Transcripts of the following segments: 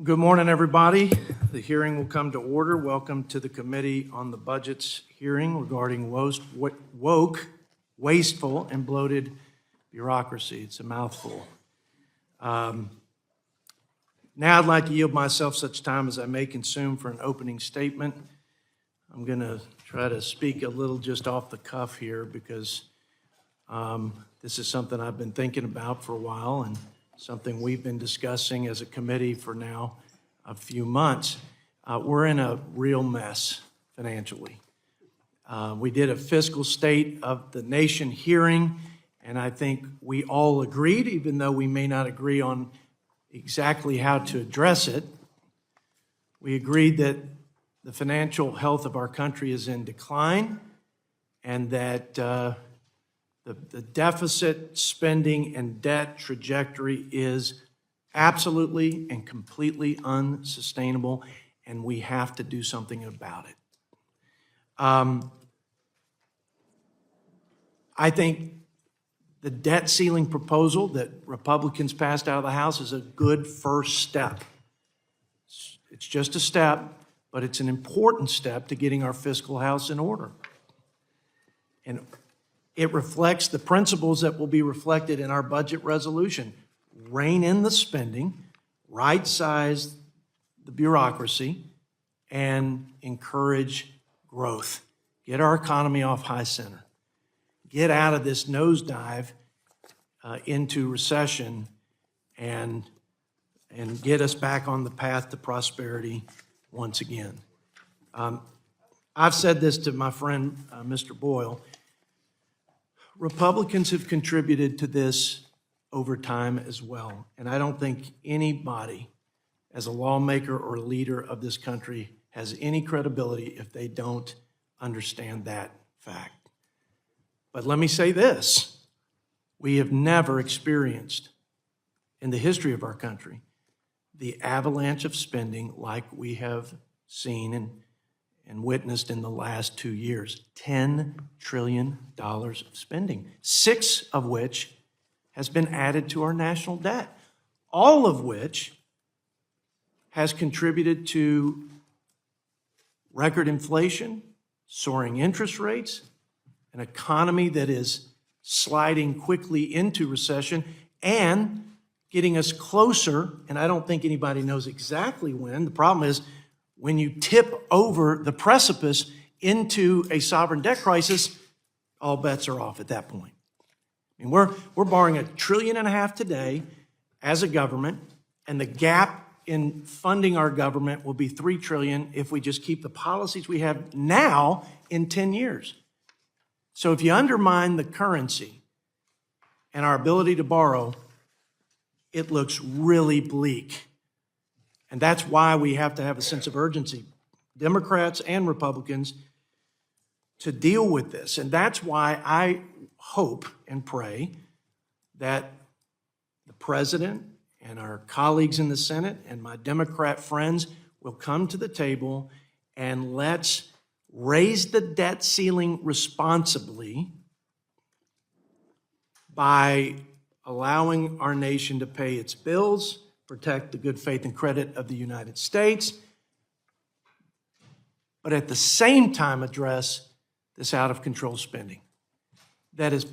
Good morning, everybody. The hearing will come to order. Welcome to the Committee on the Budget's hearing regarding wasteful, and bloated bureaucracy. It's a mouthful. Now I'd like to yield myself such time as I may consume for an opening statement. I'm going to try to speak a little just off the cuff here because this is something I've been thinking about for a while and something we've been discussing as a committee for now a few months. We're in a real mess financially. We did a fiscal state of the nation hearing, and I think we all agreed, even though we may not agree on exactly how to address it. We agreed that the financial health of our country is in decline and that the deficit, spending, and debt trajectory is absolutely and completely unsustainable, and we have to do something about it. I think the debt ceiling proposal that Republicans passed out of the House is a good first step. It's just a step, but it's an important step to getting our fiscal house in order. And it reflects the principles that will be reflected in our budget resolution. Rein in the spending, right-size the bureaucracy, and encourage growth. Get our economy off high center. Get out of this nosedive into recession and get us back on the path to prosperity once again. I've said this to my friend, Mr. Boyle. Republicans have contributed to this over time as well, and I don't think anybody as a lawmaker or leader of this country has any credibility if they don't understand that fact. But let me say this, we have never experienced in the history of our country the avalanche of spending like we have seen and witnessed in the last 2 years. $10 trillion of spending, 6 of which has been added to our national debt, all of which has contributed to record inflation, soaring interest rates, an economy that is sliding quickly into recession and getting us closer, and I don't think anybody knows exactly when. The problem is when you tip over the precipice into a sovereign debt crisis, all bets are off at that point. I mean, we're borrowing $1.5 trillion today as a government, and the gap in funding our government will be $3 trillion if we just keep the policies we have now in 10 years. So if you undermine the currency and our ability to borrow, it looks really bleak. And that's why we have to have a sense of urgency, Democrats and Republicans, to deal with this. And that's why I hope and pray that the President and our colleagues in the Senate and my Democrat friends will come to the table and let's raise the debt ceiling responsibly by allowing our nation to pay its bills, protect the good faith and credit of the United States, but at the same time address this out-of-control spending that has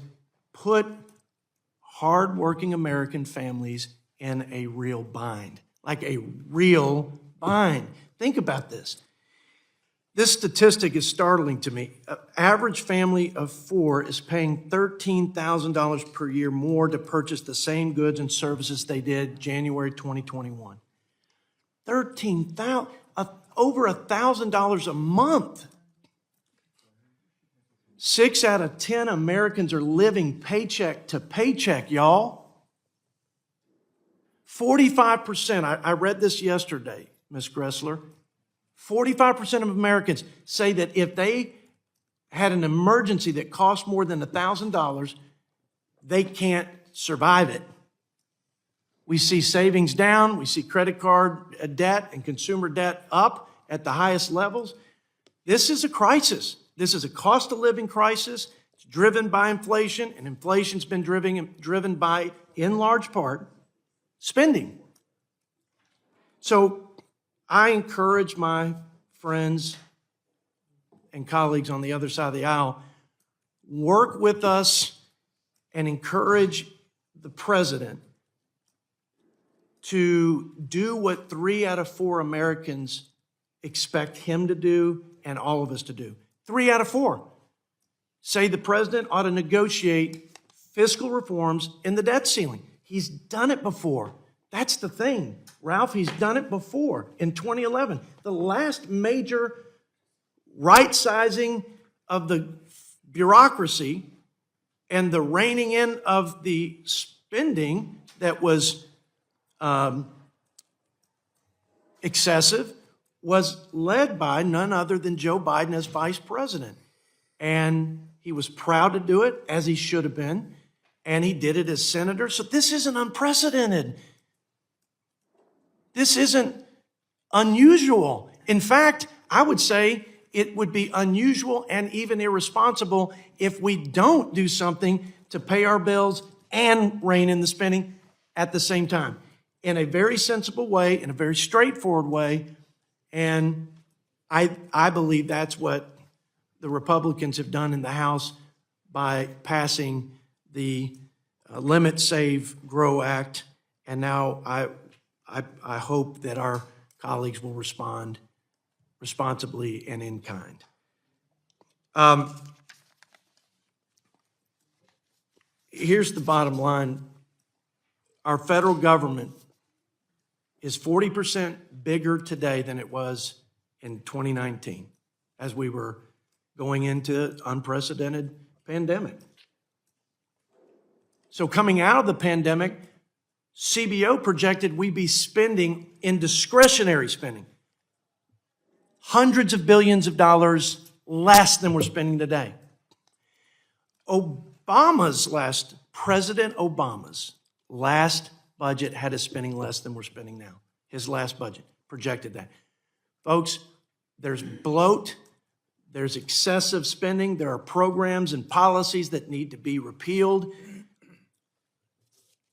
put hardworking American families in a real bind, like a real bind. Think about this. This statistic is startling to me. An average family of 4 is paying $13,000 per year more to purchase the same goods and services they did January 2021. $13,000, over $1,000 a month. 6 out of 10 Americans are living paycheck to paycheck, y'all. 45%, I read this yesterday, Ms. Gressler, 45% of Americans say that if they had an emergency that cost more than $1,000, they can't survive it. We see savings down, we see credit card debt and consumer debt up at the highest levels. This is a crisis. This is a cost of living crisis. It's driven by inflation, and inflation's been driven by, in large part, spending. So I encourage my friends and colleagues on the other side of the aisle, work with us and encourage the president to do what 3 out of 4 Americans expect him to do and all of us to do. 3 out of 4 say the president ought to negotiate fiscal reforms in the debt ceiling. He's done it before. That's the thing, Ralph. He's done it before in 2011. The last major right-sizing of the bureaucracy and the reining in of the spending that was excessive was led by none other than Joe Biden as vice president. And he was proud to do it, as he should have been, and he did it as senator. So this isn't unprecedented. This isn't unusual. In fact, I would say it would be unusual and even irresponsible if we don't do something to pay our bills and rein in the spending at the same time, in a very sensible way, in a very straightforward way. And I believe that's what the Republicans have done in the House by passing the Limit, Save, Grow Act. And now I hope that our colleagues will respond responsibly and in kind. Here's the bottom line. Our federal government is 40% bigger today than it was in 2019 as we were going into unprecedented pandemic. So coming out of the pandemic, CBO projected we'd be spending in discretionary spending hundreds of billions of dollars less than we're spending today. President Obama's last budget had us spending less than we're spending now. His last budget projected that. Folks, there's bloat, there's excessive spending, there are programs and policies that need to be repealed.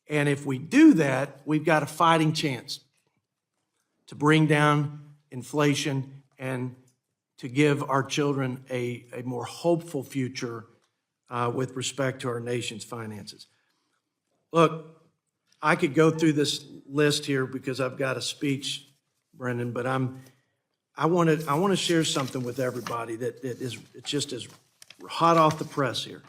And if we do that, we've got a fighting chance to bring down inflation and to give our children a more hopeful future with respect to our nation's finances. Look, I could go through this list here because I've got a speech, Brendan, but I want to share something with everybody that it's just as hot off the press here.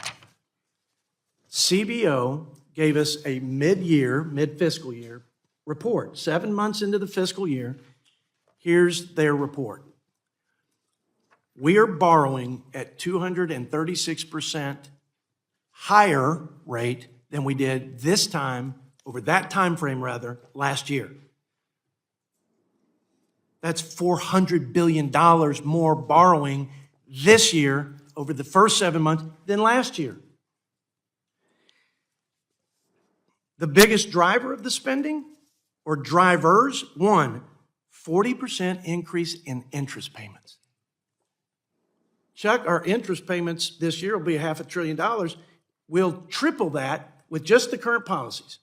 CBO gave us a mid-fiscal year report, 7 months into the fiscal year. Here's their report. We are borrowing at 236% higher rate than we did this time, over that time frame rather, last year. That's $400 billion more borrowing this year over the first 7 months than last year. The biggest driver of the spending, or drivers, 40% increase in interest payments. Chuck, our interest payments this year will be $500 billion. We'll triple that with just the current policies.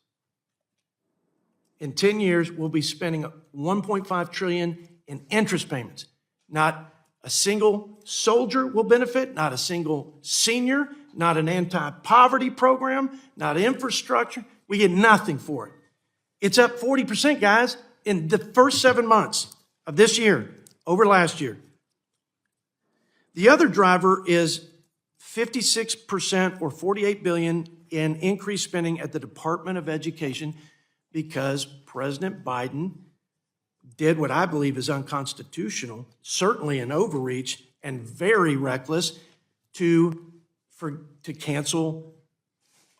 In 10 years, we'll be spending $1.5 trillion in interest payments. Not a single soldier will benefit, not a single senior, not an anti-poverty program, not infrastructure. We get nothing for it. It's up 40%, guys, in the first 7 months of this year over last year. The other driver is 56% or $48 billion in increased spending at the Department of Education because President Biden did what I believe is unconstitutional, certainly an overreach and very reckless, to cancel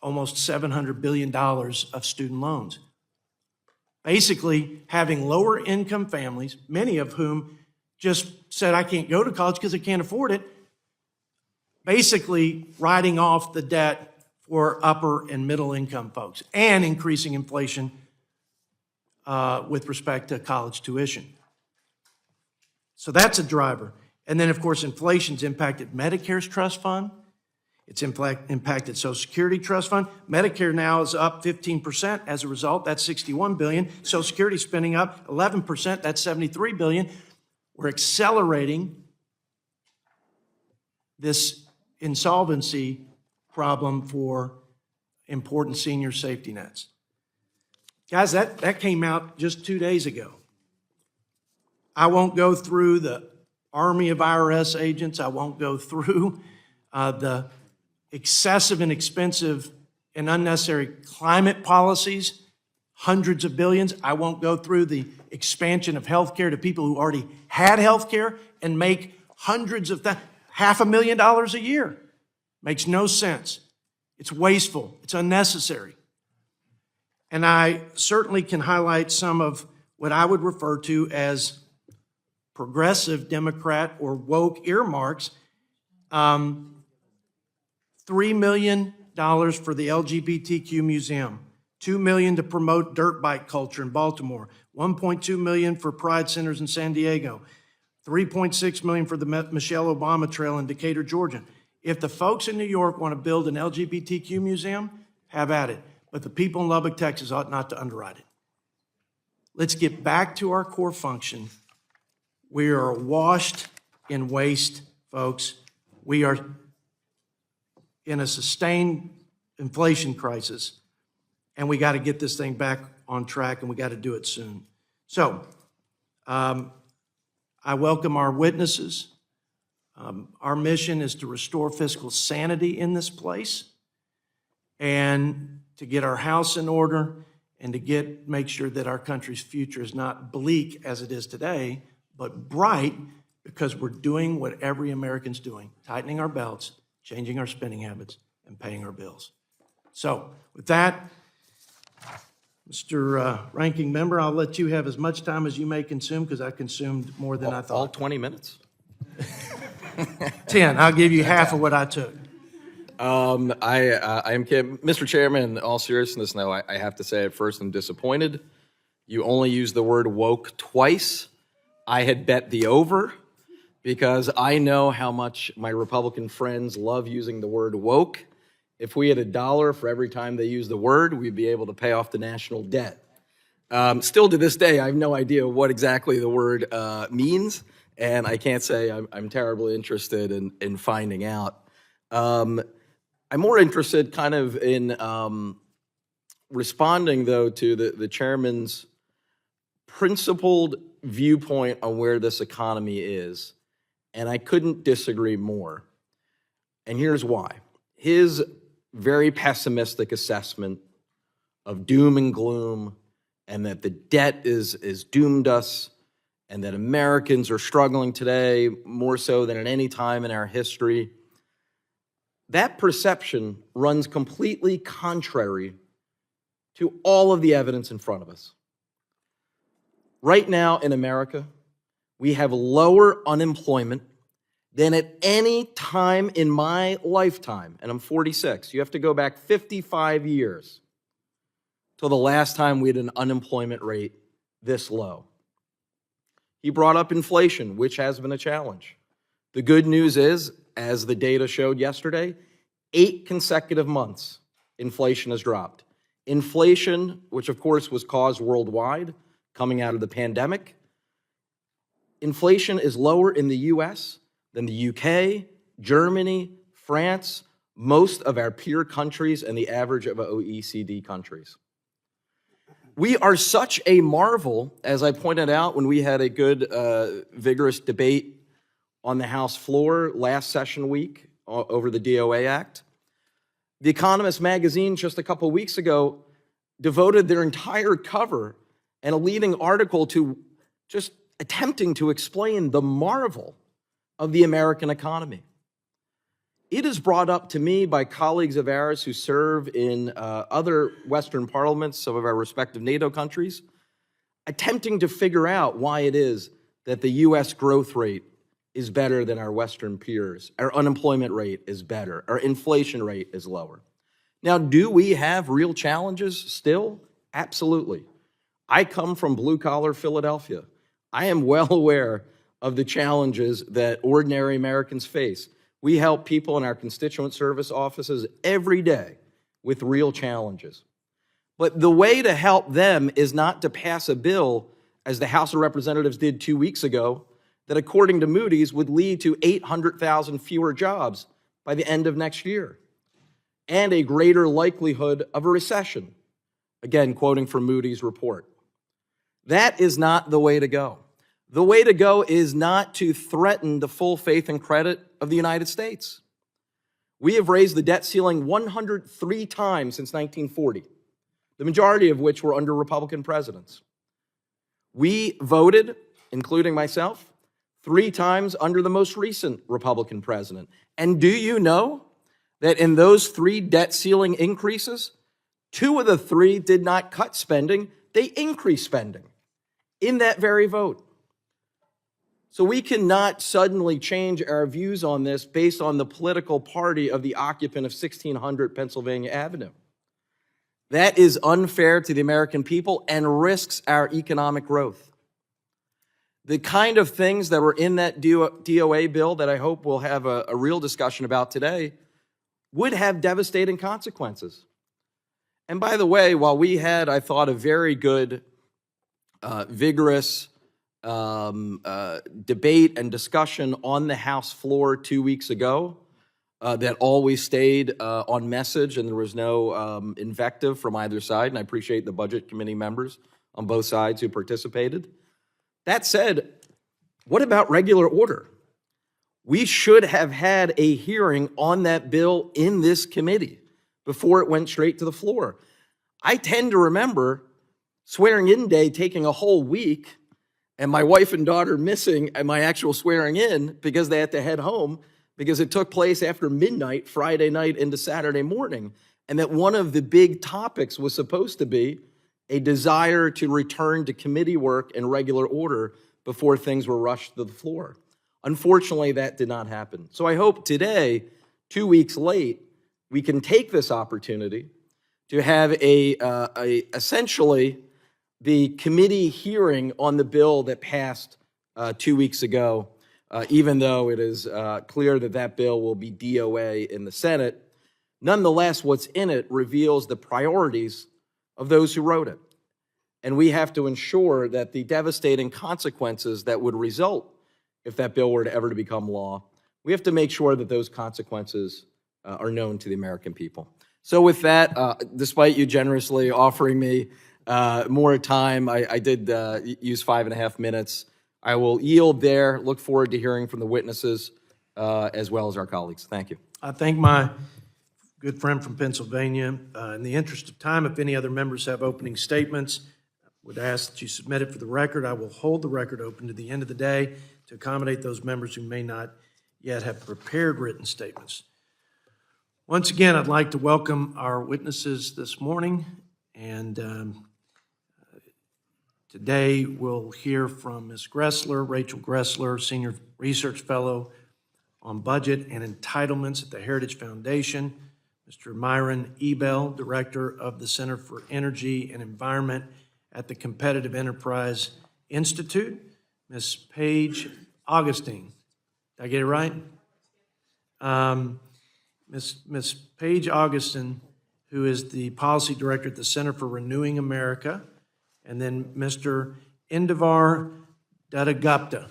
almost $700 billion of student loans. Basically, having lower income families, many of whom just said, I can't go to college because I can't afford it, basically writing off the debt for upper and middle income folks and increasing inflation with respect to college tuition. So that's a driver. And then, of course, inflation's impacted Medicare's trust fund. It's impacted Social Security Trust Fund. Medicare now is up 15% as a result. That's $61 billion. Social Security spending up 11%. That's $73 billion. We're accelerating this insolvency problem for important senior safety nets. Guys, that came out just 2 days ago. I won't go through the army of IRS agents. I won't go through the excessive and expensive and unnecessary climate policies, hundreds of billions. I won't go through the expansion of health care to people who already had health care and make hundreds of $500,000 a year. Makes no sense. It's wasteful. It's unnecessary. And I certainly can highlight some of what I would refer to as progressive Democrat or woke earmarks. $3 million for the LGBTQ Museum, $2 million to promote dirt bike culture in Baltimore, $1.2 million for Pride Centers in San Diego, $3.6 million for the Michelle Obama Trail in Decatur, Georgia. If the folks in New York want to build an LGBTQ museum, have at it. But the people in Lubbock, Texas ought not to underwrite it. Let's get back to our core function. We are washed in waste, folks. We are in a sustained inflation crisis, and we got to get this thing back on track, and we got to do it soon. So, I welcome our witnesses. Our mission is to restore fiscal sanity in this place and to get our house in order and to make sure that our country's future is not bleak as it is today, but bright because we're doing what every American's doing, tightening our belts, changing our spending habits, and paying our bills. So with that, Mr. Ranking Member, I'll let you have as much time as you may consume because I consumed more than I thought. All 20 minutes? 10. I'll give you half of what I took. I am Mr. Chairman, in all seriousness, though, I have to say at first I'm disappointed. You only used the word woke twice. I had bet the over because I know how much my Republican friends love using the word woke. If we had $1 for every time they use the word, we'd be able to pay off the national debt. Still to this day, I have no idea what exactly the word means, and I can't say I'm terribly interested in finding out. I'm more interested kind of in responding, though, to the chairman's principled viewpoint on where this economy is, and I couldn't disagree more. And here's why. His very pessimistic assessment of doom and gloom and that the debt is doomed us and that Americans are struggling today more so than at any time in our history, that perception runs completely contrary to all of the evidence in front of us. Right now in America, we have lower unemployment than at any time in my lifetime, and I'm 46. You have to go back 55 years till the last time we had an unemployment rate this low. He brought up inflation, which has been a challenge. The good news is, as the data showed yesterday, 8 consecutive months inflation has dropped. Inflation, which of course was caused worldwide coming out of the pandemic, inflation is lower in the US than the UK, Germany, France, most of our peer countries, and the average of OECD countries. We are such a marvel, as I pointed out when we had a good, vigorous debate on the House floor last session week over the DOA Act. The Economist magazine just a couple weeks ago devoted their entire cover and a leading article to just attempting to explain the marvel of the American economy. It is brought up to me by colleagues of ours who serve in other Western parliaments, some of our respective NATO countries, attempting to figure out why it is that the U.S. growth rate is better than our Western peers. Our unemployment rate is better. Our inflation rate is lower. Now, do we have real challenges still? Absolutely. I come from blue-collar Philadelphia. I am well aware of the challenges that ordinary Americans face. We help people in our constituent service offices every day with real challenges. But the way to help them is not to pass a bill, as the House of Representatives did 2 weeks ago, that according to Moody's would lead to 800,000 fewer jobs by the end of next year, and a greater likelihood of a recession. Again, quoting from Moody's report. That is not the way to go. The way to go is not to threaten the full faith and credit of the United States. We have raised the debt ceiling 103 times since 1940, the majority of which were under Republican presidents. We voted, including myself, 3 times under the most recent Republican president. And do you know that in those 3 debt ceiling increases, 2 of the 3 did not cut spending, they increased spending in that very vote. So we cannot suddenly change our views on this based on the political party of the occupant of 1600 Pennsylvania Avenue. That is unfair to the American people and risks our economic growth. The kind of things that were in that DOA bill that I hope we'll have a real discussion about today would have devastating consequences. And by the way, while we had, I thought, a very good, vigorous debate and discussion on the House floor 2 weeks ago that always stayed on message and there was no invective from either side, and I appreciate the Budget Committee members on both sides who participated. That said, what about regular order? We should have had a hearing on that bill in this committee before it went straight to the floor. I tend to remember swearing-in day taking a whole week and my wife and daughter missing my actual swearing-in because they had to head home because it took place after midnight, Friday night into Saturday morning, and that one of the big topics was supposed to be a desire to return to committee work in regular order before things were rushed to the floor. Unfortunately, that did not happen. So I hope today, 2 weeks late, we can take this opportunity to have essentially the committee hearing on the bill that passed 2 weeks ago, even though it is clear that that bill will be DOA in the Senate. Nonetheless, what's in it reveals the priorities of those who wrote it. And we have to ensure that the devastating consequences that would result if that bill were to ever to become law, we have to make sure that those consequences are known to the American people. So with that, despite you generously offering me more time, I did use 5.5 minutes. I will yield there. Look forward to hearing from the witnesses as well as our colleagues. Thank you. I thank my good friend from Pennsylvania. In the interest of time, if any other members have opening statements, I would ask that you submit it for the record. I will hold the record open to the end of the day to accommodate those members who may not yet have prepared written statements. Once again, I'd like to welcome our witnesses this morning, and today we'll hear from Ms. Gressler, Rachel Gressler, Senior Research Fellow on Budget and Entitlements at the Heritage Foundation, Mr. Myron Ebel, Director of the Center for Energy and Environment at the Competitive Enterprise Institute, Ms. Paige Augustine. Did I get it right? Ms. Paige Augustine, who is the Policy Director at the Center for Renewing America, and then Mr. Indivar Dattagupta.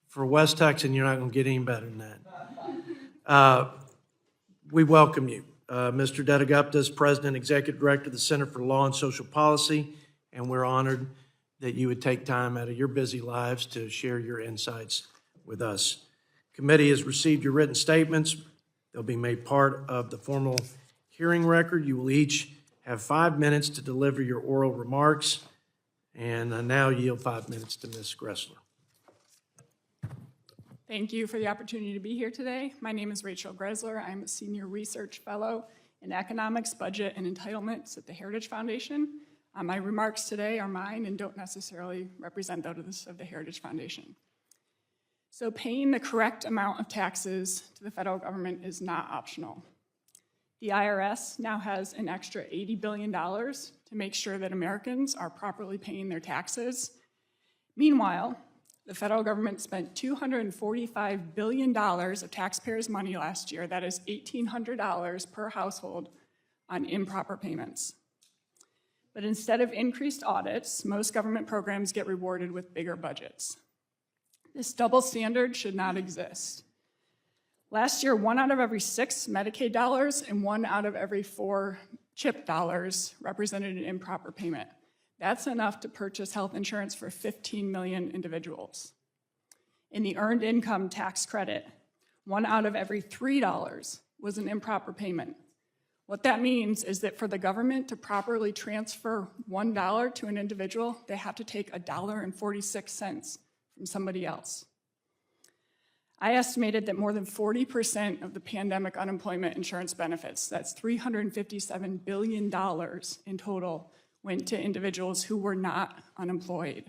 For West Texan, you're not going to get any better than that. We welcome you. Mr. Dattagupta is President and Executive Director of the Center for Law and Social Policy, and we're honored that you would take time out of your busy lives to share your insights with us. Committee has received your written statements. They'll be made part of the formal hearing record. You will each have 5 minutes to deliver your oral remarks, and I now yield 5 minutes to Ms. Gressler. Thank you for the opportunity to be here today. My name is Rachel Gressler. I'm a Senior Research Fellow in Economics, Budget, and Entitlements at the Heritage Foundation. My remarks today are mine and don't necessarily represent those of the Heritage Foundation. So paying the correct amount of taxes to the federal government is not optional. The IRS now has an extra $80 billion to make sure that Americans are properly paying their taxes. Meanwhile, The federal government spent $245 billion of taxpayers' money last year, that is $1,800 per household, on improper payments. But instead of increased audits, most government programs get rewarded with bigger budgets. This double standard should not exist. Last year, 1 out of every 6 Medicaid dollars and 1 out of every 4 CHIP dollars represented an improper payment. That's enough to purchase health insurance for 15 million individuals. In the earned income tax credit, 1 out of every $3 was an improper payment. What that means is that for the government to properly transfer $1 to an individual, they have to take $1.46 from somebody else. I estimated that more than 40% of the pandemic unemployment insurance benefits, that's $357 billion in total, went to individuals who were not unemployed.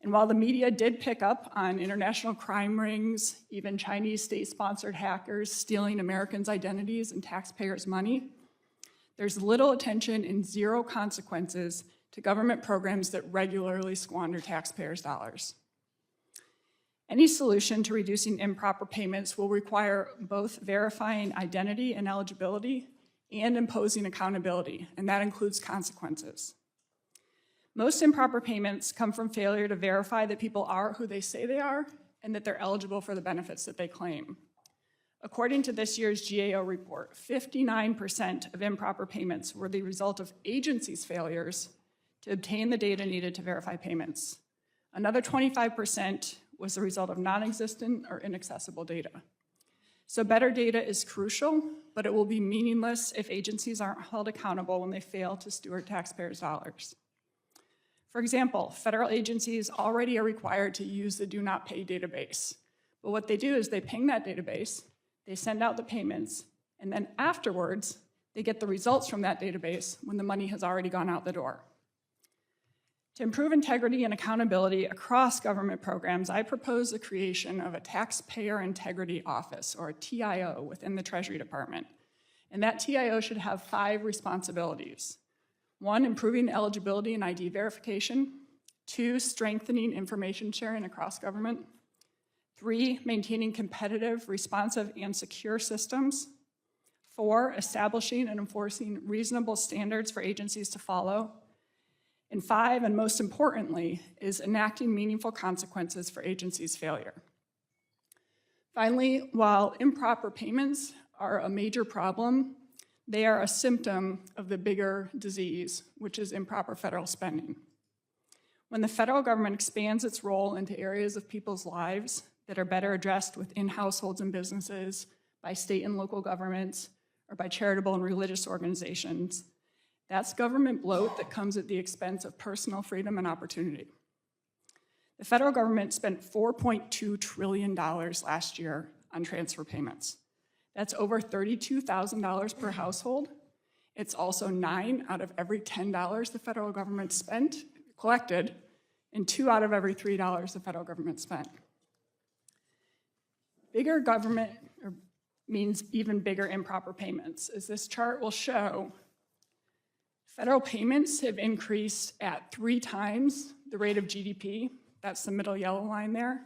And while the media did pick up on international crime rings, even Chinese state-sponsored hackers stealing Americans' identities and taxpayers' money, there's little attention and zero consequences to government programs that regularly squander taxpayers' dollars. Any solution to reducing improper payments will require both verifying identity and eligibility and imposing accountability, and that includes consequences. Most improper payments come from failure to verify that people are who they say they are and that they're eligible for the benefits that they claim. According to this year's GAO report, 59% of improper payments were the result of agencies' failures to obtain the data needed to verify payments. Another 25% was the result of non-existent or inaccessible data. So better data is crucial, but it will be meaningless if agencies aren't held accountable when they fail to steward taxpayers' dollars. For example, federal agencies already are required to use the Do Not Pay database. But what they do is they ping that database, they send out the payments, and then afterwards, they get the results from that database when the money has already gone out the door. To improve integrity and accountability across government programs, I propose the creation of a Taxpayer Integrity Office, or a TIO, within the Treasury Department. And that TIO should have 5 responsibilities. 1, improving eligibility and ID verification. 2, strengthening information sharing across government. 3, maintaining competitive, responsive, and secure systems. 4, establishing and enforcing reasonable standards for agencies to follow. And 5, and most importantly, is enacting meaningful consequences for agencies' failure. Finally, while improper payments are a major problem, they are a symptom of the bigger disease, which is improper federal spending. When the federal government expands its role into areas of people's lives that are better addressed within households and businesses, by state and local governments, or by charitable and religious organizations, that's government bloat that comes at the expense of personal freedom and opportunity. The federal government spent $4.2 trillion last year on transfer payments. That's over $32,000 per household. It's also 9 out of every $10 the federal government collected, and 2 out of every $3 the federal government spent. Bigger government means even bigger improper payments. As this chart will show, federal payments have increased at 3 times the rate of GDP. That's the middle yellow line there.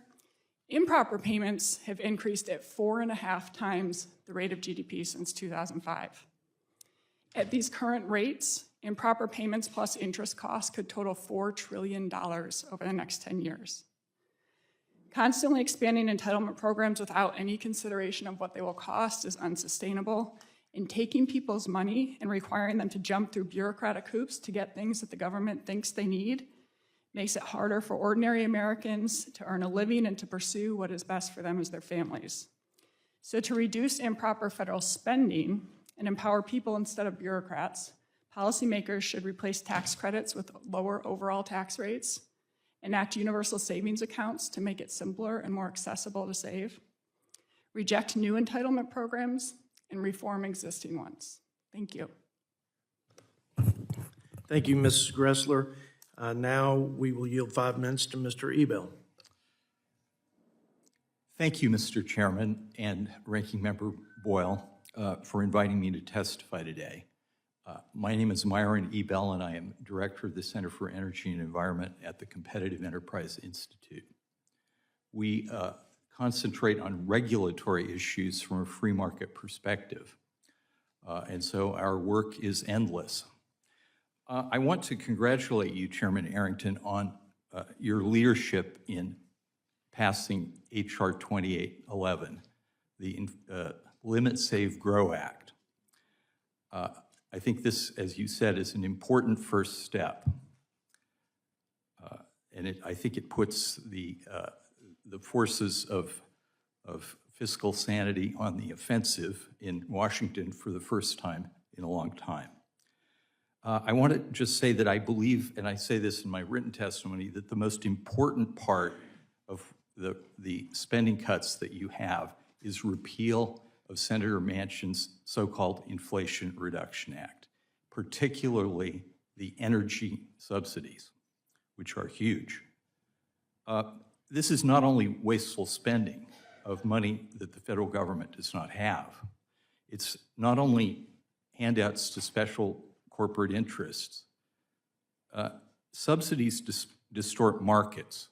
Improper payments have increased at 4.5 times the rate of GDP since 2005. At these current rates, improper payments plus interest costs could total $4 trillion over the next 10 years. Constantly expanding entitlement programs without any consideration of what they will cost is unsustainable, and taking people's money and requiring them to jump through bureaucratic hoops to get things that the government thinks they need makes it harder for ordinary Americans to earn a living and to pursue what is best for them as their families. So to reduce improper federal spending and empower people instead of bureaucrats, policymakers should replace tax credits with lower overall tax rates, enact universal savings accounts to make it simpler and more accessible to save, reject new entitlement programs, and reform existing ones. Thank you. Thank you, Mrs. Gressler. Now we will yield 5 minutes to Mr. Ebel. Thank you, Mr. Chairman and Ranking Member Boyle, for inviting me to testify today. My name is Myron Ebel, and I am Director of the Center for Energy and Environment at the Competitive Enterprise Institute. We concentrate on regulatory issues from a free market perspective. And so our work is endless. I want to congratulate you, Chairman Arrington, on your leadership in passing H.R. 2811, the Limit, Save, Grow Act. I think this, as you said, is an important first step. And I think it puts the forces of fiscal sanity on the offensive in Washington for the first time in a long time. I want to just say that I believe, and I say this in my written testimony, that the most important part of the spending cuts that you have is repeal of Senator Manchin's so-called Inflation Reduction Act, particularly the energy subsidies, which are huge. This is not only wasteful spending of money that the federal government does not have. It's not only handouts to special corporate interests. Subsidies distort markets,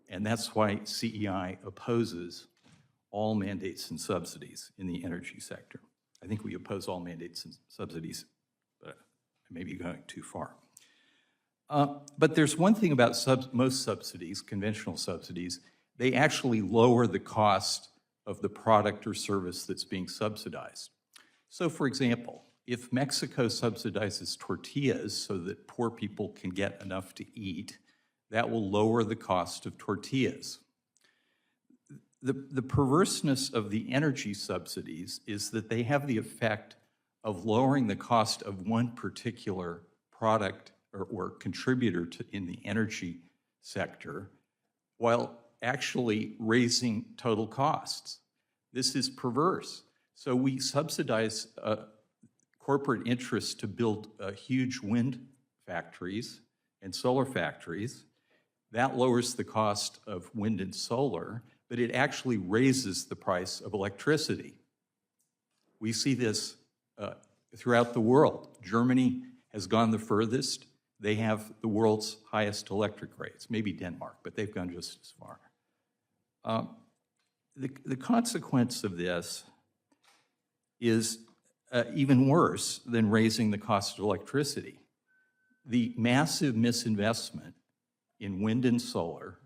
and that's why CEI opposes all mandates and subsidies in the energy sector. I think we oppose all mandates and subsidies, but I may be going too far. But there's one thing about most subsidies, conventional subsidies, they actually lower the cost of the product or service that's being subsidized. So for example, if Mexico subsidizes tortillas so that poor people can get enough to eat, that will lower the cost of tortillas. The perverseness of the energy subsidies is that they have the effect of lowering the cost of one particular product or contributor in the energy sector while actually raising total costs. This is perverse. So we subsidize corporate interests to build huge wind factories and solar factories. That lowers the cost of wind and solar, but it actually raises the price of electricity. We see this throughout the world. Germany has gone the furthest. They have the world's highest electric rates, maybe Denmark, but they've gone just as far. The consequence of this is even worse than raising the cost of electricity. The massive misinvestment in wind and solar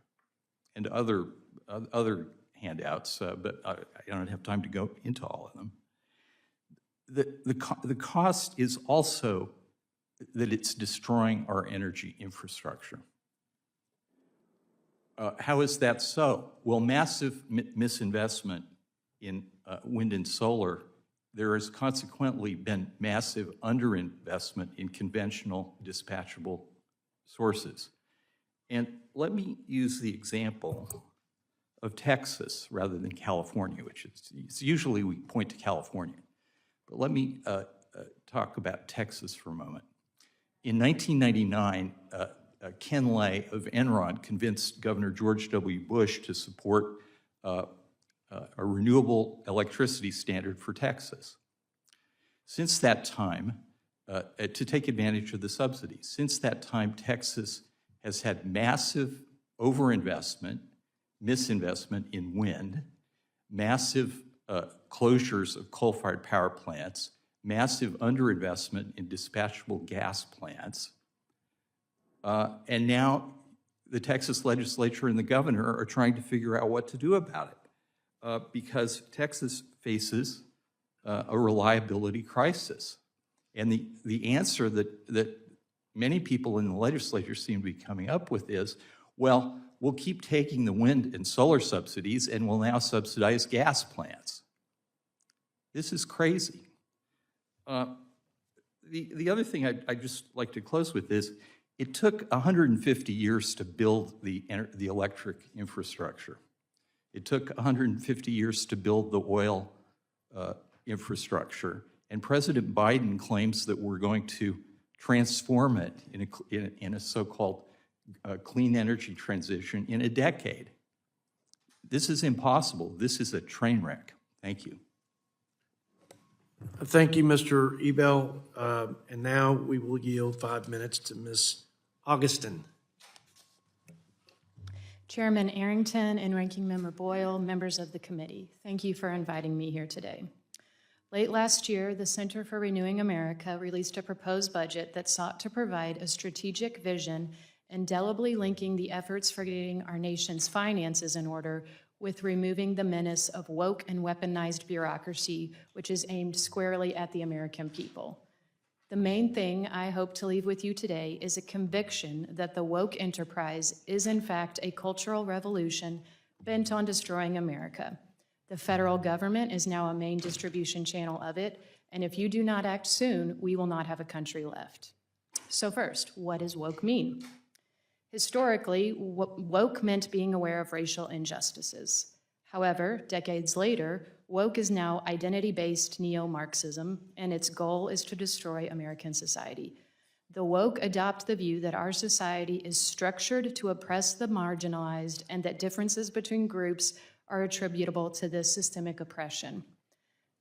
and other handouts, but I don't have time to go into all of them. The cost is also that it's destroying our energy infrastructure. How is that so? Well, massive misinvestment in wind and solar, there has consequently been massive underinvestment in conventional dispatchable sources. And let me use the example of Texas rather than California, which is usually we point to California. But let me talk about Texas for a moment. In 1999, Ken Lay of Enron convinced Governor George W. Bush to support a renewable electricity standard for Texas. Since that time, to take advantage of the subsidies, since that time, Texas has had massive overinvestment, misinvestment in wind, massive closures of coal-fired power plants, massive underinvestment in dispatchable gas plants, and now the Texas legislature and the governor are trying to figure out what to do about it because Texas faces a reliability crisis. And the answer that many people in the legislature seem to be coming up with is, well, we'll keep taking the wind and solar subsidies and we'll now subsidize gas plants. This is crazy. The other thing I'd just like to close with is, it took 150 years to build the electric infrastructure. It took 150 years to build the oil infrastructure. And President Biden claims that we're going to transform it in a so-called clean energy transition in a decade. This is impossible. This is a train wreck. Thank you. Thank you, Mr. Ebell. And now we will yield 5 minutes to Ms. Augustin. Chairman Arrington and Ranking Member Boyle, members of the committee, thank you for inviting me here today. Late last year, the Center for Renewing America released a proposed budget that sought to provide a strategic vision, indelibly linking the efforts for getting our nation's finances in order with removing the menace of woke and weaponized bureaucracy, which is aimed squarely at the American people. The main thing I hope to leave with you today is a conviction that the woke enterprise is in fact a cultural revolution bent on destroying America. The federal government is now a main distribution channel of it, and if you do not act soon, we will not have a country left. So first, what does woke mean? Historically, woke meant being aware of racial injustices. However, decades later, woke is now identity-based neo-Marxism, and its goal is to destroy American society. The woke adopt the view that our society is structured to oppress the marginalized and that differences between groups are attributable to this systemic oppression.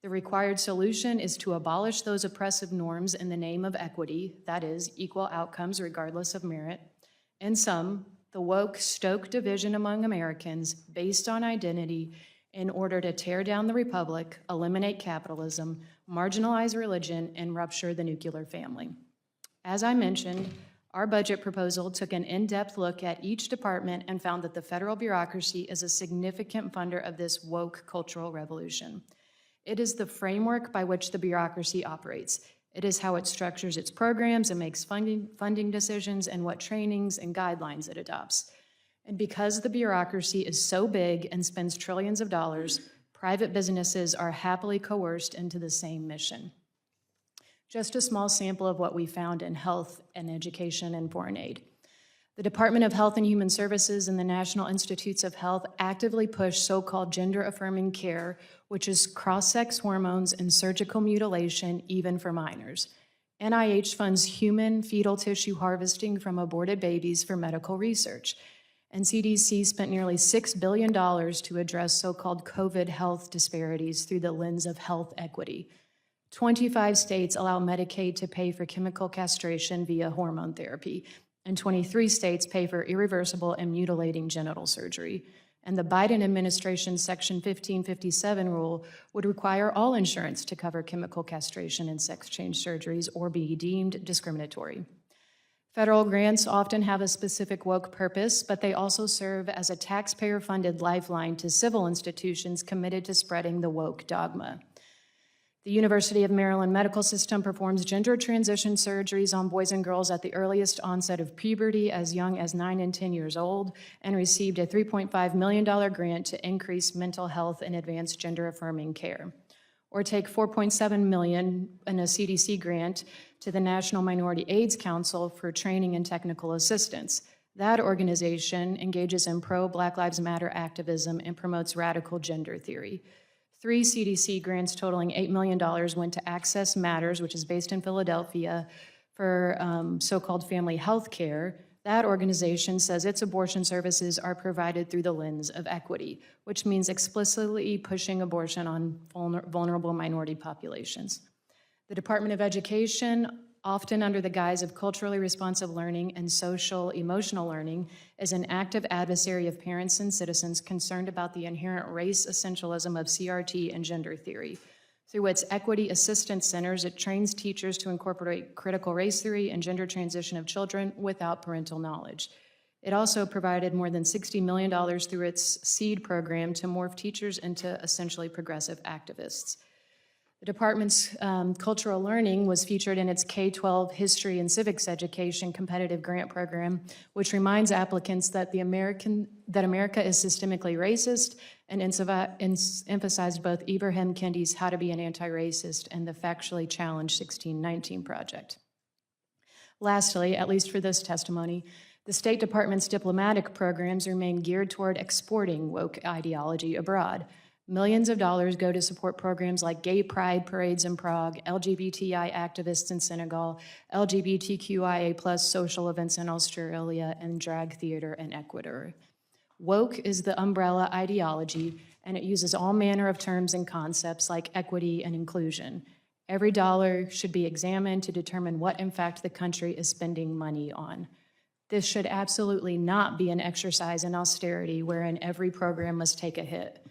The required solution is to abolish those oppressive norms in the name of equity, that is, equal outcomes regardless of merit. In sum, the woke stoke division among Americans based on identity in order to tear down the republic, eliminate capitalism, marginalize religion, and rupture the nuclear family. As I mentioned, our budget proposal took an in-depth look at each department and found that the federal bureaucracy is a significant funder of this woke cultural revolution. It is the framework by which the bureaucracy operates. It is how it structures its programs and makes funding decisions and what trainings and guidelines it adopts. And because the bureaucracy is so big and spends trillions of dollars, private businesses are happily coerced into the same mission. Just a small sample of what we found in health and education and foreign aid. The Department of Health and Human Services and the National Institutes of Health actively push so-called gender-affirming care, which is cross-sex hormones and surgical mutilation, even for minors. NIH funds human fetal tissue harvesting from aborted babies for medical research. And CDC spent nearly $6 billion to address so-called COVID health disparities through the lens of health equity. 25 states allow Medicaid to pay for chemical castration via hormone therapy, and 23 states pay for irreversible and mutilating genital surgery. And the Biden administration's Section 1557 rule would require all insurance to cover chemical castration and sex change surgeries or be deemed discriminatory. Federal grants often have a specific woke purpose, but they also serve as a taxpayer-funded lifeline to civil institutions committed to spreading the woke dogma. The University of Maryland Medical System performs gender transition surgeries on boys and girls at the earliest onset of puberty as young as 9 and 10 years old and received a $3.5 million grant to increase mental health and advance gender-affirming care. Or take $4.7 million in a CDC grant to the National Minority AIDS Council for training and technical assistance. That organization engages in pro-Black Lives Matter activism and promotes radical gender theory. 3 CDC grants totaling $8 million went to Access Matters, which is based in Philadelphia, for so-called family health care. That organization says its abortion services are provided through the lens of equity, which means explicitly pushing abortion on vulnerable minority populations. The Department of Education, often under the guise of culturally responsive learning and social emotional learning, is an active adversary of parents and citizens concerned about the inherent race essentialism of CRT and gender theory. Through its equity assistance centers, it trains teachers to incorporate critical race theory and gender transition of children without parental knowledge. It also provided more than $60 million through its SEED program to morph teachers into essentially progressive activists. The department's cultural learning was featured in its K-12 history and civics education competitive grant program, which reminds applicants that America is systemically racist and emphasized both Ibrahim Kendi's How to Be an Anti-Racist and the factually challenged 1619 project. Lastly, at least for this testimony, the State Department's diplomatic programs remain geared toward exporting woke ideology abroad. Millions of dollars go to support programs like gay pride parades in Prague, LGBTI activists in Senegal, LGBTQIA+ social events in Australia, and drag theater in Ecuador. Woke is the umbrella ideology, and it uses all manner of terms and concepts like equity and inclusion. Every dollar should be examined to determine what, in fact, the country is spending money on. This should absolutely not be an exercise in austerity wherein every program must take a hit.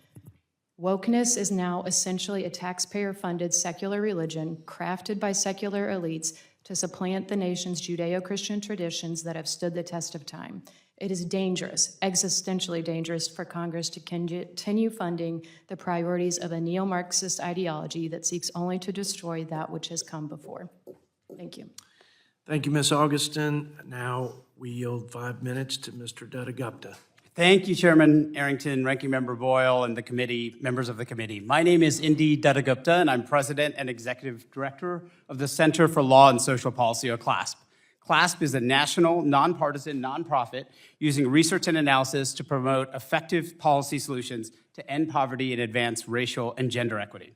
Wokeness is now essentially a taxpayer-funded secular religion crafted by secular elites to supplant the nation's Judeo-Christian traditions that have stood the test of time. It is dangerous, existentially dangerous, for Congress to continue funding the priorities of a neo-Marxist ideology that seeks only to destroy that which has come before. Thank you. Thank you, Ms. Augustin. Now we yield 5 minutes to Mr. Dattagupta. Thank you, Chairman Arrington, Ranking Member Boyle, and the committee, members of the committee. My name is Indi Dattagupta, and I'm President and Executive Director of the Center for Law and Social Policy, or CLASP. CLASP is a national, nonpartisan nonprofit using research and analysis to promote effective policy solutions to end poverty and advance racial and gender equity.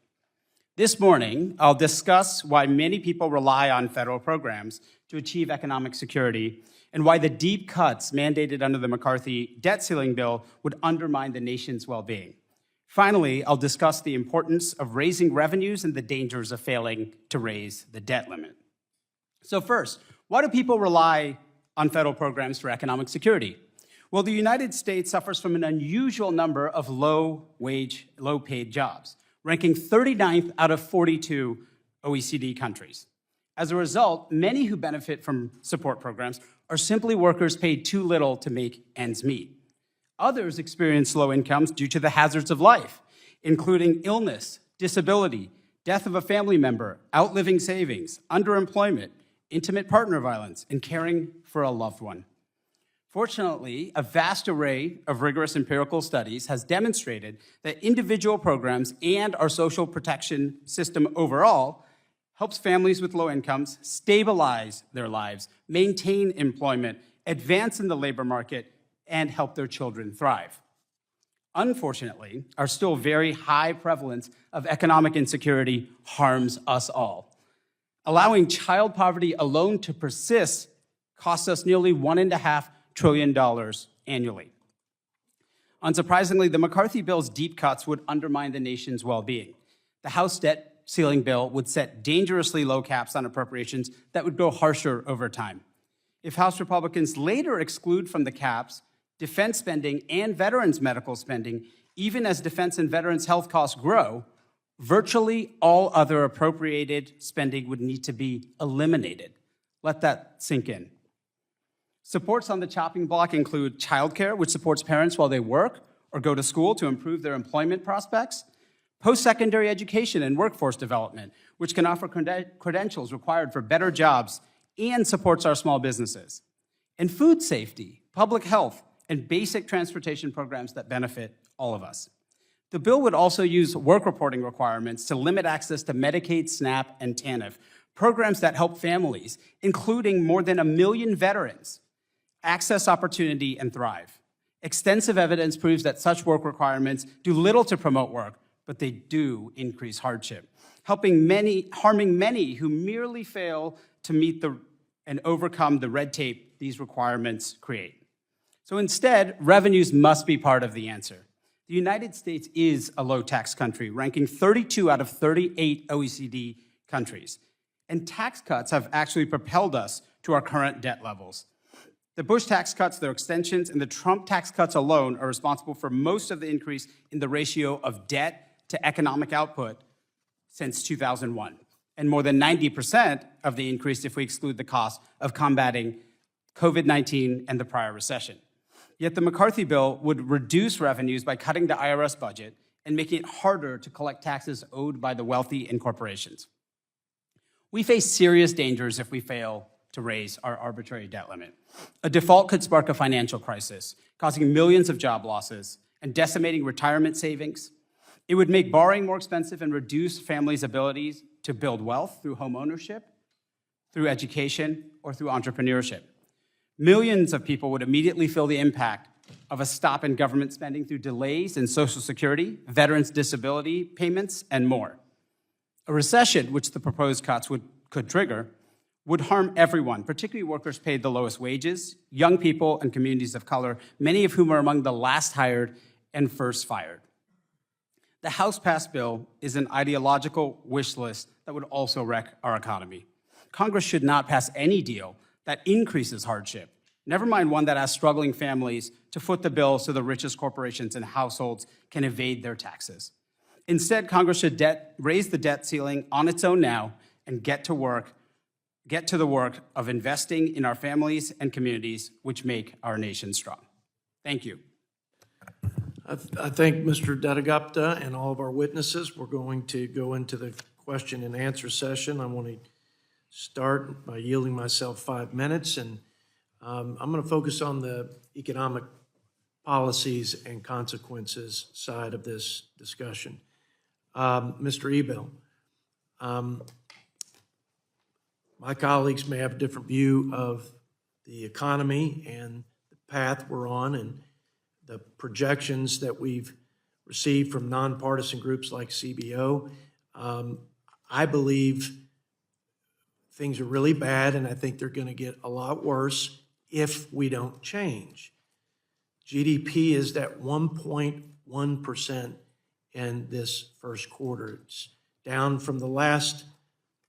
This morning, I'll discuss why many people rely on federal programs to achieve economic security and why the deep cuts mandated under the McCarthy debt ceiling bill would undermine the nation's well-being. Finally, I'll discuss the importance of raising revenues and the dangers of failing to raise the debt limit. So first, why do people rely on federal programs for economic security? Well, the United States suffers from an unusual number of low-wage, low-paid jobs, ranking 39th out of 42 OECD countries. As a result, many who benefit from support programs are simply workers paid too little to make ends meet. Others experience low incomes due to the hazards of life, including illness, disability, death of a family member, outliving savings, underemployment, intimate partner violence, and caring for a loved one. Fortunately, a vast array of rigorous empirical studies has demonstrated that individual programs and our social protection system overall helps families with low incomes stabilize their lives, maintain employment, advance in the labor market, and help their children thrive. Unfortunately, our still very high prevalence of economic insecurity harms us all. Allowing child poverty alone to persist costs us nearly $1.5 trillion annually. Unsurprisingly, the McCarthy bill's deep cuts would undermine the nation's well-being. The House debt ceiling bill would set dangerously low caps on appropriations that would grow harsher over time. If House Republicans later exclude from the caps defense spending and veterans medical spending, even as defense and veterans health costs grow, virtually all other appropriated spending would need to be eliminated. Let that sink in. Supports on the chopping block include childcare, which supports parents while they work or go to school to improve their employment prospects, post-secondary education and workforce development, which can offer credentials required for better jobs and supports our small businesses, and food safety, public health, and basic transportation programs that benefit all of us. The bill would also use work reporting requirements to limit access to Medicaid, SNAP, and TANF, programs that help families, including more than 1 million veterans, access opportunity and thrive. Extensive evidence proves that such work requirements do little to promote work, but they do increase hardship, harming many who merely fail to meet and overcome the red tape these requirements create. So instead, revenues must be part of the answer. The United States is a low-tax country, ranking 32 out of 38 OECD countries. And tax cuts have actually propelled us to our current debt levels. The Bush tax cuts, their extensions, and the Trump tax cuts alone are responsible for most of the increase in the ratio of debt to economic output since 2001, and more than 90% of the increase if we exclude the cost of combating COVID-19 and the prior recession. Yet the McCarthy bill would reduce revenues by cutting the IRS budget and making it harder to collect taxes owed by the wealthy and corporations. We face serious dangers if we fail to raise our arbitrary debt limit. A default could spark a financial crisis, causing millions of job losses and decimating retirement savings. It would make borrowing more expensive and reduce families' abilities to build wealth through home ownership, through education, or through entrepreneurship. Millions of people would immediately feel the impact of a stop in government spending through delays in Social Security, veterans' disability payments, and more. A recession, which the proposed cuts could trigger, would harm everyone, particularly workers paid the lowest wages, young people, and communities of color, many of whom are among the last hired and first fired. The House-passed bill is an ideological wish list that would also wreck our economy. Congress should not pass any deal that increases hardship, never mind one that asks struggling families to foot the bill so the richest corporations and households can evade their taxes. Instead, Congress should raise the debt ceiling on its own now and get to the work of investing in our families and communities, which make our nation strong. Thank you. I thank Mr. Dattagupta and all of our witnesses. We're going to go into the question and answer session. I want to start by yielding myself 5 minutes, and I'm going to focus on the economic policies and consequences side of this discussion. Mr. Ebel, my colleagues may have a different view of the economy and the path we're on and the projections that we've received from nonpartisan groups like CBO. I believe things are really bad, and I think they're going to get a lot worse if we don't change. GDP is at 1.1% in this first quarter. It's down from the last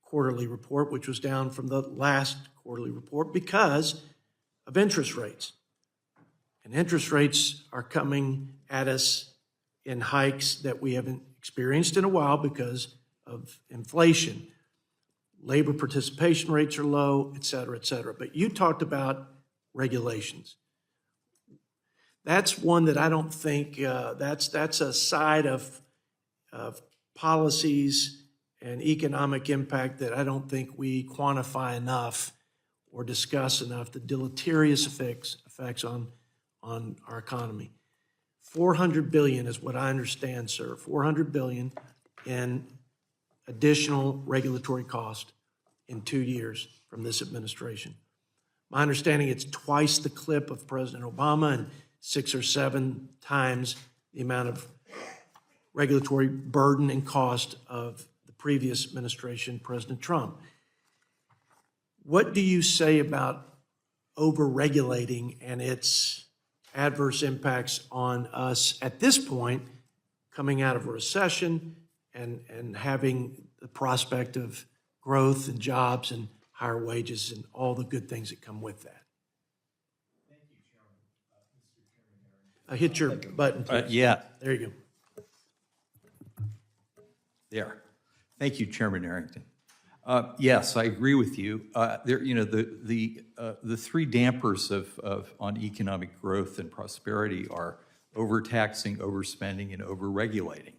quarterly report, which was down from the last quarterly report because of interest rates. And interest rates are coming at us in hikes that we haven't experienced in a while because of inflation. Labor participation rates are low, et cetera, et cetera. But you talked about regulations. That's one that I don't think, that's a side of policies and economic impact that I don't think we quantify enough or discuss enough, the deleterious effects on our economy. $400 billion is what I understand, sir. $400 billion in additional regulatory cost in 2 years from this administration. My understanding, it's twice the clip of President Obama and 6 or 7 times the amount of regulatory burden and cost of the previous administration, President Trump. What do you say about over-regulating and its adverse impacts on us at this point, coming out of a recession and having the prospect of growth and jobs and higher wages and all the good things that come with that? Thank you, Chairman. Hit your button, please. Yeah. There you go. There. Thank you, Chairman Arrington. Yes, I agree with you. The three dampers on economic growth and prosperity are overtaxing, overspending, and overregulating.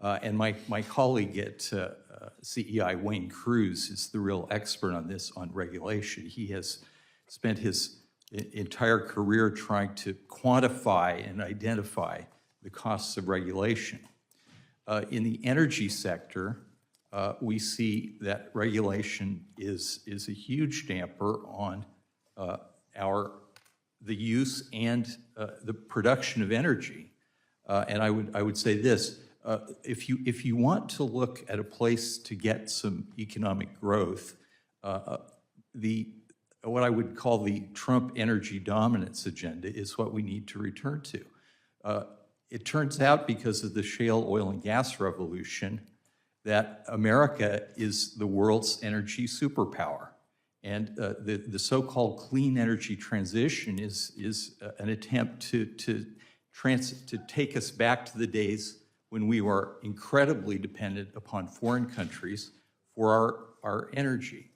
And my colleague at CEI, Wayne Cruz, is the real expert on this, on regulation. He has spent his entire career trying to quantify and identify the costs of regulation. In the energy sector, we see that regulation is a huge damper on the use and the production of energy. And I would say this: if you want to look at a place to get some economic growth, what I would call the Trump energy dominance agenda is what we need to return to. It turns out, because of the shale oil and gas revolution, that America is the world's energy superpower. And the so-called clean energy transition is an attempt to take us back to the days when we were incredibly dependent upon foreign countries for our energy.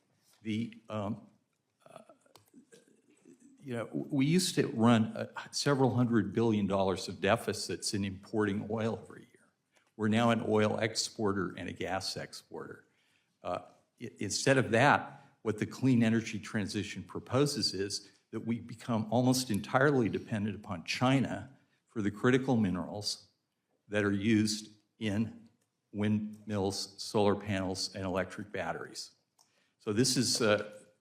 We used to run several $100 billion of deficits in importing oil every year. We're now an oil exporter and a gas exporter. Instead of that, what the clean energy transition proposes is that we become almost entirely dependent upon China for the critical minerals that are used in windmills, solar panels, and electric batteries. So this is,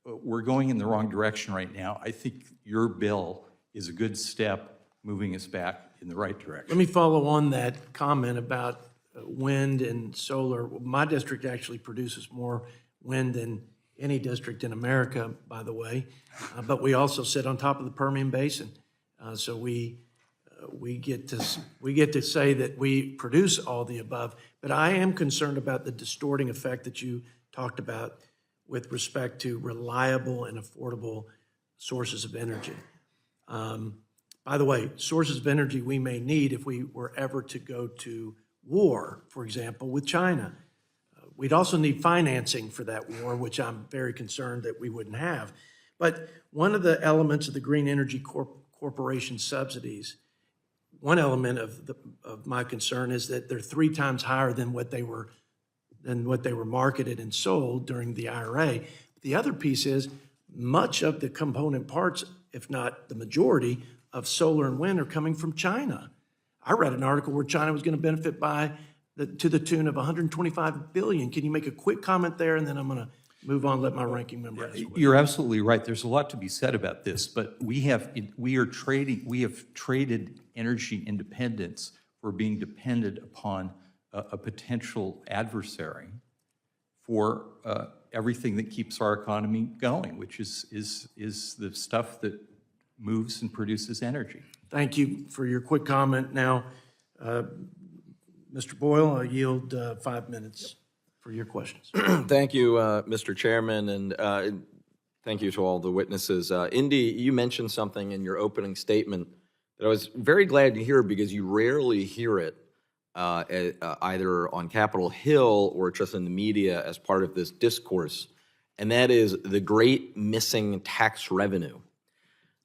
we're going in the wrong direction right now. I think your bill is a good step moving us back in the right direction. Let me follow on that comment about wind and solar. My district actually produces more wind than any district in America, by the way, but we also sit on top of the Permian Basin. So we get to say that we produce all the above, but I am concerned about the distorting effect that you talked about with respect to reliable and affordable sources of energy. By the way, sources of energy we may need if we were ever to go to war, for example, with China. We'd also need financing for that war, which I'm very concerned that we wouldn't have. But one of the elements of the Green Energy Corporation subsidies, one element of my concern is that they're 3 times higher than what they were marketed and sold during the IRA. The other piece is much of the component parts, if not the majority, of solar and wind are coming from China. I read an article where China was going to benefit to the tune of $125 billion. Can you make a quick comment there, and then I'm going to move on, let my ranking member ask. You're absolutely right. There's a lot to be said about this, but we have traded energy independence for being dependent upon a potential adversary for everything that keeps our economy going, which is the stuff that moves and produces energy. Thank you for your quick comment. Now, Mr. Boyle, I yield 5 minutes for your questions. Thank you, Mr. Chairman, and thank you to all the witnesses. Indy, you mentioned something in your opening statement that I was very glad to hear because you rarely hear it either on Capitol Hill or just in the media as part of this discourse, and that is the great missing tax revenue.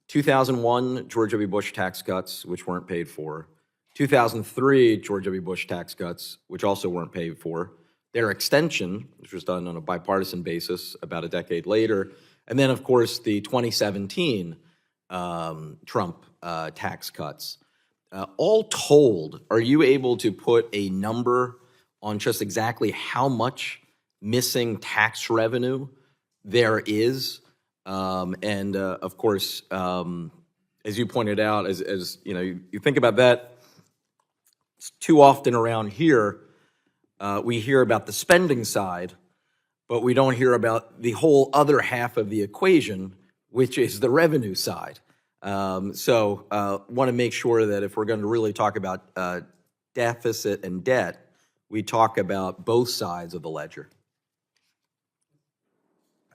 2001, George W. Bush tax cuts, which weren't paid for. 2003, George W. Bush tax cuts, which also weren't paid for. Their extension, which was done on a bipartisan basis about a decade later. And then, of course, the 2017 Trump tax cuts. All told, are you able to put a number on just exactly how much missing tax revenue there is? Of course, as you pointed out, as you know, you think about that, too often around here, we hear about the spending side, but we don't hear about the whole other half of the equation, which is the revenue side. Want to make sure that if we're going to really talk about deficit and debt, we talk about both sides of the ledger.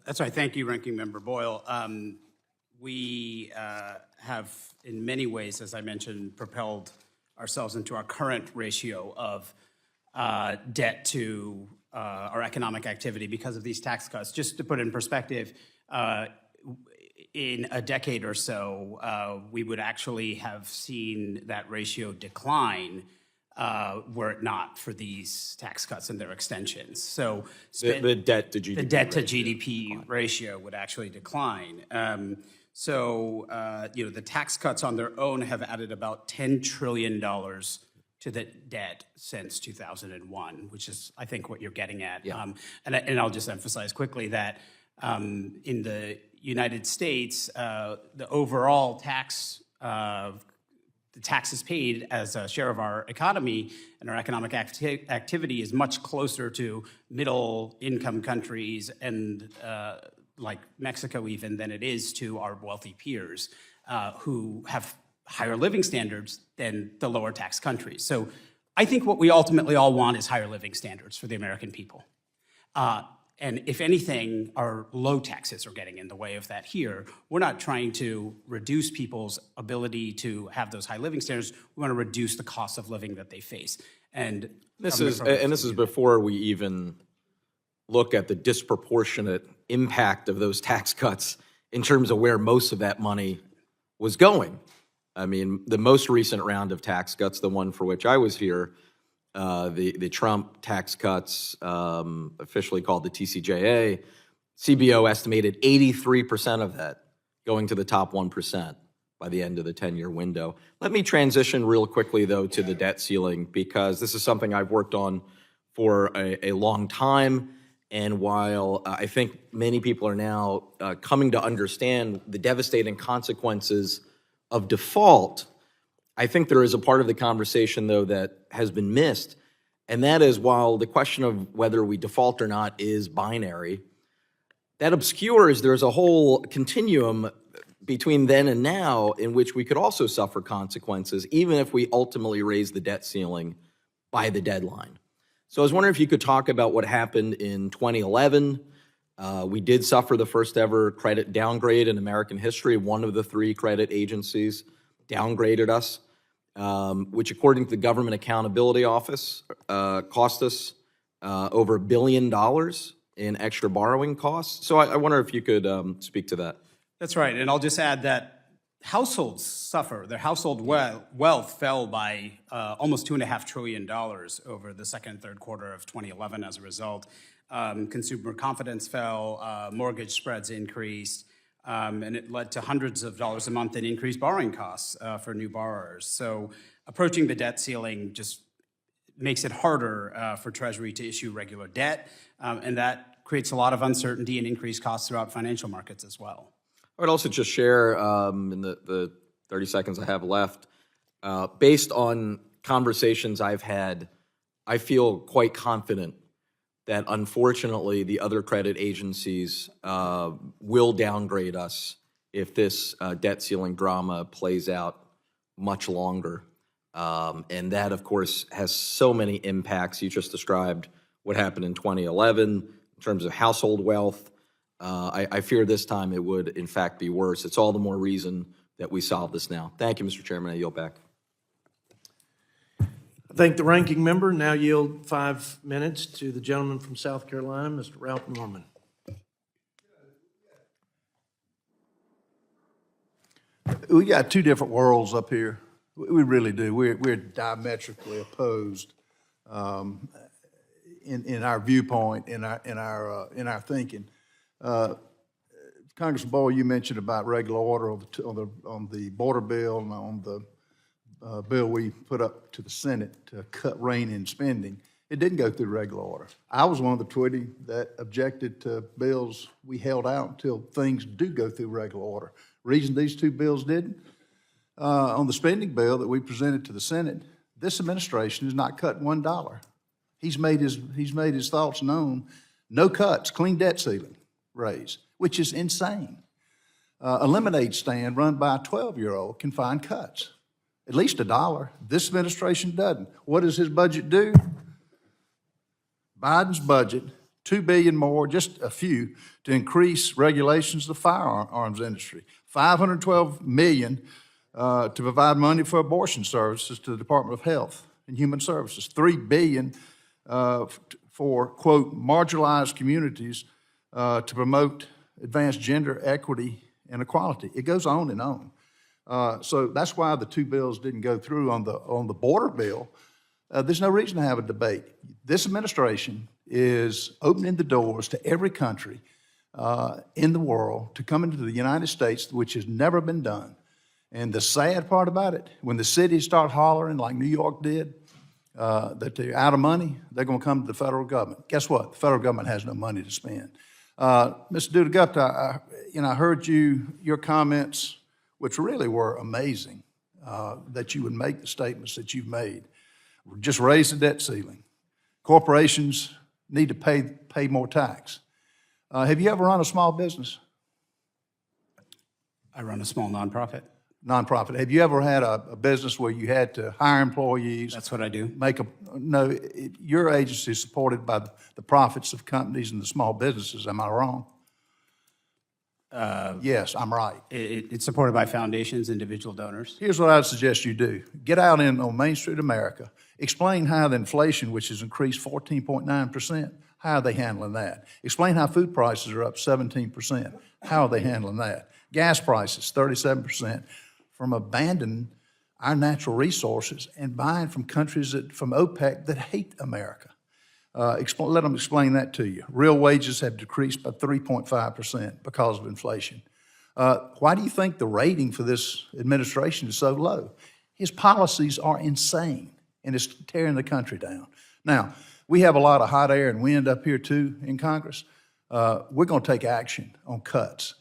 That's right. Thank you, Ranking Member Boyle. We have, in many ways, as I mentioned, propelled ourselves into our current ratio of debt to our economic activity because of these tax cuts. Just to put it in perspective, in a decade or so, we would actually have seen that ratio decline were it not for these tax cuts and their extensions. So The debt to GDP the debt to ratio GDP ratio would actually decline. The tax cuts on their own have added about $10 trillion to the debt since 2001, which is, I think, what you're getting at. Yeah. And I'll just emphasize quickly that in the United States, the overall the taxes paid as a share of our economy and our economic activity is much closer to middle income countries and like Mexico even than it is to our wealthy peers who have higher living standards than the lower tax countries. So I think what we ultimately all want is higher living standards for the American people. And if anything, our low taxes are getting in the way of that here. We're not trying to reduce people's ability to have those high living standards. We want to reduce the cost of living that they face. And this is before we even look at the disproportionate impact of those tax cuts in terms of where most of that money was going. I mean, the most recent round of tax cuts, the one for which I was here, the Trump tax cuts, officially called the TCJA, CBO estimated 83% of that going to the top 1% by the end of the 10-year window. Let me transition real quickly, though, to the debt ceiling, because this is something I've worked on for a long time. And while I think many people are now coming to understand the devastating consequences of default, I think there is a part of the conversation, though, that has been missed, and that is while the question of whether we default or not is binary, that obscures there's a whole continuum between then and now in which we could also suffer consequences, even if we ultimately raise the debt ceiling by the deadline. So I was wondering if you could talk about what happened in 2011 We did suffer the first ever credit downgrade in American history. One of the 3 credit agencies downgraded us, which according to the Government Accountability Office cost us over $1 billion in extra borrowing costs. So I wonder if you could speak to that. That's right, and I'll just add that households suffer. Their household wealth fell by almost $2.5 trillion over the second and third quarter of 2011 as a result. Consumer confidence fell, mortgage spreads increased, and it led to hundreds of dollars a month in increased borrowing costs for new borrowers. So approaching the debt ceiling just makes it harder for Treasury to issue regular debt, and that creates a lot of uncertainty and increased costs throughout financial markets as well. I would also just share in the 30 seconds I have left, based on conversations I've had, I feel quite confident that unfortunately the other credit agencies will downgrade us if this debt ceiling drama plays out much longer. And that, of course, has so many impacts. You just described what happened in 2011 in terms of household wealth. I fear this time it would, in fact, be worse. It's all the more reason that we solve this now. Thank you, Mr. Chairman. I yield back. I thank the ranking member. Now yield 5 minutes to the gentleman from South Carolina, Mr. Ralph Norman. We got 2 different worlds up here. We really do. We're diametrically opposed in our viewpoint, in our thinking. Congressman Boyle, you mentioned about regular order on the border bill and on the bill we put up to the Senate to cut rein in spending. It didn't go through regular order. I was one of the 20 that objected to bills we held out until things do go through regular order. Reason these 2 bills didn't, on the spending bill that we presented to the Senate, this administration has not cut $1. He's made his thoughts known. No cuts, clean debt ceiling raise, which is insane. A lemonade stand run by a 12-year-old can find cuts, at least $1. This administration doesn't. What does his budget do? Biden's budget, $2 billion more, just a few, to increase regulations of the firearms industry. $512 million to provide money for abortion services to the Department of Health and Human Services. $3 billion for, quote, marginalized communities to promote advanced gender equity and equality. It goes on and on. So that's why the 2 bills didn't go through on the border bill. There's no reason to have a debate. This administration is opening the doors to every country in the world to come into the United States, which has never been done. And the sad part about it, when the cities start hollering like New York did, that they're out of money, they're going to come to the federal government. Guess what? The federal government has no money to spend. Mr. Dudagupta, I heard your comments, which really were amazing, that you would make the statements that you've made. Just raise the debt ceiling. Corporations need to pay more tax. Have you ever run a small business? I run a small nonprofit. Nonprofit. Have you ever had a business where you had to hire employees? That's what I do. Your agency is supported by the profits of companies and the small businesses. Am I wrong? Yes, I'm right. It's supported by foundations, individual donors. Here's what I'd suggest you do. Get out on Main Street America. Explain how the inflation, which has increased 14.9%, how are they handling that? Explain how food prices are up 17%. How are they handling that? Gas prices, 37%, from abandoning our natural resources and buying from countries from OPEC that hate America. Let them explain that to you. Real wages have decreased by 3.5% because of inflation. Why do you think the rating for this administration is so low? His policies are insane, and it's tearing the country down. Now, we have a lot of hot air and wind up here, too, in Congress. We're going to take action on cuts.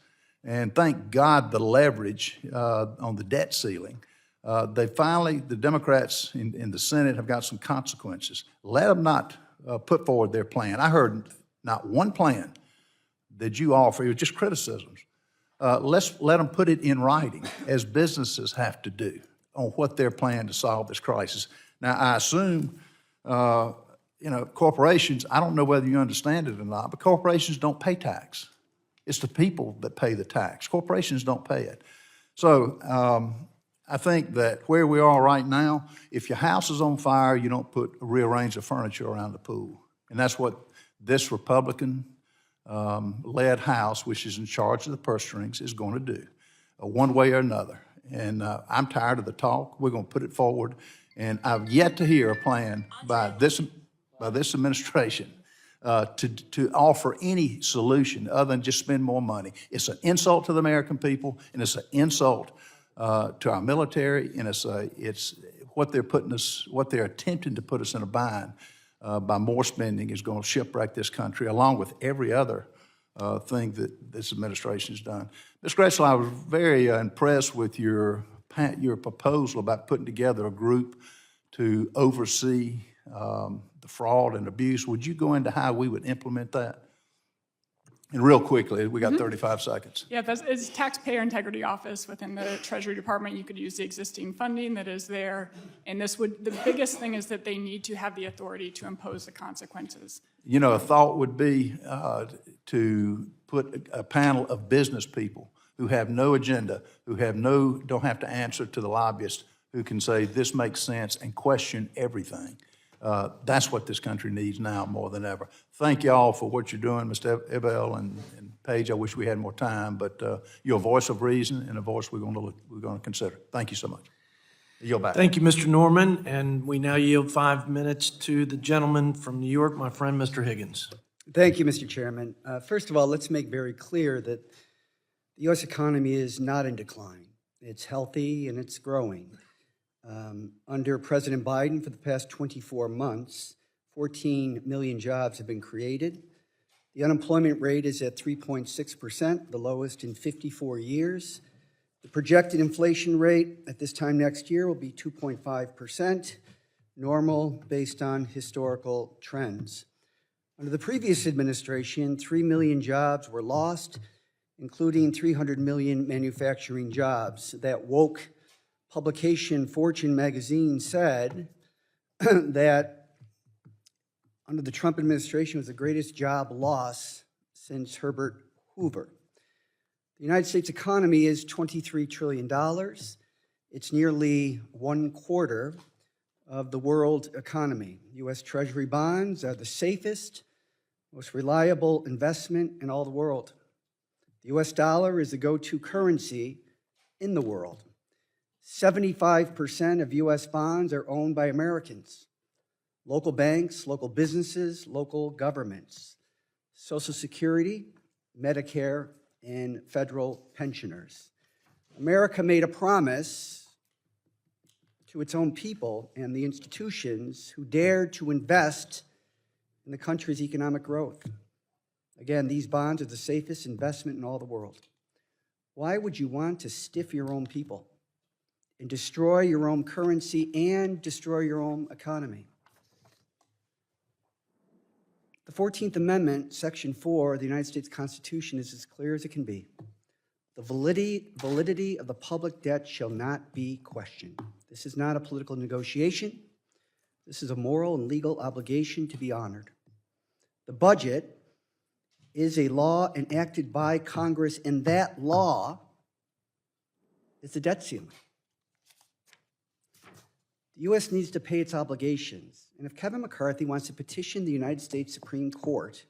And thank God the leverage on the debt ceiling. The Democrats in the Senate have got some consequences. Let them not put forward their plan. I heard not one plan that you offer. It was just criticisms. Let them put it in writing, as businesses have to do, on what their plan to solve this crisis. Now, I assume you know, corporations, I don't know whether you understand it or not, but corporations don't pay tax. It's the people that pay the tax. Corporations don't pay it. So I think that where we are right now, if your house is on fire, you don't rearrange the furniture around the pool. And that's what this Republican led House, which is in charge of the purse strings, is going to do, one way or another. And I'm tired of the talk. We're going to put it forward. And I've yet to hear a plan by this administration to offer any solution other than just spend more money. It's an insult to the American people, and it's an insult to our military, and it's what they're attempting to put us in a bind by more spending is going to shipwreck this country, along with every other thing that this administration has done. Ms. Gressel, I was very impressed with your proposal about putting together a group to oversee the fraud and abuse. Would you go into how we would implement that? And real quickly, we got 35 seconds. Yeah, it's Taxpayer Integrity Office within the Treasury Department. You could use the existing funding that is there. And the biggest thing is that they need to have the authority to impose the consequences. You know, a thought would be to put a panel of business people who have no agenda, who don't have to answer to the lobbyists, who can say this makes sense and question everything. That's what this country needs now more than ever. Thank you all for what you're doing, Mr. Ebel and Paige. I wish we had more time, but you're a voice of reason and a voice we're going to consider. Thank you so much. Yield back. Thank you, Mr. Norman, and we now yield 5 minutes to the gentleman from New York, my friend, Mr. Higgins. Thank you, Mr. Chairman. First of all, let's make very clear that the U.S. economy is not in decline. It's healthy and it's growing. Under President Biden, for the past 24 months, 14 million jobs have been created. The unemployment rate is at 3.6%, the lowest in 54 years. The projected inflation rate at this time next year will be 2.5%, normal based on historical trends. Under the previous administration, 3 million jobs were lost, including 300 million manufacturing jobs. That woke publication, Fortune magazine, said that under the Trump administration was the greatest job loss since Herbert Hoover. The United States economy is $23 trillion. It's nearly 1/4 of the world economy. U.S. Treasury bonds are the safest, most reliable investment in all the world. The U.S. dollar is the go-to currency in the world. 75% of U.S. bonds are owned by Americans, local banks, local businesses, local governments, Social Security, Medicare, and federal pensioners. America made a promise to its own people and the institutions who dared to invest in the country's economic growth. Again, these bonds are the safest investment in all the world. Why would you want to stiff your own people and destroy your own currency and destroy your own economy? The 14th Amendment, Section 4 of the United States Constitution is as clear as it can be. The validity of the public debt shall not be questioned. This is not a political negotiation. This is a moral and legal obligation to be honored. The budget is a law enacted by Congress, and that law is the debt ceiling. The U.S. needs to pay its obligations. And if Kevin McCarthy wants to petition the United States Supreme Court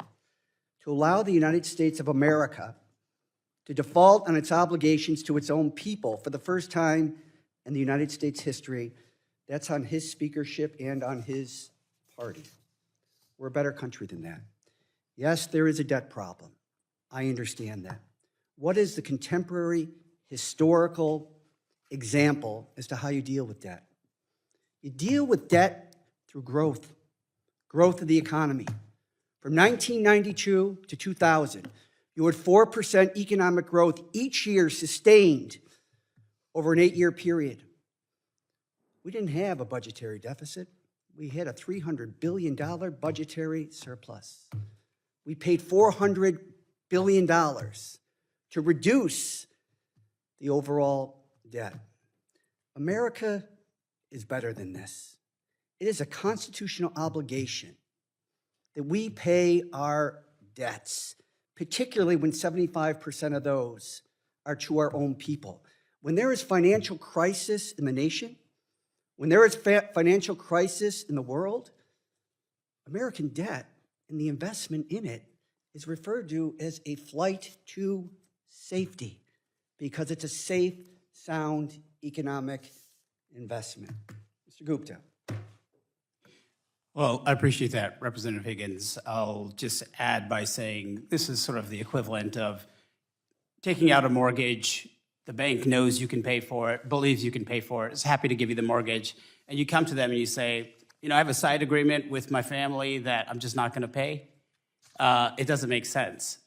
to allow the United States of America to default on its obligations to its own people for the first time in the United States history, that's on his speakership and on his party. We're a better country than that. Yes, there is a debt problem. I understand that. What is the contemporary historical example as to how you deal with debt? You deal with debt through growth of the economy. From 1992 to 2000, you had 4% economic growth each year sustained over an 8-year period. We didn't have a budgetary deficit. We had a $300 billion budgetary surplus. We paid $400 billion to reduce the overall debt. America is better than this. It is a constitutional obligation that we pay our debts, particularly when 75% of those are to our own people. When there is financial crisis in the nation, when there is financial crisis in the world, American debt and the investment in it is referred to as a flight to safety because it's a safe, sound economic investment. Mr. Gupta. Well, I appreciate that, Representative Higgins. I'll just add by saying this is sort of the equivalent of taking out a mortgage. The bank knows you can pay for it, believes you can pay for it, is happy to give you the mortgage, and you come to them and you say, you know, I have a side agreement with my family that I'm just not going to pay. It doesn't make sense.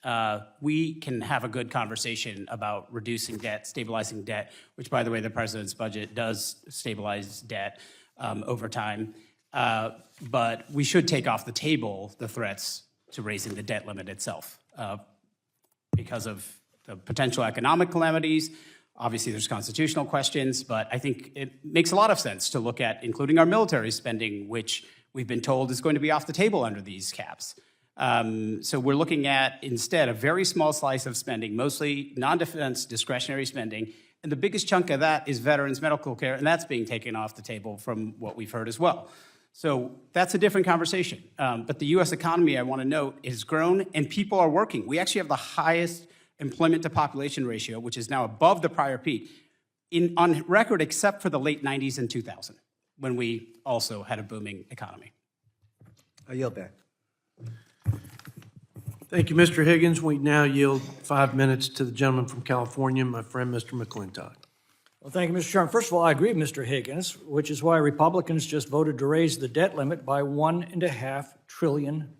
We can have a good conversation about reducing debt, stabilizing debt, which, by the way, the president's budget does stabilize debt over time. But we should take off the table the threats to raising the debt limit itself because of the potential economic calamities. Obviously, there's constitutional questions, but I think it makes a lot of sense to look at including our military spending, which we've been told is going to be off the table under these caps. So we're looking at, instead, a very small slice of spending, mostly non-defense discretionary spending, and the biggest chunk of that is veterans' medical care, and that's being taken off the table from what we've heard as well. So that's a different conversation. But the U.S. economy, I want to note, has grown, and people are working. We actually have the highest employment to population ratio, which is now above the prior peak, on record except for the late 90s and 2000, when we also had a booming economy. I yield back. Thank you, Mr. Higgins. We now yield 5 minutes to the gentleman from California, my friend, Mr. McClintock. Well, thank you, Mr. Chairman. First of all, I agree with Mr. Higgins, which is why Republicans just voted to raise the debt limit by $1.5 trillion.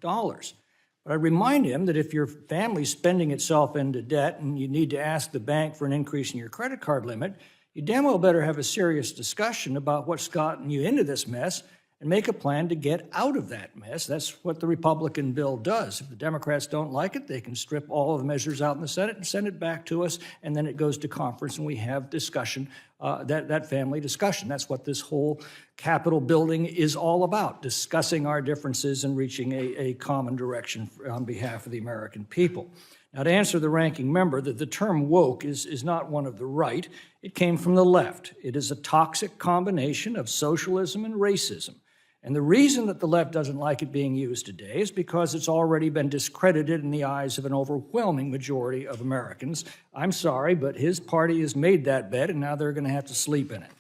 But I remind him that if your family's spending itself into debt and you need to ask the bank for an increase in your credit card limit, you damn well better have a serious discussion about what's gotten you into this mess and make a plan to get out of that mess. That's what the Republican bill does. If the Democrats don't like it, they can strip all of the measures out in the Senate and send it back to us, and then it goes to conference and we have discussion, that family discussion. That's what this whole Capitol building is all about, discussing our differences and reaching a common direction on behalf of the American people. Now, to answer the ranking member, the term woke is not one of the right. It came from the left. It is a toxic combination of socialism and racism. And the reason that the left doesn't like it being used today is because it's already been discredited in the eyes of an overwhelming majority of Americans. I'm sorry, but his party has made that bed, and now they're going to have to sleep in it.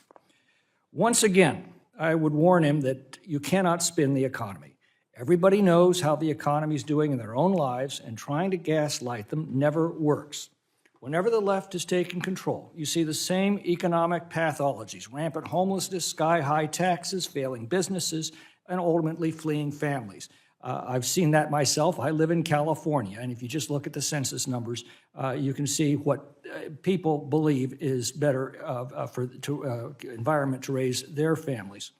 Once again, I would warn him that you cannot spin the economy. Everybody knows how the economy is doing in their own lives, and trying to gaslight them never works. Whenever the left has taken control, you see the same economic pathologies: rampant homelessness, sky-high taxes, failing businesses, and ultimately fleeing families. I've seen that myself. I live in California, and if you just look at the census numbers, you can see what people believe is better for the environment to raise their families.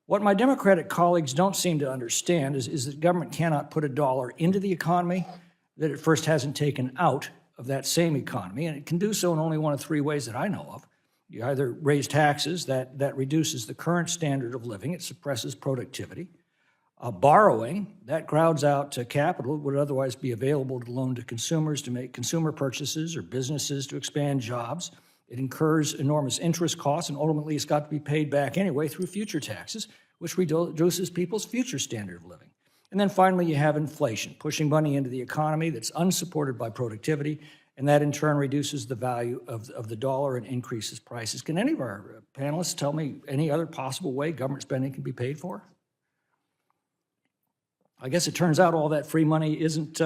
What my Democratic colleagues don't seem to understand is that government cannot put a dollar into the economy that it first hasn't taken out of that same economy, and it can do so in only one of three ways that I know of. You either raise taxes, that reduces the current standard of living, it suppresses productivity. Borrowing, that crowds out to capital that would otherwise be available to loan to consumers to make consumer purchases or businesses to expand jobs. It incurs enormous interest costs, and ultimately it's got to be paid back anyway through future taxes, which reduces people's future standard of living. And then finally, you have inflation, pushing money into the economy that's unsupported by productivity, and that in turn reduces the value of the dollar and increases prices. Can any of our panelists tell me any other possible way government spending can be paid for? I guess it turns out all that free money isn't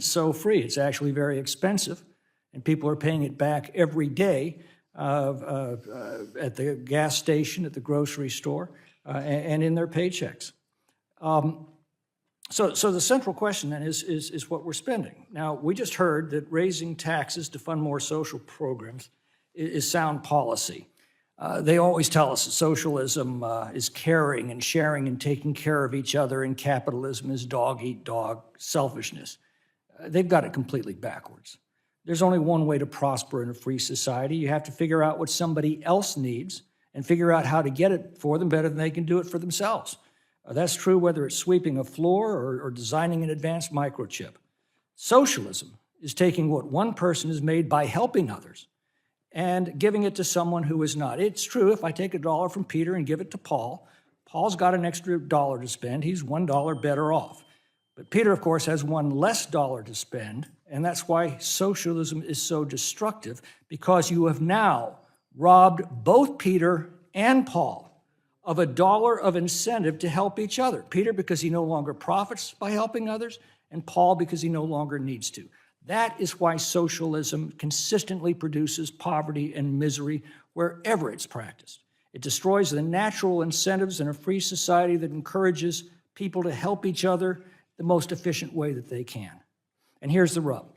so free. It's actually very expensive, and people are paying it back every day at the gas station, at the grocery store, and in their paychecks. So the central question then is what we're spending. Now, we just heard that raising taxes to fund more social programs is sound policy. They always tell us that socialism is caring and sharing and taking care of each other, and capitalism is dog-eat-dog selfishness. They've got it completely backwards. There's only one way to prosper in a free society. You have to figure out what somebody else needs and figure out how to get it for them better than they can do it for themselves. That's true whether it's sweeping a floor or designing an advanced microchip. Socialism is taking what one person has made by helping others and giving it to someone who is not. It's true, if I take $1 from Peter and give it to Paul, Paul's got an extra $1 to spend. He's $1 better off. But Peter, of course, has $1 less to spend, and that's why socialism is so destructive, because you have now robbed both Peter and Paul of $1 of incentive to help each other. Peter, because he no longer profits by helping others, and Paul, because he no longer needs to. That is why socialism consistently produces poverty and misery wherever it's practiced. It destroys the natural incentives in a free society that encourages people to help each other the most efficient way that they can. And here's the rub.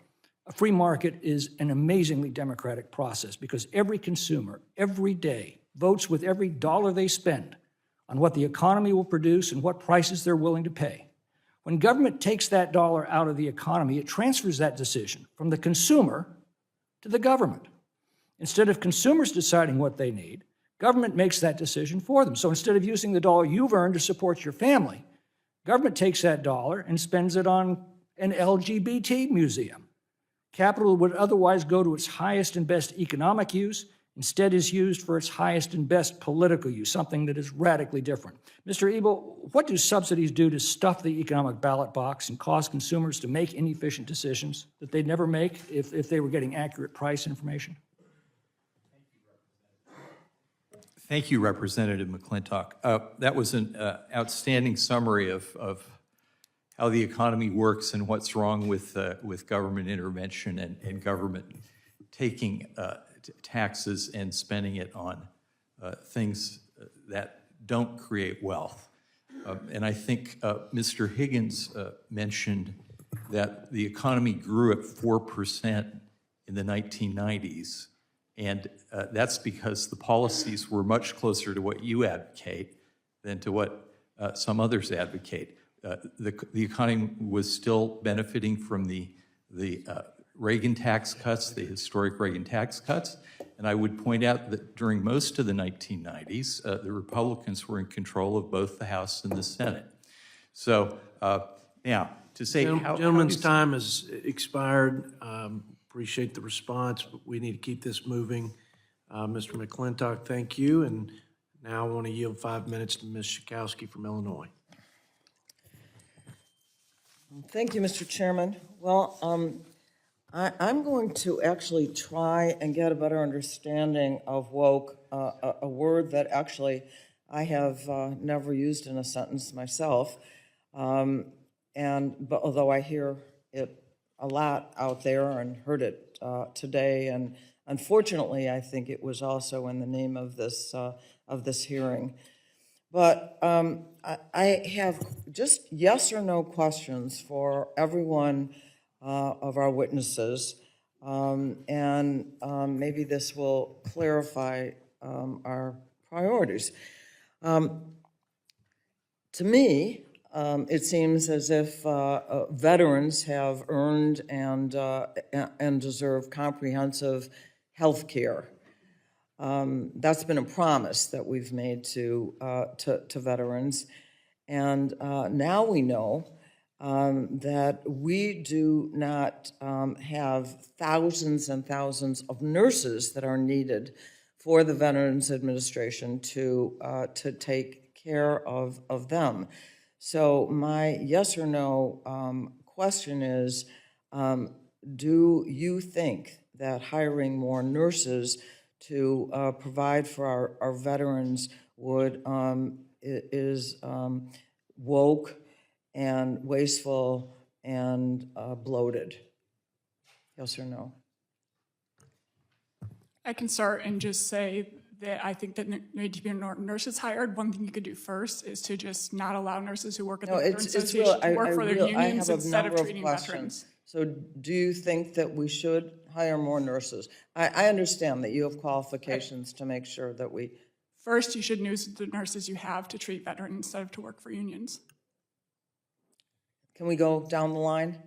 A free market is an amazingly democratic process because every consumer, every day, votes with every dollar they spend on what the economy will produce and what prices they're willing to pay. When government takes that dollar out of the economy, it transfers that decision from the consumer to the government. Instead of consumers deciding what they need, government makes that decision for them. So instead of using the dollar you've earned to support your family, government takes that dollar and spends it on an LGBT museum. Capital would otherwise go to its highest and best economic use, instead is used for its highest and best political use, something that is radically different. Mr. Ebel, what do subsidies do to stuff the economic ballot box and cause consumers to make inefficient decisions that they'd never make if they were getting accurate price information? Thank you, Representative McClintock. That was an outstanding summary of how the economy works and what's wrong with government intervention and government taking taxes and spending it on things that don't create wealth. And I think Mr. Higgins mentioned that the economy grew at 4% in the 1990s. And that's because the policies were much closer to what you advocate than to what some others advocate. The economy was still benefiting from the Reagan tax cuts, the historic Reagan tax cuts. And I would point out that during most of the 1990s, the Republicans were in control of both the House and the Senate. So now, to say Gentleman's time has expired. Appreciate the response, but we need to keep this moving. Mr. McClintock, thank you. And now I want to yield 5 minutes to Ms. Schakowsky from Illinois. Thank you, Mr. Chairman. Well, I'm going to actually try and get a better understanding of woke, a word that actually I have never used in a sentence myself. But although I hear it a lot out there and heard it today, and unfortunately, I think it was also in the name of this hearing. But I have just yes or no questions for every one of our witnesses, and maybe this will clarify our priorities. To me, it seems as if veterans have earned and deserve comprehensive health care. That's been a promise that we've made to veterans. And now we know that we do not have thousands and thousands of nurses that are needed for the Veterans Administration to take care of them. So my yes or no question is, do you think that hiring more nurses to provide for our veterans is woke and wasteful and bloated? Yes or no? I can start and just say that I think that there need to be more nurses hired. One thing you could do first is to just not allow nurses who work at the Veterans Association to work for their unions instead of treating veterans. So do you think that we should hire more nurses? I understand that you have qualifications to make sure that we... First, you should use the nurses you have to treat veterans instead of to work for unions. Can we go down the line?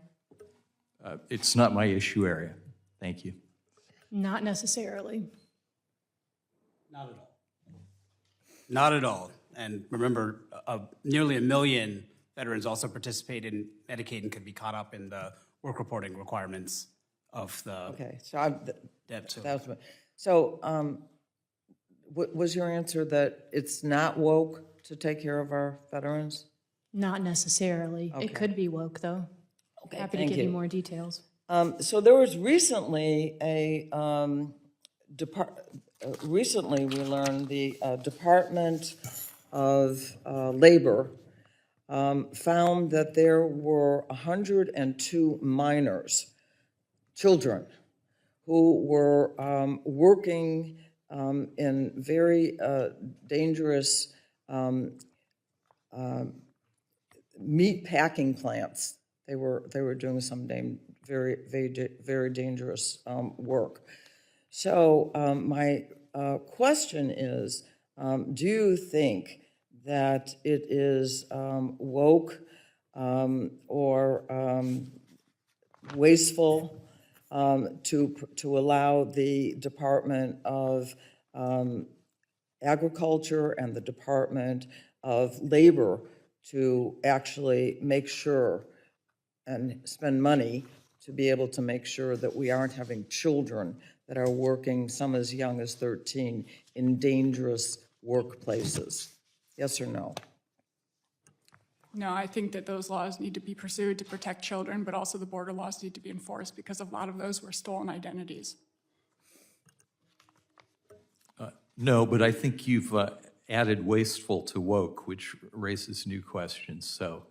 It's not my issue area. Thank you. Not necessarily. Not at all. Not at all. And remember, nearly 1 million veterans also participate in Medicaid and could be caught up in the work reporting requirements of the Okay, so debt. So was your answer that it's not woke to take care of our veterans? Not necessarily. It could be woke, though. Okay, Happy to thank give you you. more details. So there was recently recently we learned the Department of Labor found that there were 102 minors, children, who were working in very dangerous meat packing plants. They were doing some very dangerous work. So my question is, do you think that it is woke or wasteful to allow the Department of Agriculture and the Department of Labor to actually make sure and spend money to be able to make sure that we aren't having children that are working, some as young as 13, in dangerous workplaces? Yes or no? No, I think that those laws need to be pursued to protect children, but also the border laws need to be enforced because a lot of those were stolen identities. No, but I think you've added wasteful to woke, which raises new questions. So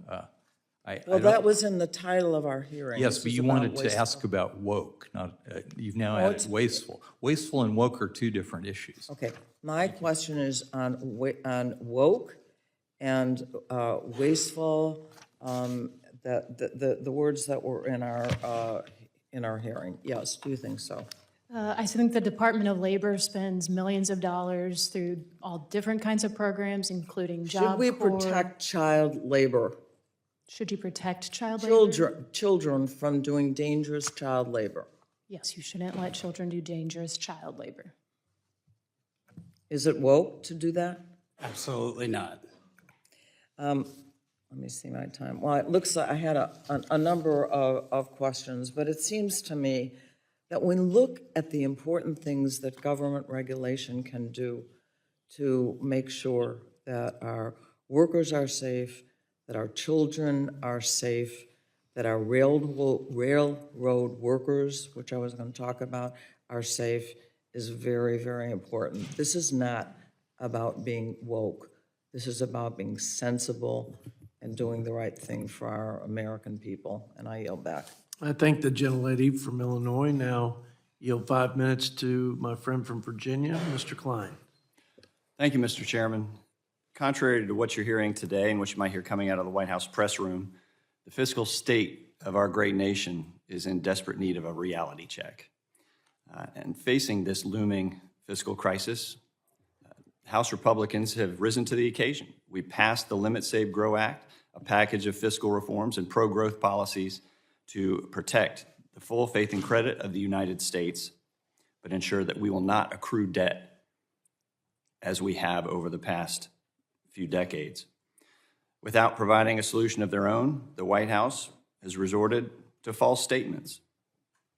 I Well, don't- that was in the title of our hearing. Yes, This but is you about wanted to wasteful. ask about woke, not, you've now it's- added wasteful. Wasteful and woke are two different issues. Okay, my question is on woke and wasteful, the words that were in our hearing. Yes, do you think so? I think the Department of Labor spends millions of dollars through all different kinds of programs, including Job Should we Corps. protect child labor? Should you protect child labor? Children from doing dangerous child labor? Yes, you shouldn't let children do dangerous child labor. Is it woke to do that? absolutely not. Let me see my time. Well, it looks like I had a number of questions, but it seems to me that when we look at the important things that government regulation can do to make sure that our workers are safe, that our children are safe, that our railroad workers, which I was going to talk about, are safe, is very, very important. This is not about being woke. This is about being sensible and doing the right thing for our American people. And I yield back. I thank the gentlelady from Illinois. Now yield 5 minutes to my friend from Virginia, Mr. Klein. Thank you, Mr. Chairman. Contrary to what you're hearing today and what you might hear coming out of the White House press room, the fiscal state of our great nation is in desperate need of a reality check. And facing this looming fiscal crisis, House Republicans have risen to the occasion. We passed the Limit, Save, Grow Act, a package of fiscal reforms and pro-growth policies to protect the full faith and credit of the United States, but ensure that we will not accrue debt as we have over the past few decades. Without providing a solution of their own, the White House has resorted to false statements,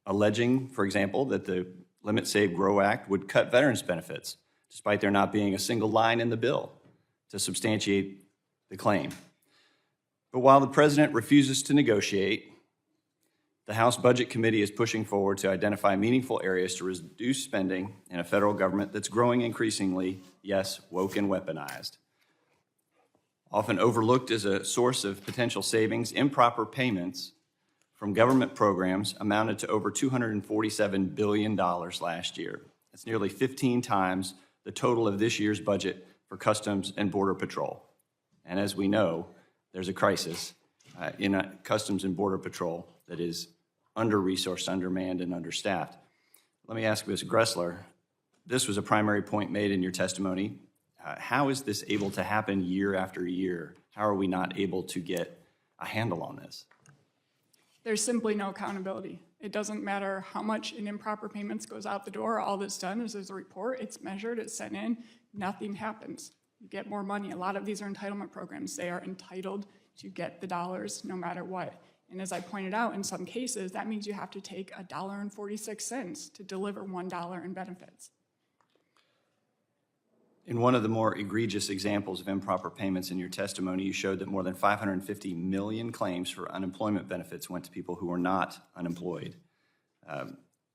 alleging, for example, that the Limit, Save, Grow Act would cut veterans' benefits, despite there not being a single line in the bill to substantiate the claim. But while the president refuses to negotiate, the House Budget Committee is pushing forward to identify meaningful areas to reduce spending in a federal government that's growing increasingly, yes, woke and weaponized. Often overlooked as a source of potential savings, improper payments from government programs amounted to over $247 billion last year. That's nearly 15 times the total of this year's budget for Customs and Border Patrol. And as we know, there's a crisis in Customs and Border Patrol that is under-resourced, undermanned, and understaffed. Let me ask Ms. Gressler, this was a primary point made in your testimony. How is this able to happen year after year? How are we not able to get a handle on this? There's simply no accountability. It doesn't matter how much in improper payments goes out the door. All that's done is there's a report, it's measured, it's sent in, nothing happens. you get more money. A lot of these are entitlement programs. They are entitled to get the dollars no matter what. And as I pointed out, in some cases, that means you have to take $1.46 to deliver $1 in benefits. In one of the more egregious examples of improper payments in your testimony, you showed that more than 550 million claims for unemployment benefits went to people who were not unemployed.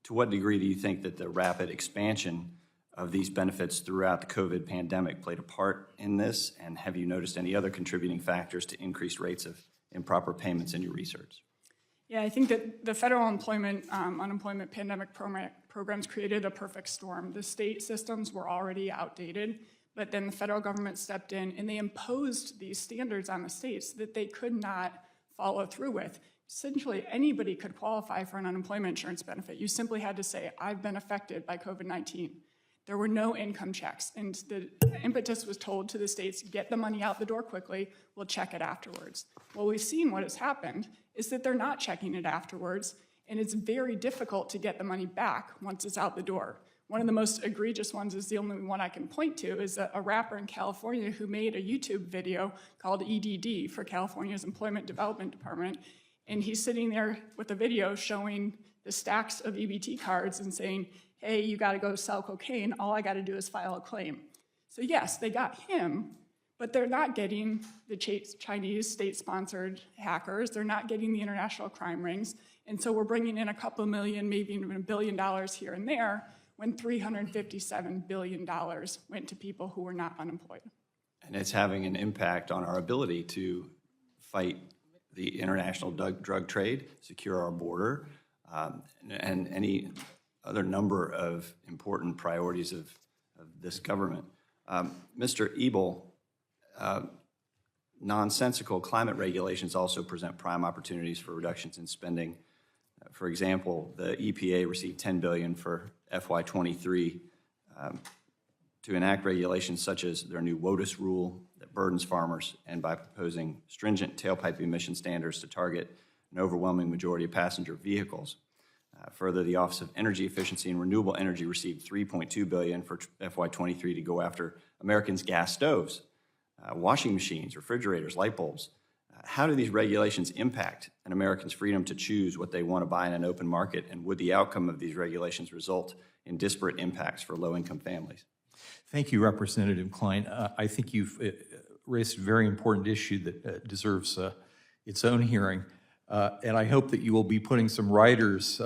To what degree do you think that the rapid expansion of these benefits throughout the COVID pandemic played a part in this? And have you noticed any other contributing factors to increased rates of improper payments in your research? Yeah, I think that the federal unemployment pandemic programs created a perfect storm. The state systems were already outdated, but then the federal government stepped in and they imposed these standards on the states that they could not follow through with. Essentially, anybody could qualify for an unemployment insurance benefit. You simply had to say, I've been affected by COVID-19. There were no income checks, and the impetus was told to the states, get the money out the door quickly, we'll check it afterwards. Well, we've seen what has happened is that they're not checking it afterwards, and it's very difficult to get the money back once it's out the door. One of the most egregious ones is the only one I can point to is a rapper in California who made a YouTube video called EDD for California's Employment Development Department, and he's sitting there with a video showing the stacks of EBT cards and saying, hey, you gotta go sell cocaine, all I gotta do is file a claim. So yes, they got him, but they're not getting the Chinese state-sponsored hackers, they're not getting the international crime rings, and so we're bringing in a couple million, maybe even $1 billion here and there, when $357 billion went to people who were not unemployed. And it's having an impact on our ability to fight the international drug trade, secure our border, and any other number of important priorities of this government. Mr. Ebel, nonsensical climate regulations also present prime opportunities for reductions in spending. For example, the EPA received $10 billion for FY23 to enact regulations such as their new WOTUS rule that burdens farmers, and by proposing stringent tailpipe emission standards to target an overwhelming majority of passenger vehicles. Further, the Office of Energy Efficiency and Renewable Energy received $3.2 billion for FY23 to go after Americans' gas stoves, washing machines, refrigerators, light bulbs. How do these regulations impact an American's freedom to choose what they want to buy in an open market, and would the outcome of these regulations result in disparate impacts for low-income families? Thank you, Representative Klein. I think you've raised a very important issue that deserves its own hearing. And I hope that you will be putting some riders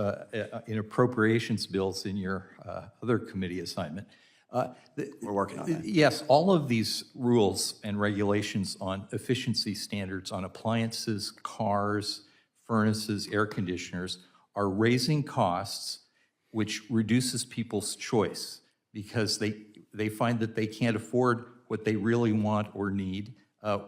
in appropriations bills in your other committee assignment. We're working on that. Yes, all of these rules and regulations on efficiency standards on appliances, cars, furnaces, air conditioners are raising costs, which reduces people's choice because they find that they can't afford what they really want or need.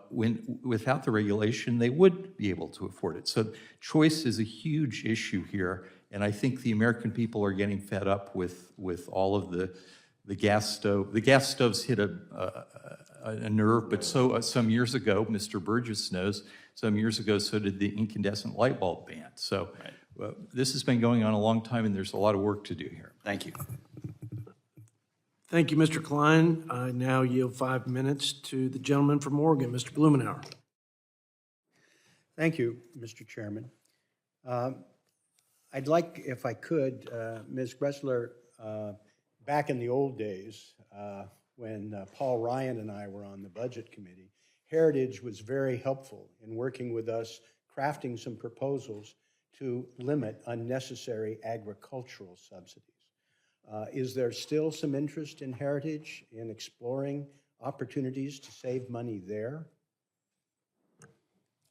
When without the regulation, they would be able to afford it. So choice is a huge issue here, and I think the American people are getting fed up with all of the gas stove. The gas stoves hit a nerve, but so some years ago, Mr. Burgess knows, some years ago, so did the incandescent light bulb ban. So this has been going on a long time, and there's a lot of work to do here. Thank you. Thank you, Mr. Klein. I now yield 5 minutes to the gentleman from Oregon, Mr. Blumenauer. Thank you, Mr. Chairman. I'd like, if I could, Ms. Gressler, back in the old days, when Paul Ryan and I were on the Budget Committee, Heritage was very helpful in working with us, crafting some proposals to limit unnecessary agricultural subsidies. Is there still some interest in Heritage in exploring opportunities to save money there?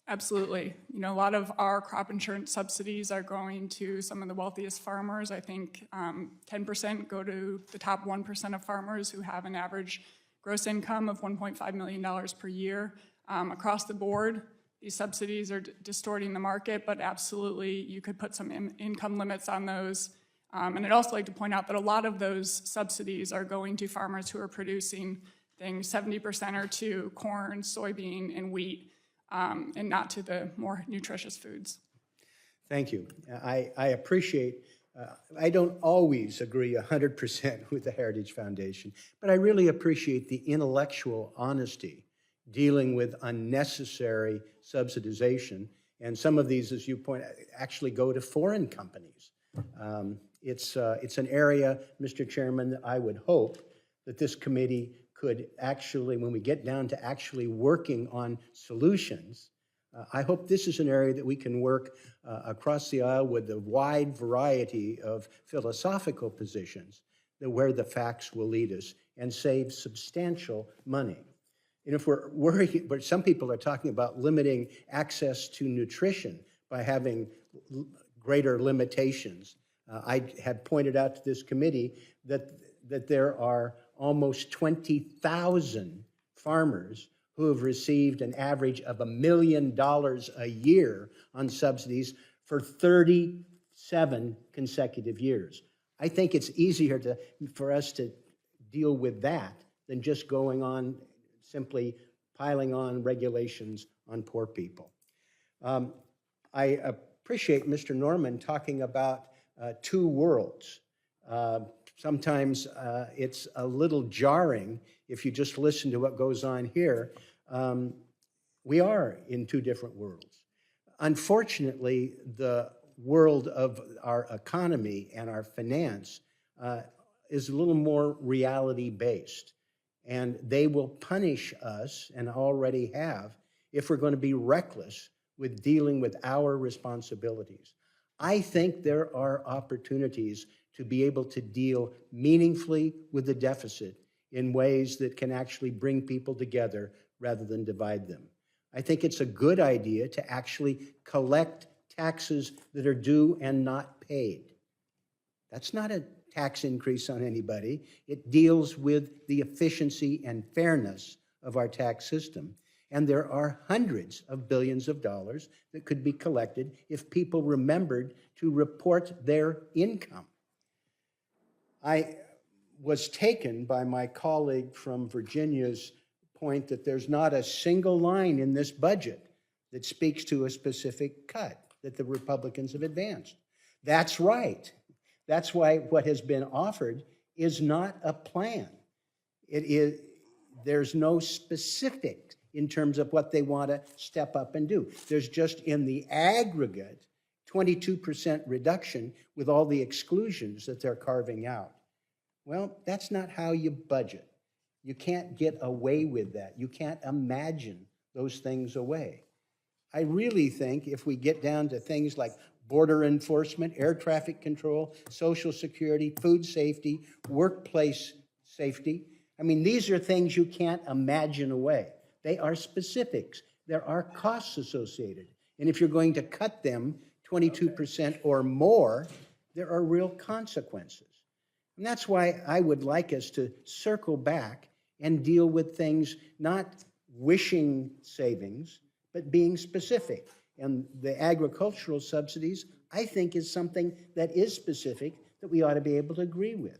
Absolutely. You know, a lot of our crop insurance subsidies are going to some of the wealthiest farmers. I think 10% go to the top 1% of farmers who have an average gross income of $1.5 million per year. Across the board, these subsidies are distorting the market, but absolutely you could put some income limits on those. And I'd also like to point out that a lot of those subsidies are going to farmers who are producing things 70% or to corn, soybean, and wheat, and not to the more nutritious foods. Thank you. I appreciate I don't always agree 100% with the Heritage Foundation, but I really appreciate the intellectual honesty dealing with unnecessary subsidization. And some of these, as you point out, actually go to foreign companies. It's an area, Mr. Chairman, that I would hope that this committee could actually, when we get down to actually working on solutions, I hope this is an area that we can work across the aisle with a wide variety of philosophical positions that where the facts will lead us and save substantial money. And if we're worried, but some people are talking about limiting access to nutrition by having greater limitations. I had pointed out to this committee that there are almost 20,000 farmers who have received an average of $1 million a year on subsidies for 37 consecutive years. I think it's easier for us to deal with that than just going on simply piling on regulations on poor people. I appreciate Mr. Norman talking about two worlds. Sometimes it's a little jarring if you just listen to what goes on here. We are in two different worlds. Unfortunately, the world of our economy and our finance is a little more reality-based. And they will punish us, and already have, if we're going to be reckless with dealing with our responsibilities. I think there are opportunities to be able to deal meaningfully with the deficit in ways that can actually bring people together rather than divide them. I think it's a good idea to actually collect taxes that are due and not paid. That's not a tax increase on anybody. It deals with the efficiency and fairness of our tax system. And there are hundreds of billions of dollars that could be collected if people remembered to report their income. I was taken by my colleague from Virginia's point that there's not a single line in this budget that speaks to a specific cut that the Republicans have advanced. That's right. That's why what has been offered is not a plan. There's no specific in terms of what they want to step up and do. There's just in the aggregate 22% reduction with all the exclusions that they're carving out. Well, that's not how you budget. You can't get away with that. You can't imagine those things away. I really think if we get down to things like border enforcement, air traffic control, Social Security, food safety, workplace safety. I mean, these are things you can't imagine away. They are specifics. There are costs associated. And if you're going to cut them 22% or more, there are real consequences. And that's why I would like us to circle back and deal with things, not wishing savings, but being specific. And the agricultural subsidies, I think, is something that is specific that we ought to be able to agree with.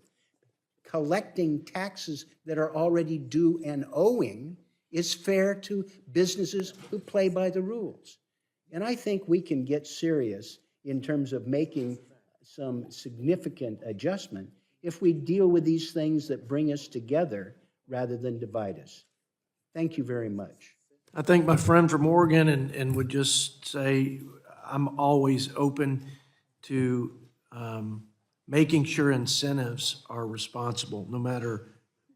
Collecting taxes that are already due and owing is fair to businesses who play by the rules. And I think we can get serious in terms of making some significant adjustment if we deal with these things that bring us together rather than divide us. Thank you very much. I thank my friend from Oregon and would just say I'm always open to making sure incentives are responsible, no matter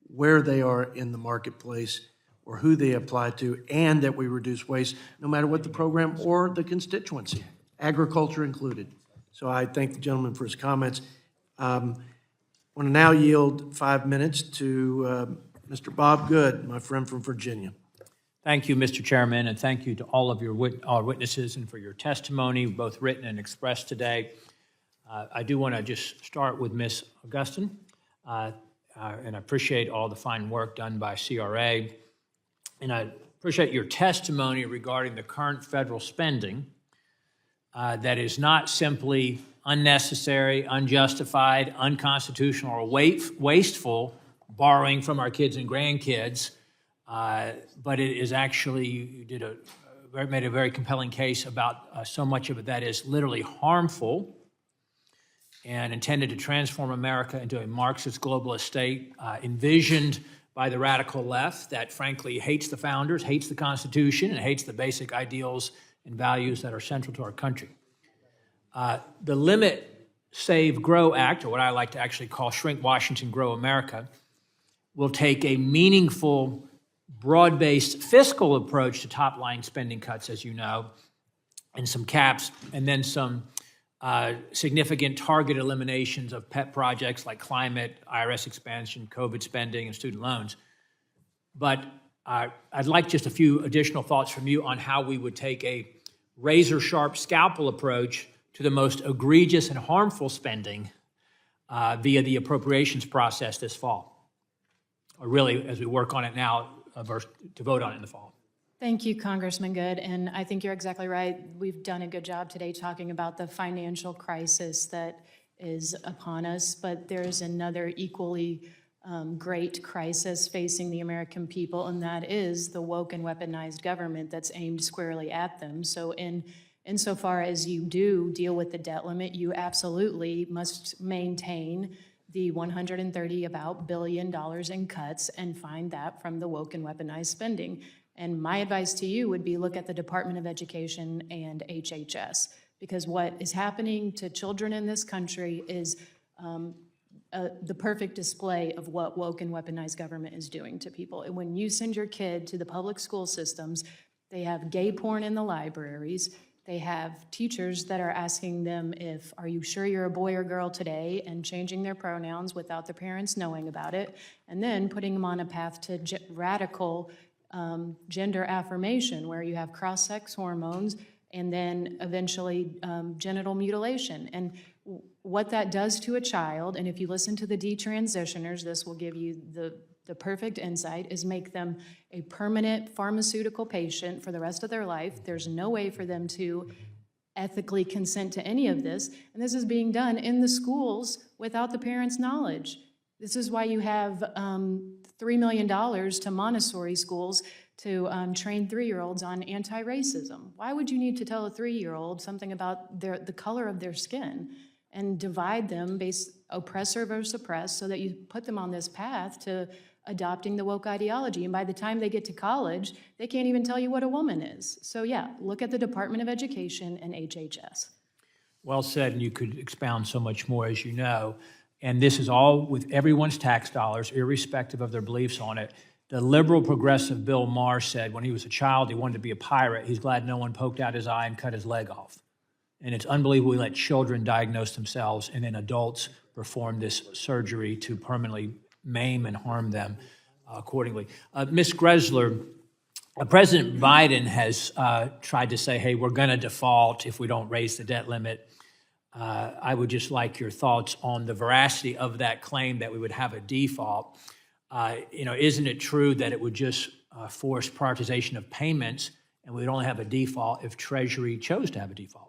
where they are in the marketplace or who they apply to, and that we reduce waste, no matter what the program or the constituency, agriculture included. So I thank the gentleman for his comments. I want to now yield 5 minutes to Mr. Bob Good, my friend from Virginia. Thank you, Mr. Chairman, and thank you to all of your witnesses and for your testimony, both written and expressed today. I do want to just start with Ms. Augustin, and I appreciate all the fine work done by CRA, and I appreciate your testimony regarding the current federal spending that is not simply unnecessary, unjustified, unconstitutional, or wasteful borrowing from our kids and grandkids, but it is actually, you made a very compelling case about so much of it that is literally harmful and intended to transform America into a Marxist globalist state, envisioned by the radical left that frankly hates the founders, hates the Constitution, and hates the basic ideals and values that are central to our country. The Limit, Save, Grow Act, or what I like to actually call Shrink Washington, Grow America, will take a meaningful, broad-based fiscal approach to top-line spending cuts, as you know, and some caps, and then some significant target eliminations of pet projects like climate, IRS expansion, COVID spending, and student loans. But I'd like just a few additional thoughts from you on how we would take a razor-sharp scalpel approach to the most egregious and harmful spending via the appropriations process this fall, or really as we work on it now to vote on it in the fall. Thank you, Congressman Good, and I think you're exactly right. We've done a good job today talking about the financial crisis that is upon us, but there's another equally great crisis facing the American people, and that is the woke and weaponized government that's aimed squarely at them. So insofar as you do deal with the debt limit, you absolutely must maintain the $130 billion in cuts and find that from the woke and weaponized spending. And my advice to you would be look at the Department of Education and HHS, because what is happening to children in this country is the perfect display of what woke and weaponized government is doing to people. And when you send your kid to the public school systems, they have gay porn in the libraries. They have teachers that are asking them are you sure you're a boy or girl today, and changing their pronouns without the parents knowing about it, and then putting them on a path to radical gender affirmation, where you have cross-sex hormones and then eventually genital mutilation. And what that does to a child, and if you listen to the detransitioners, this will give you the perfect insight, is make them a permanent pharmaceutical patient for the rest of their life. There's no way for them to ethically consent to any of this, and this is being done in the schools without the parents' knowledge. This is why you have $3 million to Montessori schools to train 3-year-olds on anti-racism. Why would you need to tell a 3-year-old something about the color of their skin and divide them based oppressor versus oppressed, so that you put them on this path to adopting the woke ideology? And by the time they get to college, they can't even tell you what a woman is. So yeah, look at the Department of Education and HHS. Well said, and you could expound so much more, as you know. And this is all with everyone's tax dollars, irrespective of their beliefs on it. The liberal progressive Bill Maher said when he was a child he wanted to be a pirate. He's glad no one poked out his eye and cut his leg off. And it's unbelievable we let children diagnose themselves and then adults perform this surgery to permanently maim and harm them accordingly. Ms. Gressler, President Biden has tried to say, hey, we're going to default if we don't raise the debt limit. I would just like your thoughts on the veracity of that claim that we would have a default. Isn't it true that it would just force prioritization of payments, and we would only have a default if Treasury chose to have a default?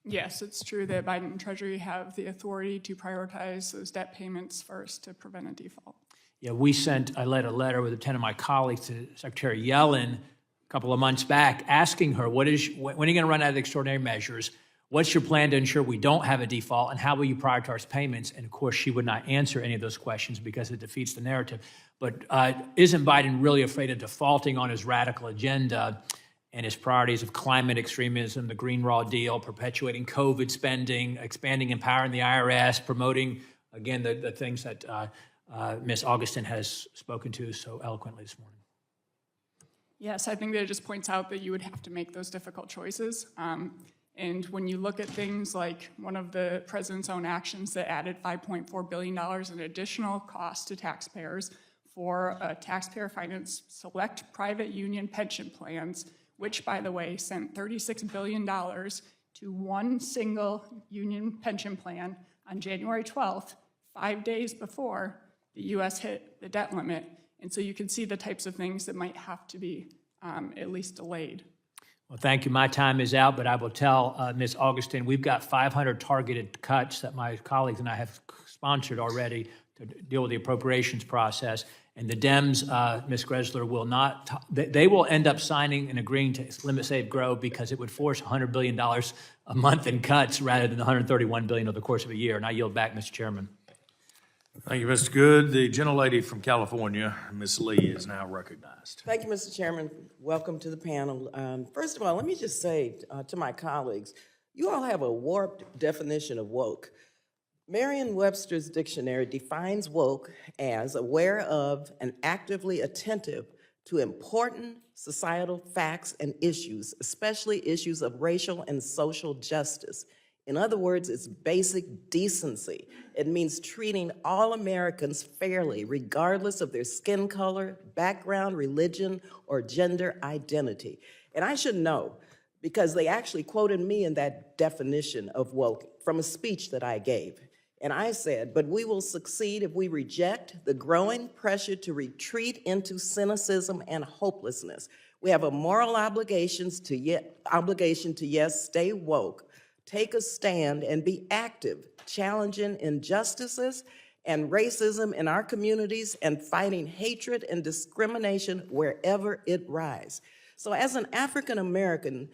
Yes, it's true that Biden and Treasury have the authority to prioritize those debt payments first to prevent a default. Yeah, I led a letter with 10 of my colleagues to Secretary Yellen a couple of months back asking her, when are you going to run out of extraordinary measures? What's your plan to ensure we don't have a default, and how will you prioritize payments? And of course, she would not answer any of those questions because it defeats the narrative. But isn't Biden really afraid of defaulting on his radical agenda and his priorities of climate extremism, the Green Raw Deal, perpetuating COVID spending, expanding and empowering the IRS, promoting, again, the things that Ms. Augustin has spoken to so eloquently this morning? Yes, I think that it just points out that you would have to make those difficult choices. And when you look at things like one of the president's own actions that added $5.4 billion in additional cost to taxpayers for taxpayer-financed select private union pension plans, which, by the way, sent $36 billion to one single union pension plan on January 12th, 5 days before the U.S. hit the debt limit. And so you can see the types of things that might have to be at least delayed. Well, thank you. My time is out, but I will tell Ms. Augustin, we've got 500 targeted cuts that my colleagues and I have sponsored already to deal with the appropriations process. And the Dems, Ms. Gressler, will not, they will end up signing and agreeing to limit, save, grow because it would force $100 billion a month in cuts rather than the $131 billion over the course of a year. And I yield back, Mr. Chairman. Thank you, Mr. Good. The gentlelady from California, Ms. Lee, is now recognized. Thank you, Mr. Chairman. Welcome to the panel. First of all, let me just say to my colleagues, you all have a warped definition of woke. Merriam-Webster's dictionary defines woke as aware of and actively attentive to important societal facts and issues, especially issues of racial and social justice. In other words, it's basic decency. It means treating all Americans fairly, regardless of their skin color, background, religion, or gender identity. And I should know, because they actually quoted me in that definition of woke from a speech that I gave. And I said, but we will succeed if we reject the growing pressure to retreat into cynicism and hopelessness. We have a moral obligation to yes, stay woke, take a stand, and be active, challenging injustices and racism in our communities and fighting hatred and discrimination wherever it rises. So as an African American,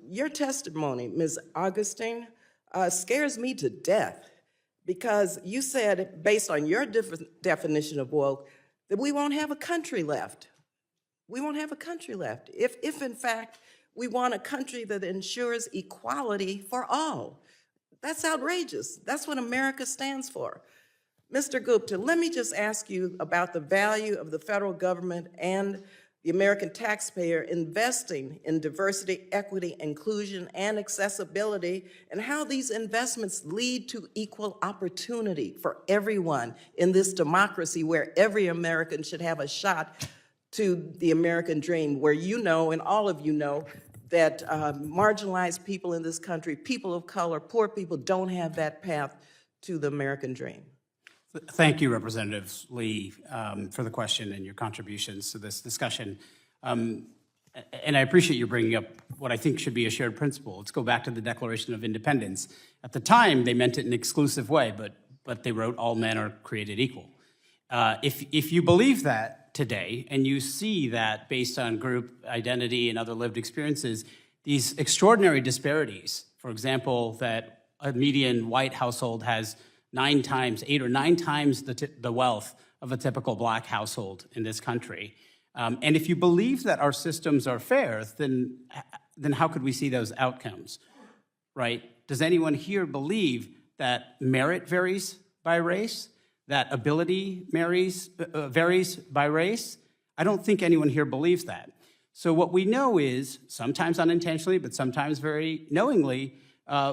your testimony, Ms. Augustine, scares me to death, because you said, based on your definition of woke, that we won't have a country left. We won't have a country left. If in fact, we want a country that ensures equality for all. That's outrageous. That's what America stands for. Mr. Gupta, let me just ask you about the value of the federal government and the American taxpayer investing in diversity, equity, inclusion, and accessibility, and how these investments lead to equal opportunity for everyone in this democracy where every American should have a shot to the American dream, where you know, and all of you know, that marginalized people in this country, people of color, poor people, don't have that path to the American dream. Thank you, Representative Lee, for the question and your contributions to this discussion. And I appreciate you bringing up what I think should be a shared principle. Let's go back to the Declaration of Independence. At the time, they meant it in an exclusive way, but they wrote all men are created equal. If you believe that today, and you see that based on group identity and other lived experiences, these extraordinary disparities, for example, that a median white household has 8 or 9 times the wealth of a typical black household in this country. And if you believe that our systems are fair, then how could we see those outcomes, right? Does anyone here believe that merit varies by race, that ability varies by race? I don't think anyone here believes that. So what we know is, sometimes unintentionally, but sometimes very knowingly,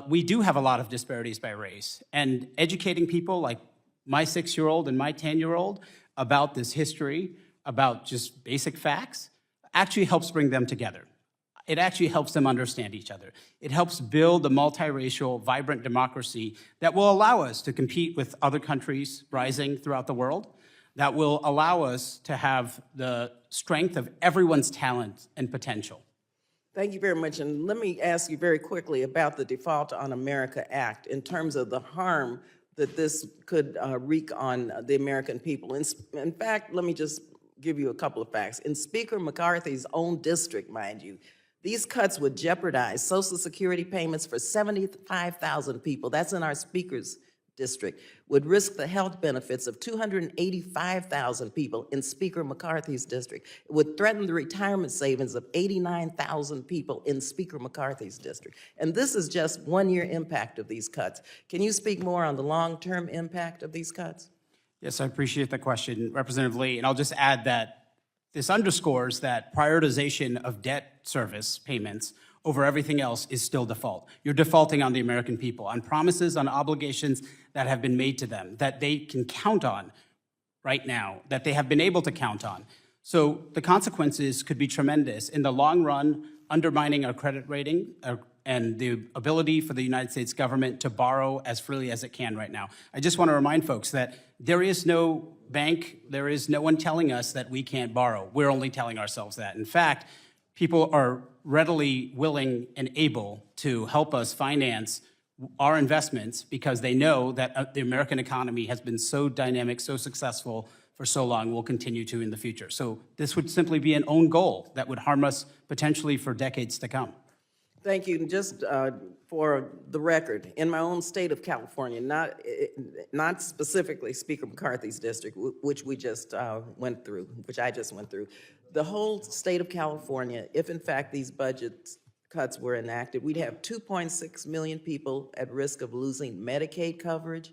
we do have a lot of disparities by race. And educating people like my 6-year-old and my 10-year-old about this history, about just basic facts, actually helps bring them together. It actually helps them understand each other. It helps build a multiracial, vibrant democracy that will allow us to compete with other countries rising throughout the world, that will allow us to have the strength of everyone's talent and potential. Thank you very much. And let me ask you very quickly about the Default on America Act in terms of the harm that this could wreak on the American people. In fact, let me just give you a couple of facts. In Speaker McCarthy's own district, mind you, these cuts would jeopardize Social Security payments for 75,000 people. That's in our Speaker's district, would risk the health benefits of 285,000 people in Speaker McCarthy's district. It would threaten the retirement savings of 89,000 people in Speaker McCarthy's district. And this is just 1-year impact of these cuts. Can you speak more on the long-term impact of these cuts? Yes, I appreciate the question, Representative Lee. And I'll just add that this underscores that prioritization of debt service payments over everything else is still default. You're defaulting on the American people, on promises, on obligations that have been made to them, that they can count on right now, that they have been able to count on. So the consequences could be tremendous. In the long run, undermining our credit rating and the ability for the United States government to borrow as freely as it can right now. I just want to remind folks that there is no bank, there is no one telling us that we can't borrow. We're only telling ourselves that. In fact, people are readily willing and able to help us finance our investments because they know that the American economy has been so dynamic, so successful, for so long, will continue to in the future. So this would simply be an own goal that would harm us potentially for decades to come. Thank you. And just for the record, in my own state of California, not specifically Speaker McCarthy's district, which we just went through, which I just went through, the whole state of California, if in fact these budget cuts were enacted, we'd have 2.6 million people at risk of losing Medicaid coverage.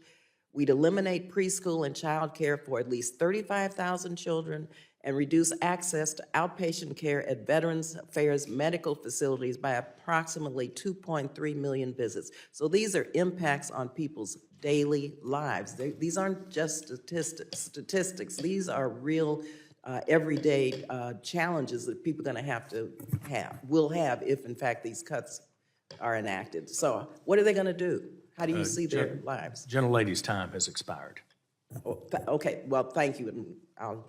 We'd eliminate preschool and child care for at least 35,000 children and reduce access to outpatient care at Veterans Affairs medical facilities by approximately 2.3 million visits. So these are impacts on people's daily lives. These aren't just statistics. These are real everyday challenges that people are going to will have if in fact these cuts are enacted. So what are they going to do? How do you see their lives? Gentlelady's time has expired. Okay, well, thank you, and I'll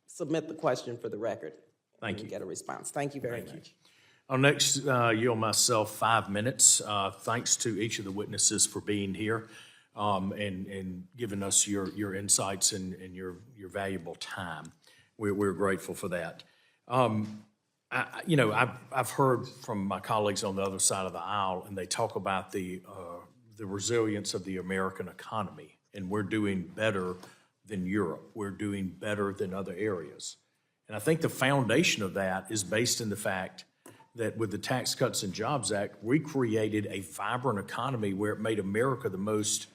submit the question for the record. Thank and you. Get a response. Thank you very much. I'll next yield myself 5 minutes. Thanks to each of the witnesses for being here and giving us your insights and your valuable time. We're grateful for that. I've heard from my colleagues on the other side of the aisle, and they talk about the resilience of the American economy, and we're doing better than Europe. We're doing better than other areas. And I think the foundation of that is based in the fact that with the Tax Cuts and Jobs Act, we created a vibrant economy where it made America the most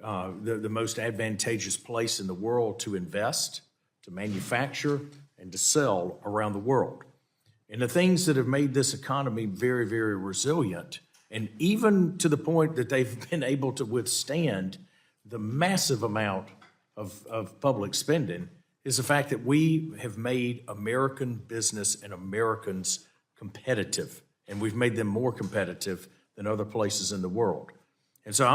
advantageous place in the world to invest, to manufacture, and to sell around the world. And the things that have made this economy very, very resilient, and even to the point that they've been able to withstand the massive amount of public spending, is the fact that we have made American business and Americans competitive, and we've made them more competitive than other places in the world. And so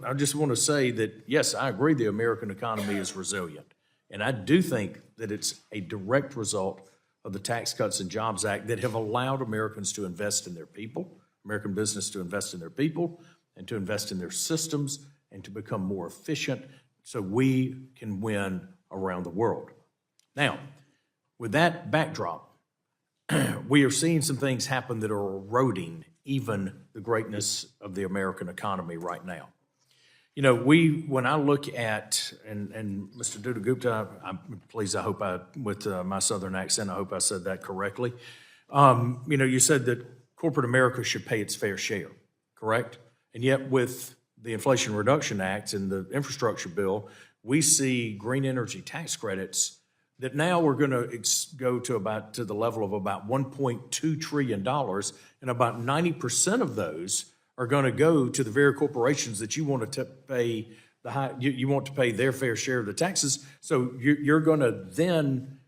I just want to say that, yes, I agree the American economy is resilient. And I do think that it's a direct result of the Tax Cuts and Jobs Act that have allowed Americans to invest in their people, American business to invest in their people, and to invest in their systems, and to become more efficient so we can win around the world. Now, with that backdrop, we are seeing some things happen that are eroding even the greatness of the American economy right now. You know, when I look at, and Mr. Dutta-Gupta, I hope with my Southern accent, I hope I said that correctly. You said that corporate America should pay its fair share, correct? And yet with the Inflation Reduction Act and the infrastructure bill, we see green energy tax credits that now we're going to go to the level of about $1.2 trillion, and about 90% of those are going to go to the very corporations that you want to pay you want to pay their fair share of the taxes. So you're going to then,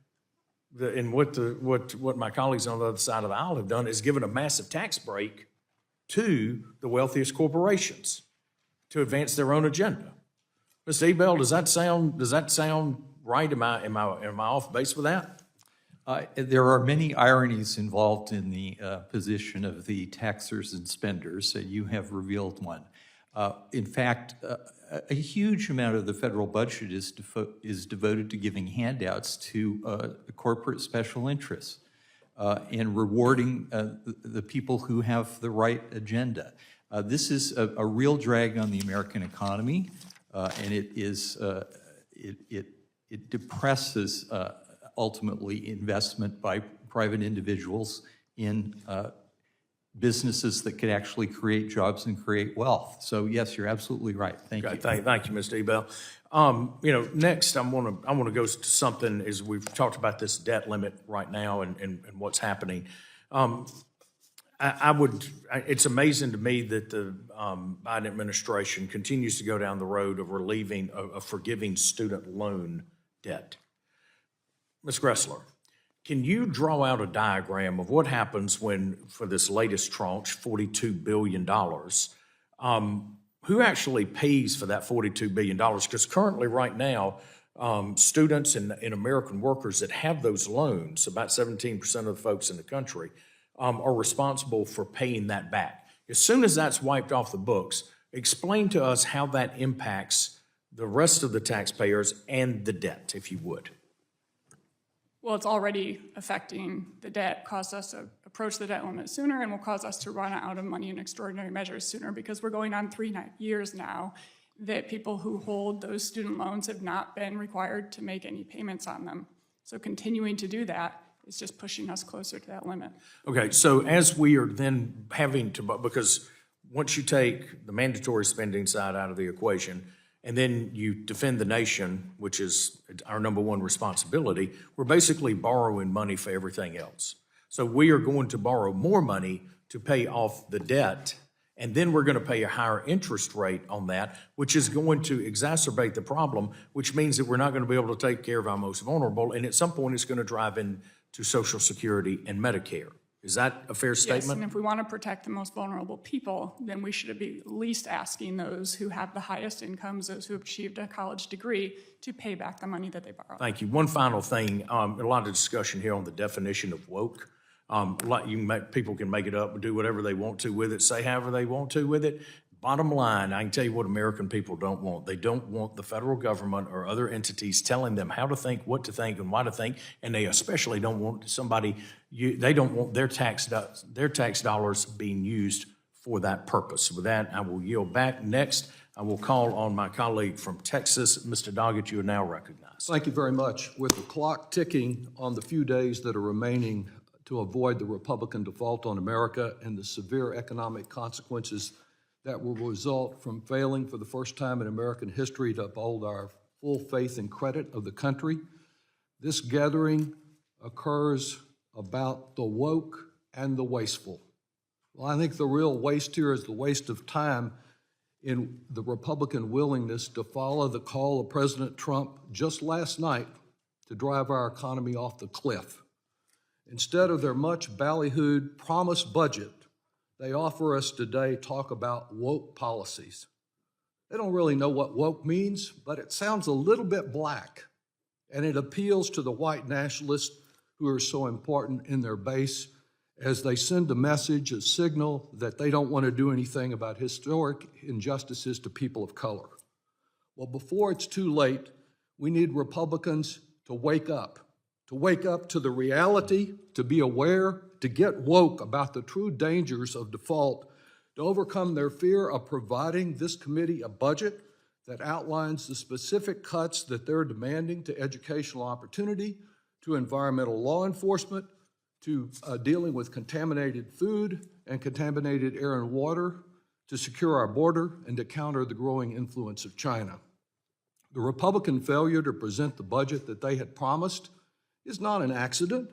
and what my colleagues on the other side of the aisle have done is given a massive tax break to the wealthiest corporations to advance their own agenda. Mr. Ebell, does that sound right? Am I off base with that? There are many ironies involved in the position of the taxers and spenders. You have revealed one. In fact, a huge amount of the federal budget is devoted to giving handouts to corporate special interests and rewarding the people who have the right agenda. This is a real drag on the American economy, and it depresses ultimately investment by private individuals in businesses that could actually create jobs and create wealth. So yes, you're absolutely right. Thank you. Thank you, Mr. Ebell. Next I want to go to something, as we've talked about this debt limit right now and what's happening. It's amazing to me that the Biden administration continues to go down the road of forgiving student loan debt. Ms. Gressler, can you draw out a diagram of what happens when, for this latest tranche, $42 billion, who actually pays for that $42 billion? Because currently, right now, students and American workers that have those loans, about 17% of the folks in the country, are responsible for paying that back. As soon as that's wiped off the books, explain to us how that impacts the rest of the taxpayers and the debt, if you would. Well, it's already affecting the debt, caused us to approach the debt limit sooner, and will cause us to run out of money in extraordinary measures sooner, because we're going on 3 years now that people who hold those student loans have not been required to make any payments on them. So continuing to do that is just pushing us closer to that limit. Okay, so as we are then having to, because once you take the mandatory spending side out of the equation, and then you defend the nation, which is our number one responsibility, we're basically borrowing money for everything else. So we are going to borrow more money to pay off the debt, and then we're going to pay a higher interest rate on that, which is going to exacerbate the problem, which means that we're not going to be able to take care of our most vulnerable, and at some point it's going to drive into Social Security and Medicare. Is that a fair Yes, statement? and if we want to protect the most vulnerable people, then we should be at least asking those who have the highest incomes, those who have achieved a college degree, to pay back the money that they borrowed. Thank you. One final thing, a lot of discussion here on the definition of woke. People can make it up and do whatever they want to with it, say however they want to with it. Bottom line, I can tell you what American people don't want. They don't want the federal government or other entities telling them how to think, what to think, and why to think, and they especially don't want they don't want their tax dollars being used for that purpose. With that, I will yield back. Next, I will call on my colleague from Texas, Mr. Doggett. You are now recognized. Thank you very much. With the clock ticking on the few days that are remaining to avoid the Republican default on America and the severe economic consequences that will result from failing for the first time in American history to uphold our full faith and credit of the country, this gathering occurs about the woke and the wasteful. Well, I think the real waste here is the waste of time in the Republican willingness to follow the call of President Trump just last night to drive our economy off the cliff. Instead of their much ballyhooed promised budget, they offer us today talk about woke policies. They don't really know what woke means, but it sounds a little bit black, and it appeals to the white nationalists who are so important in their base as they send a message, a signal that they don't want to do anything about historic injustices to people of color. Well, before it's too late, we need Republicans to wake up to the reality, to be aware, to get woke about the true dangers of default, to overcome their fear of providing this committee a budget that outlines the specific cuts that they're demanding to educational opportunity, to environmental law enforcement, to dealing with contaminated food and contaminated air and water, to secure our border, and to counter the growing influence of China. The Republican failure to present the budget that they had promised is not an accident.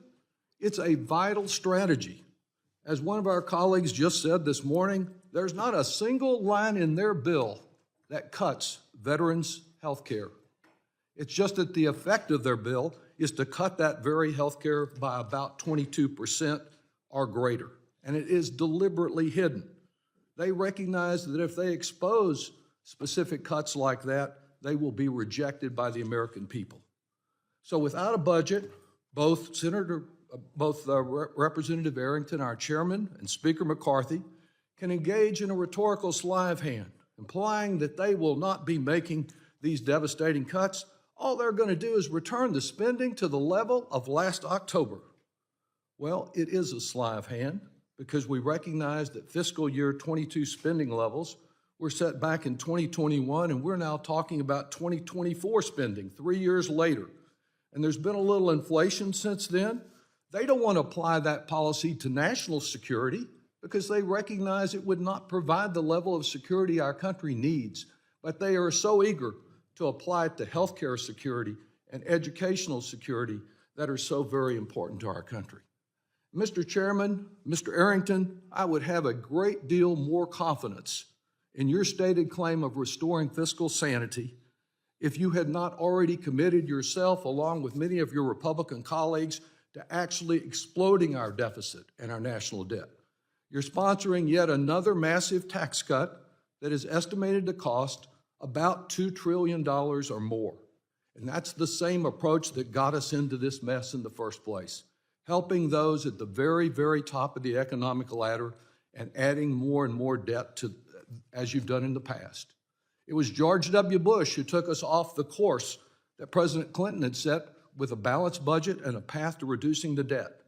It's a vital strategy. As one of our colleagues just said this morning, there's not a single line in their bill that cuts veterans' health care. It's just that the effect of their bill is to cut that very health care by about 22% or greater, and it is deliberately hidden. They recognize that if they expose specific cuts like that, they will be rejected by the American people. So without a budget, both Representative Arrington, our chairman, and Speaker McCarthy can engage in a rhetorical sleight of hand, implying that they will not be making these devastating cuts. All they're going to do is return the spending to the level of last October. Well, it is a sleight of hand because we recognize that fiscal year 22 spending levels were set back in 2021, and we're now talking about 2024 spending 3 years later. And there's been a little inflation since then. They don't want to apply that policy to national security because they recognize it would not provide the level of security our country needs. But they are so eager to apply it to healthcare security and educational security that are so very important to our country. Mr. Chairman, Mr. Arrington, I would have a great deal more confidence in your stated claim of restoring fiscal sanity if you had not already committed yourself, along with many of your Republican colleagues, to actually exploding our deficit and our national debt. You're sponsoring yet another massive tax cut that is estimated to cost about $2 trillion or more. And that's the same approach that got us into this mess in the first place, helping those at the very, very top of the economic ladder and adding more and more debt to, as you've done in the past. It was George W. Bush who took us off the course that President Clinton had set with a balanced budget and a path to reducing the debt.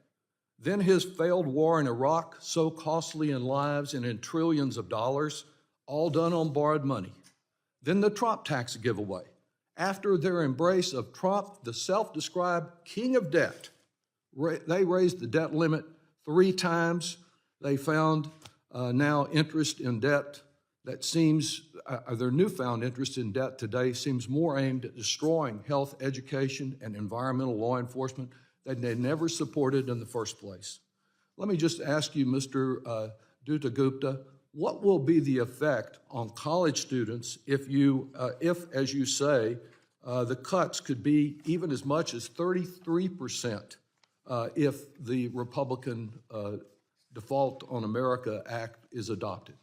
Then his failed war in Iraq, so costly in lives and in trillions of dollars, all done on borrowed money. Then the Trump tax giveaway. After their embrace of Trump, the self-described king of debt, they raised the debt limit 3 times. They found now interest in debt that seems, their newfound interest in debt today seems more aimed at destroying health, education, and environmental law enforcement than they never supported in the first place. Let me just ask you, Mr. Dutta-Gupta, what will be the effect on college students if, as you say, the cuts could be even as much as 33% if the Republican Default on America Act is adopted?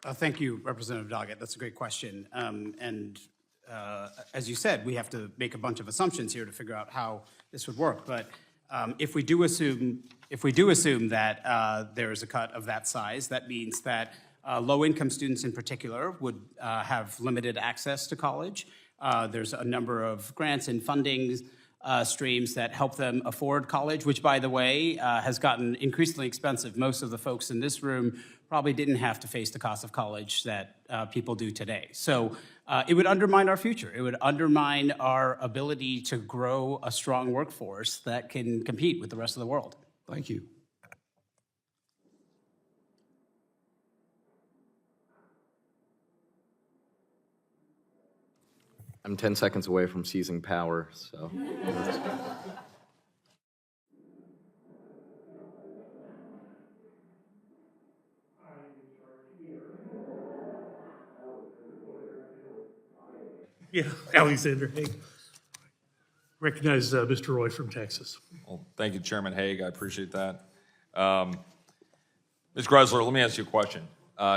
Thank you, Representative Doggett. That's a great question. As you said, we have to make a bunch of assumptions here to figure out how this would work. But if we do assume that there is a cut of that size, that means that low-income students in particular would have limited access to college. There's a number of grants and funding streams that help them afford college, which, by the way, has gotten increasingly expensive. Most of the folks in this room probably didn't have to face the cost of college that people do today. So it would undermine our future. It would undermine our ability to grow a strong workforce that can compete with the rest of the world. Thank you. I'm 10 seconds away from seizing power, so. Yeah, Alexander Haig. Recognize Mr. Roy from Texas. Well, thank you, Chairman Haig. I appreciate that. Ms. Gressler, let me ask you a question.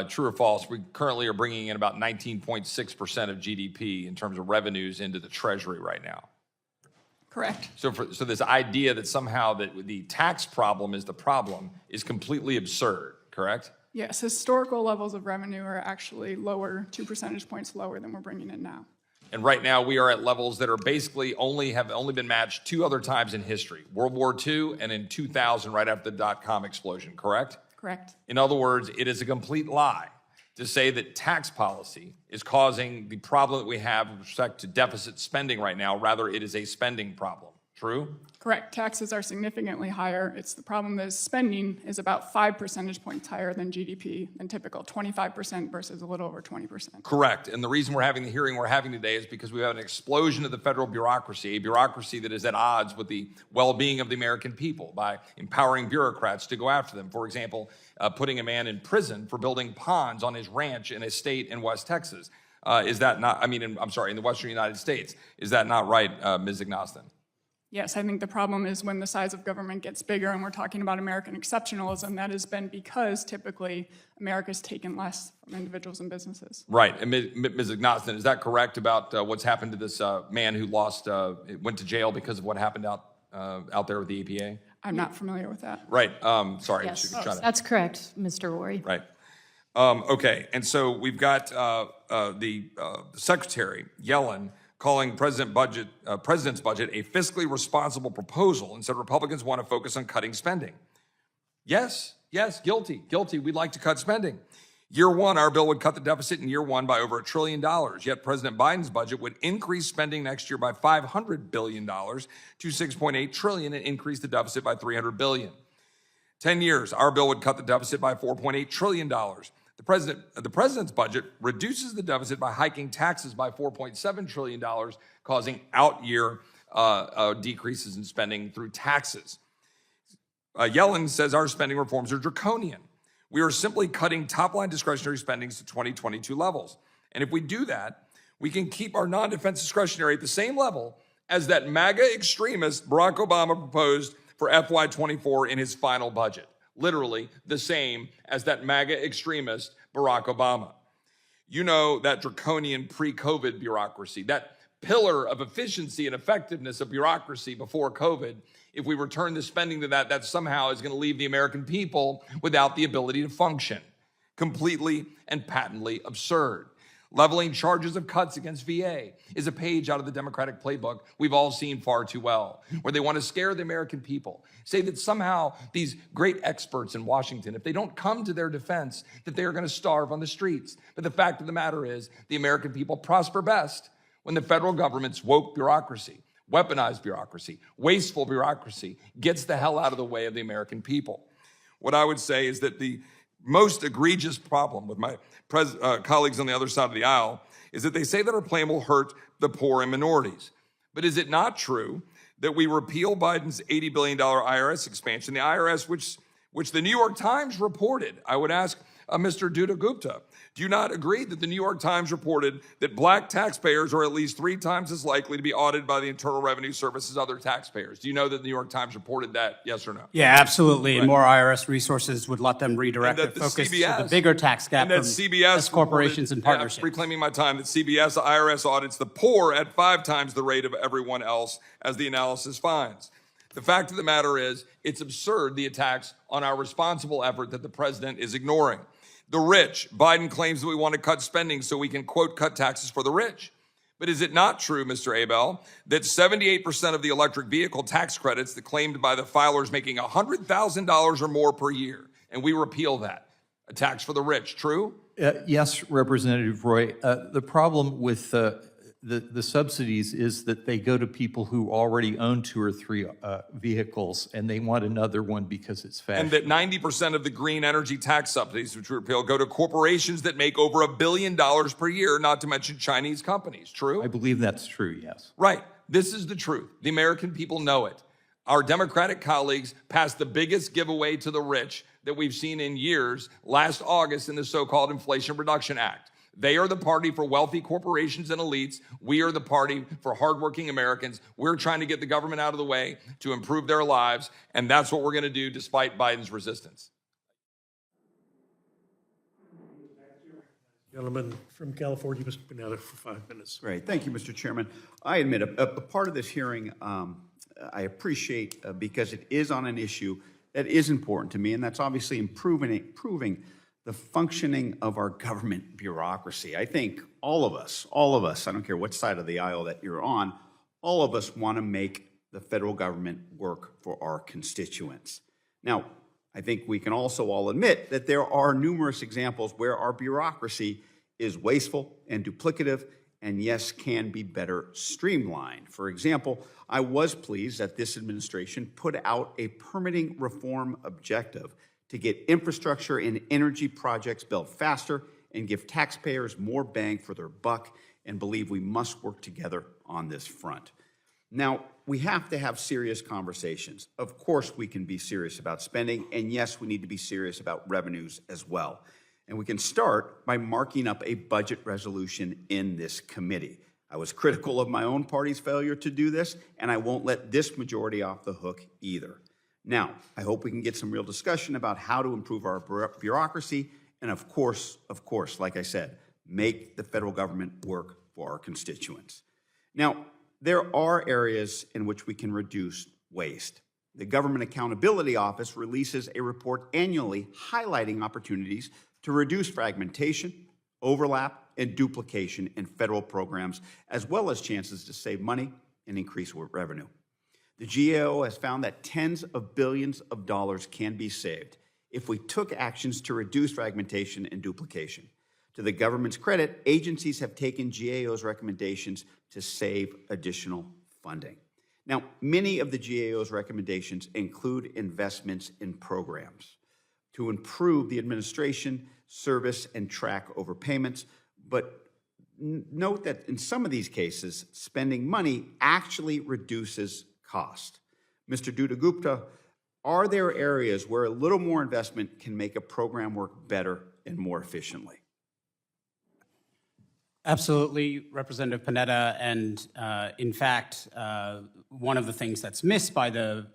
True or false, we currently are bringing in about 19.6% of GDP in terms of revenues into the Treasury right now. Correct. So this idea that somehow that the tax problem is the problem is completely absurd, correct? Yes, historical levels of revenue are actually lower, 2 percentage points lower than we're bringing in now. And right now we are at levels that are basically have only been matched 2 other times in history, World War II and in 2000 right after the dot-com explosion, correct? Correct. In other words, it is a complete lie to say that tax policy is causing the problem that we have with respect to deficit spending right now. Rather, it is a spending problem. True? Correct. Taxes are significantly higher. It's the problem that spending is about 5 percentage points higher than GDP than typical, 25% versus a little over 20%. Correct. And the reason we're having the hearing we're having today is because we have an explosion of the federal bureaucracy, a bureaucracy that is at odds with the well-being of the American people by empowering bureaucrats to go after them. For example, putting a man in prison for building ponds on his ranch in a state in West Texas. Is that not, in the Western United States. Is that not right, Ms. Ignostin? Yes, I think the problem is when the size of government gets bigger and we're talking about American exceptionalism, that has been because typically America's taken less from individuals and businesses. Right. And Ms. Ignostin, is that correct about what's happened to this man who went to jail because of what happened out there with the EPA? I'm not familiar with that. Right. Sorry. Yes, that's correct, Mr. Rory. Right. Okay. And so we've got the Secretary Yellen calling president's budget a fiscally responsible proposal and said Republicans want to focus on cutting spending. Yes, guilty. We'd like to cut spending. Year one, our bill would cut the deficit in year one by over $1 trillion, yet President Biden's budget would increase spending next year by $500 billion to $6.8 trillion and increase the deficit by $300 billion. 10 years, our bill would cut the deficit by $4.8 trillion. The president's budget reduces the deficit by hiking taxes by $4.7 trillion, causing out-year decreases in spending through taxes. Yellen says our spending reforms are draconian. We are simply cutting top-line discretionary spending to 2022 levels. And if we do that, we can keep our non-defense discretionary at the same level as that MAGA extremist Barack Obama proposed for FY24 in his final budget. Literally the same as that MAGA extremist Barack Obama. You know, that draconian pre-COVID bureaucracy, that pillar of efficiency and effectiveness of bureaucracy before COVID. If we return the spending to that somehow is going to leave the American people without the ability to function. Completely and patently absurd. Leveling charges of cuts against VA is a page out of the Democratic playbook we've all seen far too well, where they want to scare the American people, say that somehow these great experts in Washington, if they don't come to their defense, that they are going to starve on the streets. But the fact of the matter is, the American people prosper best when the federal government's woke bureaucracy, weaponized bureaucracy, wasteful bureaucracy gets the hell out of the way of the American people. What I would say is that the most egregious problem with my colleagues on the other side of the aisle is that they say that our plan will hurt the poor and minorities. But is it not true that we repeal Biden's $80 billion IRS expansion, the IRS which the New York Times reported? I would ask Mr. Duda Gupta, do you not agree that the New York Times reported that black taxpayers are at least 3 times as likely to be audited by the Internal Revenue Service as other taxpayers? Do you know that the New York Times reported that, yes or no? Yeah, absolutely. And more IRS resources would let them redirect their focus to the bigger tax gap from S corporations and partnerships. Reclaiming my time, that CBS IRS audits the poor at 5 times the rate of everyone else, as the analysis finds. The fact of the matter is, it's absurd, the attacks on our responsible effort that the president is ignoring. The rich, Biden claims that we want to cut spending so we can, quote, cut taxes for the rich. But is it not true, Mr. Abel, that 78% of the electric vehicle tax credits that claimed by the filers making $100,000 or more per year, and we repeal that, a tax for the rich, true? Yes, Representative Roy. The problem with the subsidies is that they go to people who already own 2 or 3 vehicles, and they want another one because it's fashion. And that 90% of the green energy tax subsidies, which we repeal, go to corporations that make over $1 billion per year, not to mention Chinese companies. True? I believe that's true, yes. Right. This is the truth. The American people know it. Our Democratic colleagues passed the biggest giveaway to the rich that we've seen in years last August in the so-called Inflation Reduction Act. They are the party for wealthy corporations and elites. We are the party for hardworking Americans. We're trying to get the government out of the way to improve their lives, and that's what we're going to do despite Biden's resistance. Gentleman from California, Mr. Panetta, for 5 minutes. Great. Thank you, Mr. Chairman. I admit a part of this hearing I appreciate because it is on an issue that is important to me, and that's obviously improving the functioning of our government bureaucracy. I think all of us, I don't care what side of the aisle that you're on, all of us want to make the federal government work for our constituents. Now, I think we can also all admit that there are numerous examples where our bureaucracy is wasteful and duplicative, and yes, can be better streamlined. For example, I was pleased that this administration put out a permitting reform objective to get infrastructure and energy projects built faster and give taxpayers more bang for their buck, and believe we must work together on this front. Now, we have to have serious conversations. Of course, we can be serious about spending, and yes, we need to be serious about revenues as well. And we can start by marking up a budget resolution in this committee. I was critical of my own party's failure to do this, and I won't let this majority off the hook either. Now, I hope we can get some real discussion about how to improve our bureaucracy, and of course, like I said, make the federal government work for our constituents. Now, there are areas in which we can reduce waste. The Government Accountability Office releases a report annually highlighting opportunities to reduce fragmentation, overlap, and duplication in federal programs, as well as chances to save money and increase revenue. The GAO has found that tens of billions of dollars can be saved if we took actions to reduce fragmentation and duplication. To the government's credit, agencies have taken GAO's recommendations to save additional funding. Now, many of the GAO's recommendations include investments in programs to improve the administration, service, and track overpayments, but note that in some of these cases, spending money actually reduces cost. Mr. Duda Gupta, are there areas where a little more investment can make a program work better and more efficiently? Absolutely, Representative Panetta, and in fact, one of the things that's missed by the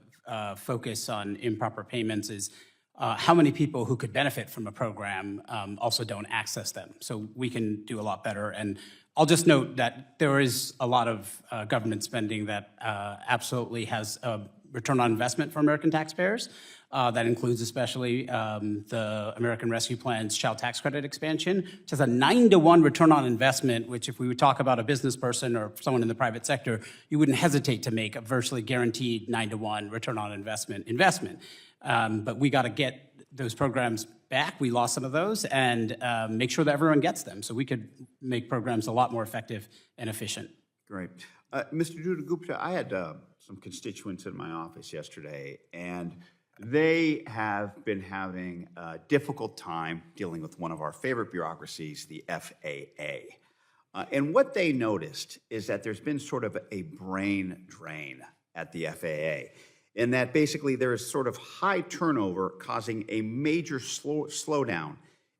focus on improper payments is how many people who could benefit from a program also don't access them. So we can do a lot better. And I'll just note that there is a lot of government spending that absolutely has a return on investment for American taxpayers. That includes especially the American Rescue Plan's child tax credit expansion, which has a 9-to-1 return on investment, which if we would talk about a business person or someone in the private sector, you wouldn't hesitate to make a virtually guaranteed 9-to-1 return on investment. But we got to get those programs back. We lost some of those, and make sure that everyone gets them so we could make programs a lot more effective and efficient. Great. Mr. Dutta-Gupta, I had some constituents in my office yesterday, and they have been having a difficult time dealing with one of our favorite bureaucracies, the FAA. And what they noticed is that there's been sort of a brain drain at the FAA, in that basically there is sort of high turnover causing a major slowdown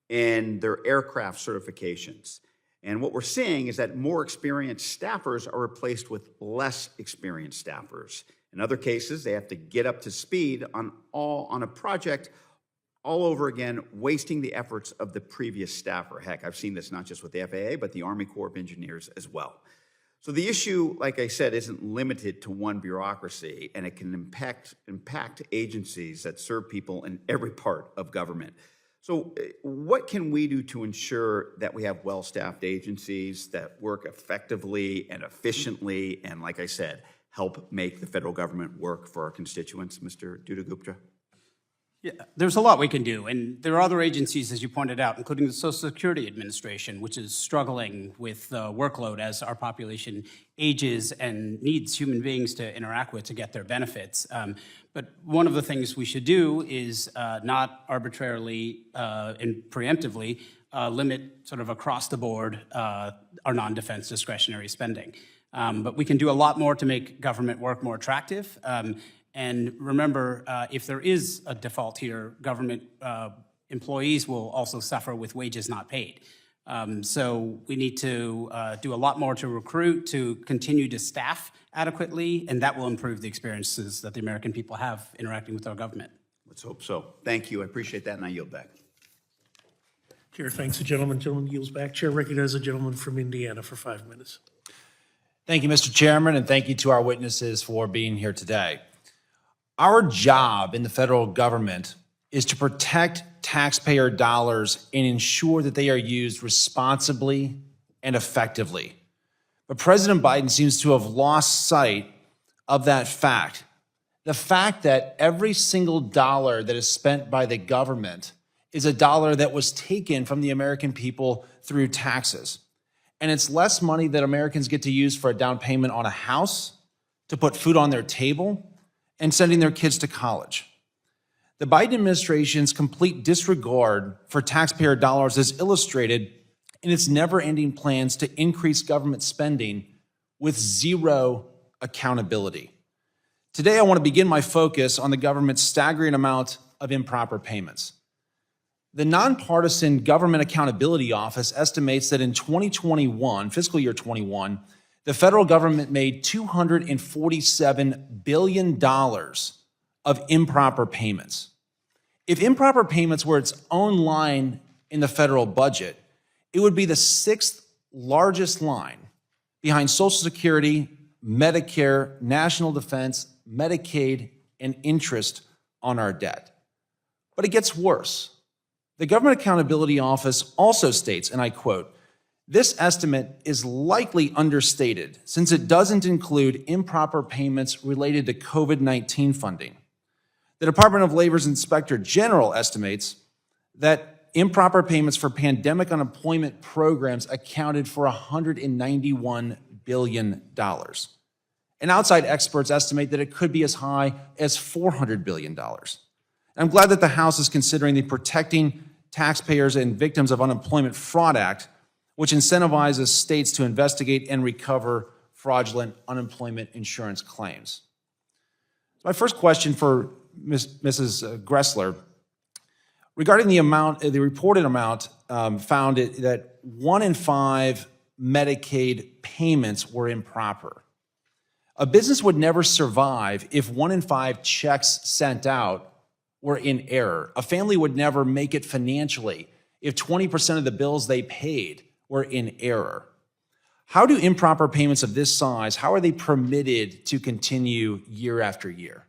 in their aircraft certifications. And what we're seeing is that more experienced staffers are replaced with less experienced staffers. In other cases, they have to get up to speed on a project all over again, wasting the efforts of the previous staffer. Heck, I've seen this not just with the FAA, but the Army Corps of Engineers as well. So the issue, like I said, isn't limited to one bureaucracy, and it can impact agencies that serve people in every part of government. So what can we do to ensure that we have well-staffed agencies that work effectively and efficiently, and like I said, help make the federal government work for our constituents, Mr. Dutta-Gupta? Yeah, there's a lot we can do, and there are other agencies, as you pointed out, including the Social Security Administration, which is struggling with the workload as our population ages and needs human beings to interact with to get their benefits. But one of the things we should do is not arbitrarily and preemptively limit sort of across the board our non-defense discretionary spending. But we can do a lot more to make government work more attractive. And remember, if there is a default here, government employees will also suffer with wages not paid. So we need to do a lot more to recruit, to continue to staff adequately, and that will improve the experiences that the American people have interacting with our government. Let's hope so. Thank you. I appreciate that, and I yield back. Chair thanks the gentleman. Gentleman yields back. Chair recognizes the gentleman from Indiana for 5 minutes. Thank you, Mr. Chairman, and thank you to our witnesses for being here today. Our job in the federal government is to protect taxpayer dollars and ensure that they are used responsibly and effectively. But President Biden seems to have lost sight of that fact. The fact that every single dollar that is spent by the government is a dollar that was taken from the American people through taxes. And it's less money that Americans get to use for a down payment on a house, to put food on their table, and sending their kids to college. The Biden administration's complete disregard for taxpayer dollars is illustrated in its never-ending plans to increase government spending with zero accountability. Today, I want to begin my focus on the government's staggering amount of improper payments. The Nonpartisan Government Accountability Office estimates that in 2021, fiscal year 21, the federal government made $247 billion of improper payments. If improper payments were its own line in the federal budget, it would be the 6th largest line behind Social Security, Medicare, National Defense, Medicaid, and interest on our debt. But it gets worse. The Government Accountability Office also states, and I quote, "This estimate is likely understated since it doesn't include improper payments related to COVID-19 funding." The Department of Labor's Inspector General estimates that improper payments for pandemic unemployment programs accounted for $191 billion. And outside experts estimate that it could be as high as $400 billion. I'm glad that the House is considering the Protecting Taxpayers and Victims of Unemployment Fraud Act, which incentivizes states to investigate and recover fraudulent unemployment insurance claims. My first question for Mrs. Gressler, regarding the reported amount found that 1 in 5 Medicaid payments were improper. A business would never survive if 1 in 5 checks sent out were in error. A family would never make it financially if 20% of the bills they paid were in error. How do improper payments of this size, how are they permitted to continue year after year?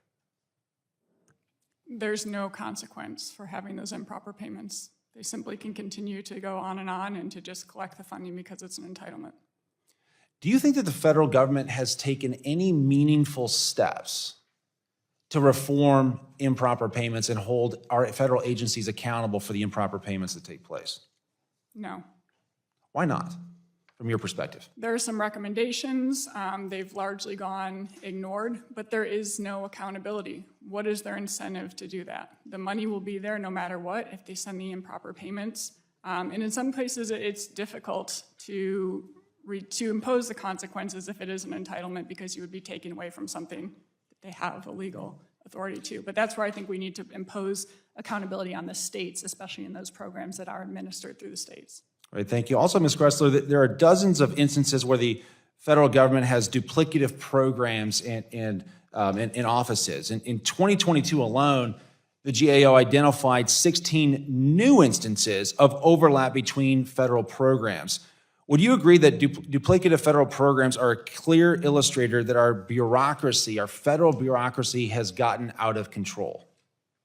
There's no consequence for having those improper payments. They simply can continue to go on and to just collect the funding because it's an entitlement. Do you think that the federal government has taken any meaningful steps to reform improper payments and hold our federal agencies accountable for the improper payments that take place? No. Why not, from your perspective? There are some recommendations. They've largely gone ignored, but there is no accountability. What is their incentive to do that? The money will be there no matter what if they send the improper payments. And in some places, it's difficult to impose the consequences if it is an entitlement because you would be taken away from something that they have a legal authority to. But that's where I think we need to impose accountability on the states, especially in those programs that are administered through the states. All right, thank you. Also, Ms. Gressler, there are dozens of instances where the federal government has duplicative programs and offices. In 2022 alone, the GAO identified 16 new instances of overlap between federal programs. Would you agree that duplicative federal programs are a clear illustrator that our federal bureaucracy has gotten out of control?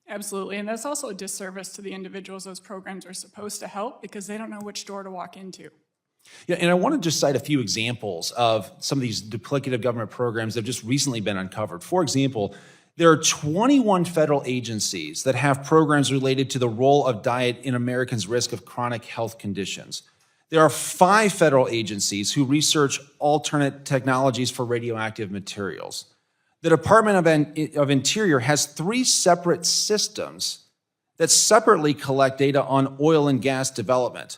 Absolutely, and that's also a disservice to the individuals those programs are supposed to help because they don't know which door to walk into. Yeah, and I want to just cite a few examples of some of these duplicative government programs that have just recently been uncovered. For example, there are 21 federal agencies that have programs related to the role of diet in Americans' risk of chronic health conditions. There are 5 federal agencies who research alternate technologies for radioactive materials. The Department of Interior has 3 separate systems that separately collect data on oil and gas development.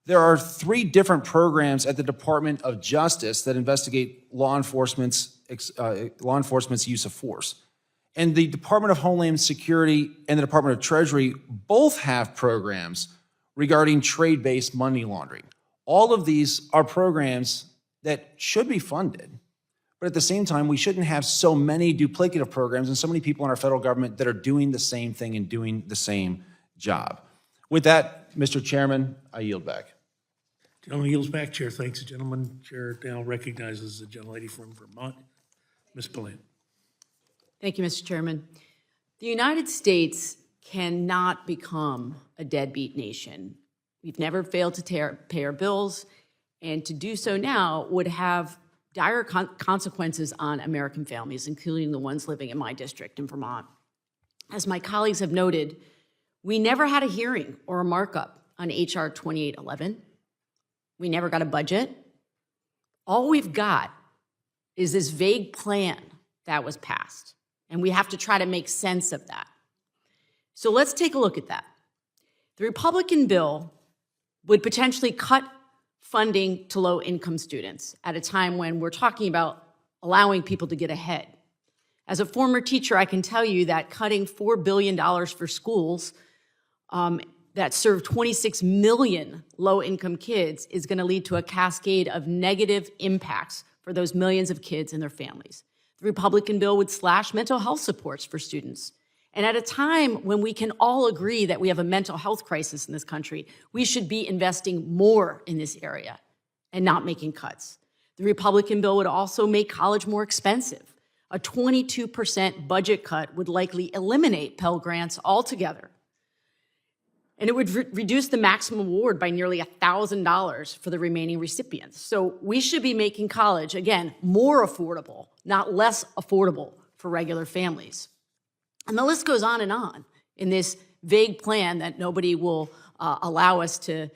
There are 3 different programs at the Department of Justice that investigate law enforcement's use of force. And the Department of Homeland Security and the Department of Treasury both have programs regarding trade-based money laundering. All of these are programs that should be funded, but at the same time, we shouldn't have so many duplicative programs and so many people in our federal government that are doing the same thing and doing the same job. With that, Mr. Chairman, I yield back. Gentleman yields back. Chair thanks the gentleman. Chair now recognizes the gentlelady from Vermont, Ms. Bloated. Thank you, Mr. Chairman. The United States cannot become a deadbeat nation. We've never failed to pay our bills, and to do so now would have dire consequences on American families, including the ones living in my district in Vermont. As my colleagues have noted, we never had a hearing or a markup on HR 2811. We never got a budget. All we've got is this vague plan that was passed, and we have to try to make sense of that. So let's take a look at that. The Republican bill would potentially cut funding to low-income students at a time when we're talking about allowing people to get ahead. As a former teacher, I can tell you that cutting $4 billion for schools that serve 26 million low-income kids is going to lead to a cascade of negative impacts for those millions of kids and their families. The Republican bill would slash mental health supports for students. And at a time when we can all agree that we have a mental health crisis in this country, we should be investing more in this area and not making cuts. The Republican bill would also make college more expensive. A 22% budget cut would likely eliminate Pell Grants altogether. And it would reduce the maximum award by nearly $1,000 for the remaining recipients. So we should be making college, again, more affordable, not less affordable for regular families. And the list goes on in this vague plan that nobody will allow us to,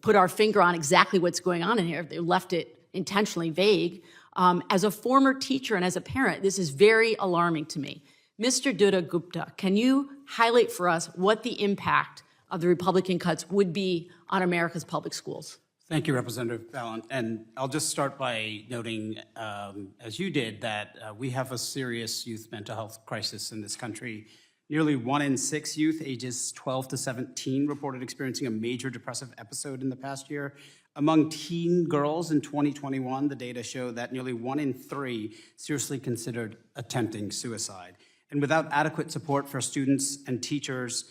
put our finger on exactly what's going on in here. They left it intentionally vague. As a former teacher and as a parent, this is very alarming to me. Mr. Duda Gupta, can you highlight for us what the impact of the Republican cuts would be on America's public schools? Thank you, Representative Fallon. And I'll just start by noting, as you did, that we have a serious youth mental health crisis in this country. Nearly 1 in 6 youth ages 12 to 17 reported experiencing a major depressive episode in the past year. Among teen girls in 2021, the data show that nearly 1 in 3 seriously considered attempting suicide. And without adequate support for students and teachers,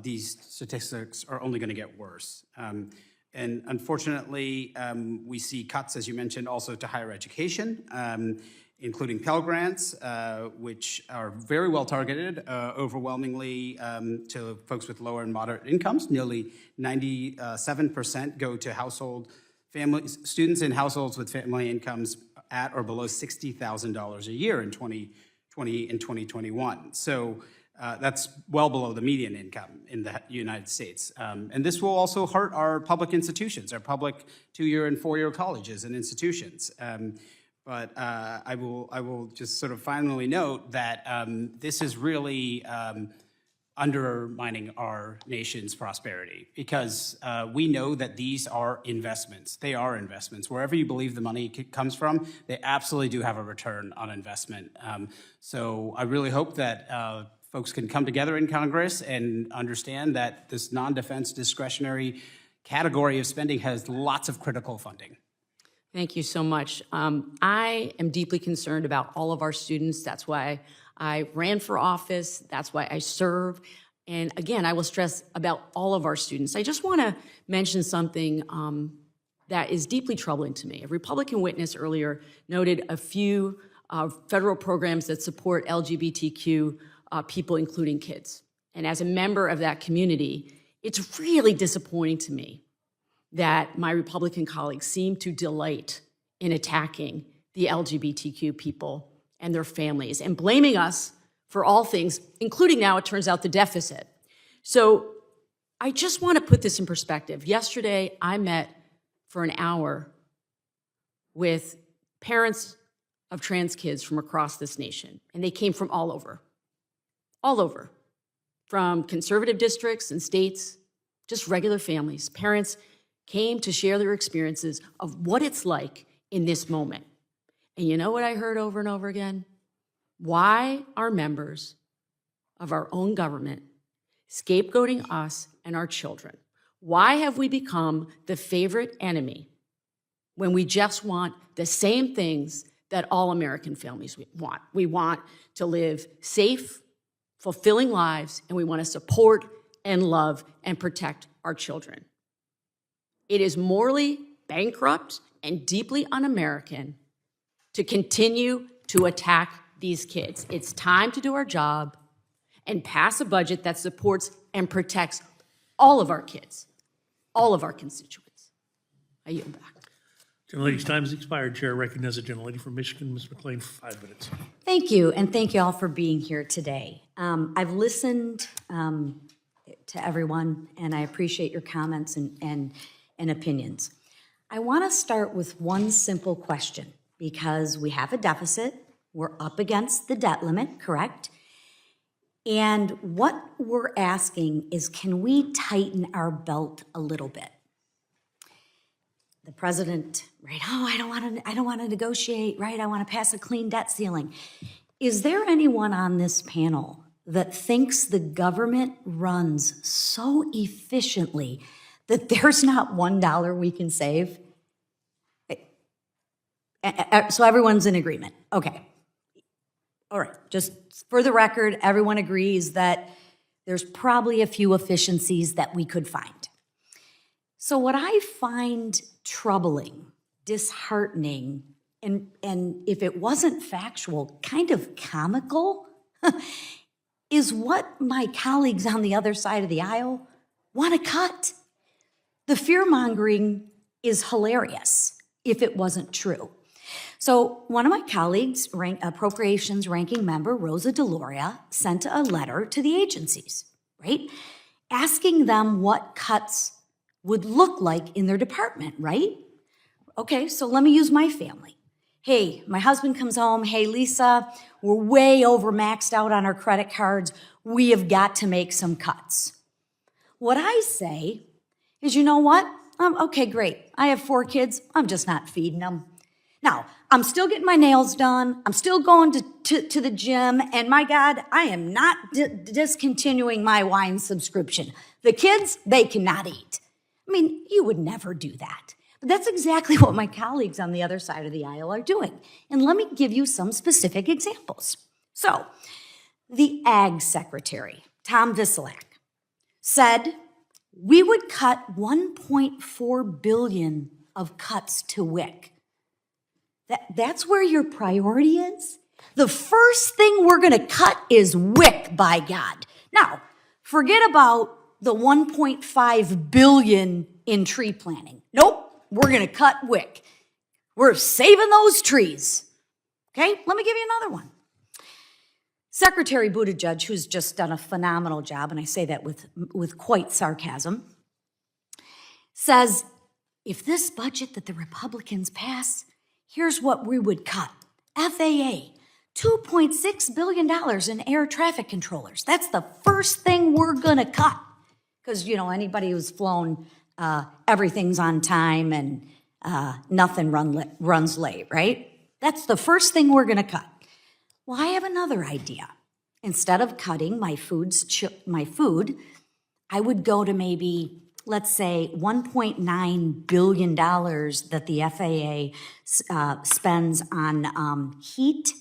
these statistics are only going to get worse. And unfortunately, we see cuts, as you mentioned, also to higher education. including Pell Grants, which are very well targeted, overwhelmingly to folks with lower and moderate incomes. Nearly 97% go to students in households with family incomes at or below $60,000 a year in 2020 and 2021. So that's well below the median income in the United States. And this will also hurt our public institutions, our public 2-year and 4-year colleges and institutions. But I will just sort of finally note that this is really undermining our nation's prosperity, because we know that these are investments. They are investments. Wherever you believe the money comes from, they absolutely do have a return on investment. So I really hope that folks can come together in Congress and understand that this non-defense discretionary category of spending has lots of critical funding. Thank you so much. I am deeply concerned about all of our students. That's why I ran for office. That's why I serve. And again, I will stress about all of our students. I just want to mention something that is deeply troubling to me. A Republican witness earlier noted a few federal programs that support LGBTQ people, including kids. And as a member of that community, it's really disappointing to me that my Republican colleagues seem to delight in attacking the LGBTQ people and their families and blaming us for all things, including now, it turns out, the deficit. So I just want to put this in perspective. Yesterday, I met for an hour with parents of trans kids from across this nation, and they came from all over, from conservative districts and states, just regular families. Parents came to share their experiences of what it's like in this moment. And you know what I heard over and over again? Why are members of our own government scapegoating us and our children? Why have we become the favorite enemy when we just want the same things that all American families want? We want to live safe, fulfilling lives, and we want to support and love and protect our children. It is morally bankrupt and deeply un-American to continue to attack these kids. It's time to do our job and pass a budget that supports and protects all of our kids, all of our constituents. I yield back. Gentlelady's time has expired. Chair recognizes the gentlelady from Michigan, Ms. McLean, for 5 minutes. Thank you, and thank you all for being here today. I've listened to everyone, and I appreciate your comments and opinions. I want to start with one simple question, because we have a deficit. We're up against the debt limit, correct? And what we're asking is, can we tighten our belt a little bit? The president, right? Oh, I don't want to negotiate, right? I want to pass a clean debt ceiling. Is there anyone on this panel that thinks the government runs so efficiently that there's not $1 we can save? So everyone's in agreement. Okay. All right. Just for the record, everyone agrees that there's probably a few efficiencies that we could find. So what I find troubling, disheartening, and if it wasn't factual, kind of comical, is what my colleagues on the other side of the aisle want to cut. The fear-mongering is hilarious if it wasn't true. So one of my colleagues, Appropriations Ranking Member Rosa DeLoria, sent a letter to the agencies, right? Asking them what cuts would look like in their department, right? Okay, so let me use my family. Hey, my husband comes home. Hey, Lisa, we're way over maxed out on our credit cards. We have got to make some cuts. What I say is, you know what? Okay, great. I have 4 kids. I'm just not feeding them. Now, I'm still getting my nails done. I'm still going to the gym. And my God, I am not discontinuing my wine subscription. The kids, they cannot eat. I mean, you would never do that. But that's exactly what my colleagues on the other side of the aisle are doing. And let me give you some specific examples. So, the Ag Secretary, Tom Viselak, said we would cut $1.4 billion of cuts to WIC. That's where your priority is? The first thing we're going to cut is WIC, by God. Now, forget about the 1.5 billion in tree planting. Nope, we're going to cut WIC. We're saving those trees. Okay, let me give you another one. Secretary Buttigieg, who's just done a phenomenal job, and I say that with quite sarcasm, says, if this budget that the Republicans pass, here's what we would cut. FAA, $2.6 billion in air traffic controllers. That's the first thing we're gonna cut. Because, you know, anybody who's flown, everything's on time and nothing runs late, right? That's the first thing we're gonna cut. Well, I have another idea. Instead of cutting my food, I would go to maybe, let's say, $1.9 billion that the FAA spends on heat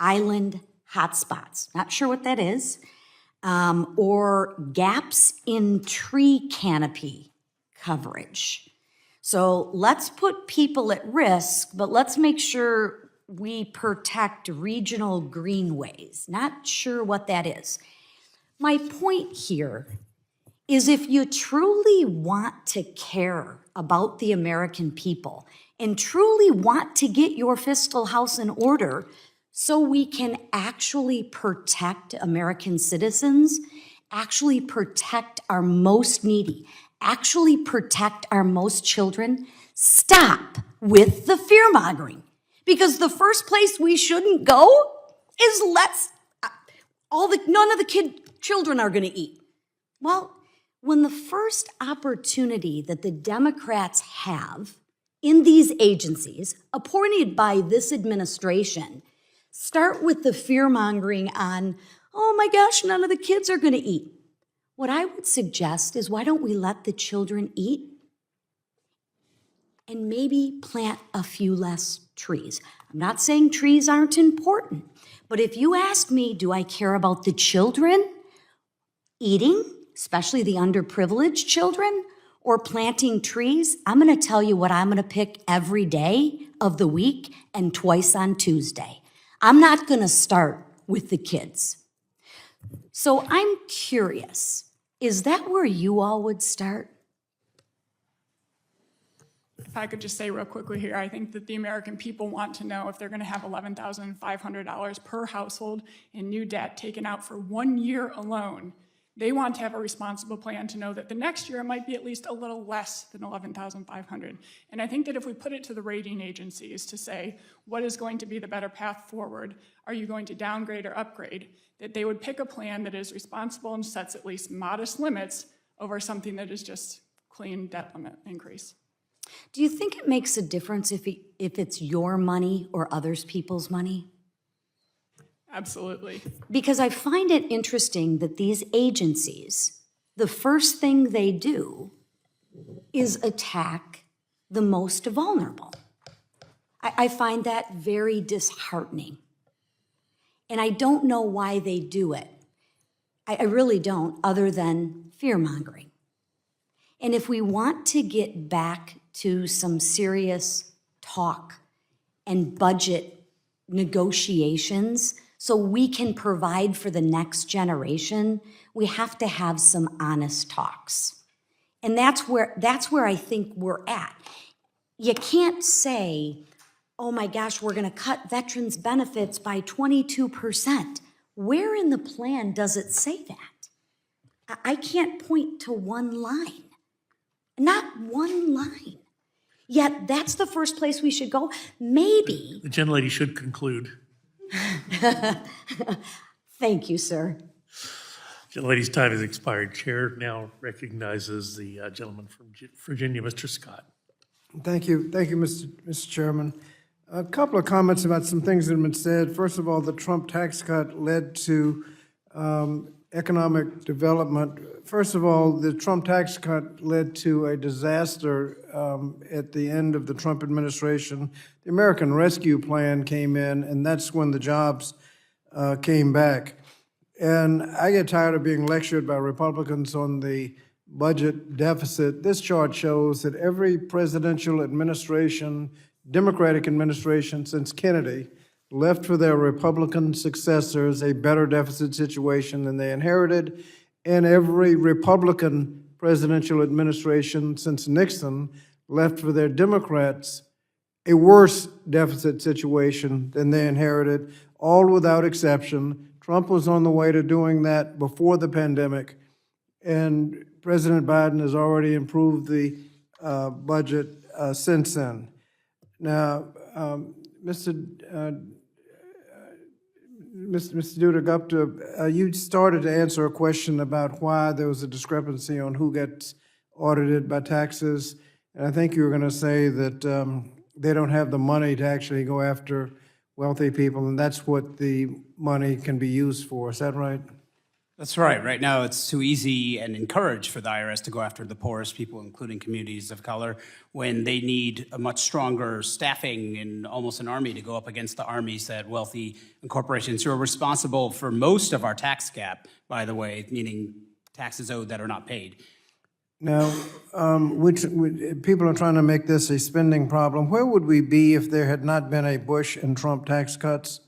island hotspots. Not sure what that is. Or gaps in tree canopy coverage. So let's put people at risk, but let's make sure we protect regional greenways. Not sure what that is. My point here is if you truly want to care about the American people and truly want to get your fiscal house in order so we can actually protect American citizens, actually protect our most needy, actually protect our most children, stop with the fear-mongering. Because the first place we shouldn't go is none of the children are going to eat. Well, when the first opportunity that the Democrats have in these agencies, appointed by this administration, start with the fear-mongering on, oh my gosh, none of the kids are going to eat. What I would suggest is why don't we let the children eat and maybe plant a few less trees. I'm not saying trees aren't important, but if you ask me, do I care about the children eating, especially the underprivileged children, or planting trees? I'm going to tell you what I'm going to pick every day of the week and twice on Tuesday. I'm not going to start with the kids. So I'm curious, is that where you all would start? If I could just say real quickly here, I think that the American people want to know if they're going to have $11,500 per household in new debt taken out for 1 year alone. They want to have a responsible plan to know that the next year it might be at least a little less than $11,500. And I think that if we put it to the rating agencies to say, what is going to be the better path forward? Are you going to downgrade or upgrade? That they would pick a plan that is responsible and sets at least modest limits over something that is just clean debt limit increase. Do you think it makes a difference if it's your money or others people's money? Absolutely. Because I find it interesting that these agencies, the first thing they do is attack the most vulnerable. I find that very disheartening. And I don't know why they do it. I really don't, other than fear-mongering. And if we want to get back to some serious talk and budget negotiations so we can provide for the next generation, we have to have some honest talks. And that's where I think we're at. You can't say, oh my gosh, we're gonna cut veterans' benefits by 22%. Where in the plan does it say that? I can't point to one line. Not one line. Yet that's the first place we should go. Maybe. The gentlelady should conclude. Thank you, sir. Gentlelady's time has expired. Chair now recognizes the gentleman from Virginia, Mr. Scott. Thank you, Mr. Chairman. A couple of comments about some things that have been said. First of all, the Trump tax cut led to economic development. First of all, the Trump tax cut led to a disaster at the end of the Trump administration. The American Rescue Plan came in, and that's when the jobs came back. And I get tired of being lectured by Republicans on the budget deficit. This chart shows that every presidential administration Democratic administration since Kennedy left for their Republican successors a better deficit situation than they inherited, and every Republican presidential administration since Nixon left for their Democrats a worse deficit situation than they inherited, all without exception. Trump was on the way to doing that before the pandemic, and President Biden has already improved the budget since then. Now, Mr. Duda-Gupta, you started to answer a question about why there was a discrepancy on who gets audited by taxes, and I think you were going to say that they don't have the money to actually go after wealthy people, and that's what the money can be used for. Is that right? That's right. Right now, it's too easy and encouraged for the IRS to go after the poorest people, including communities of color, when they need a much stronger staffing and almost an army to go up against the armies that wealthy corporations who are responsible for most of our tax gap, by the way, meaning taxes owed that are not paid. Now, people are trying to make this a spending problem. Where would we be if there had not been a Bush and Trump tax cuts?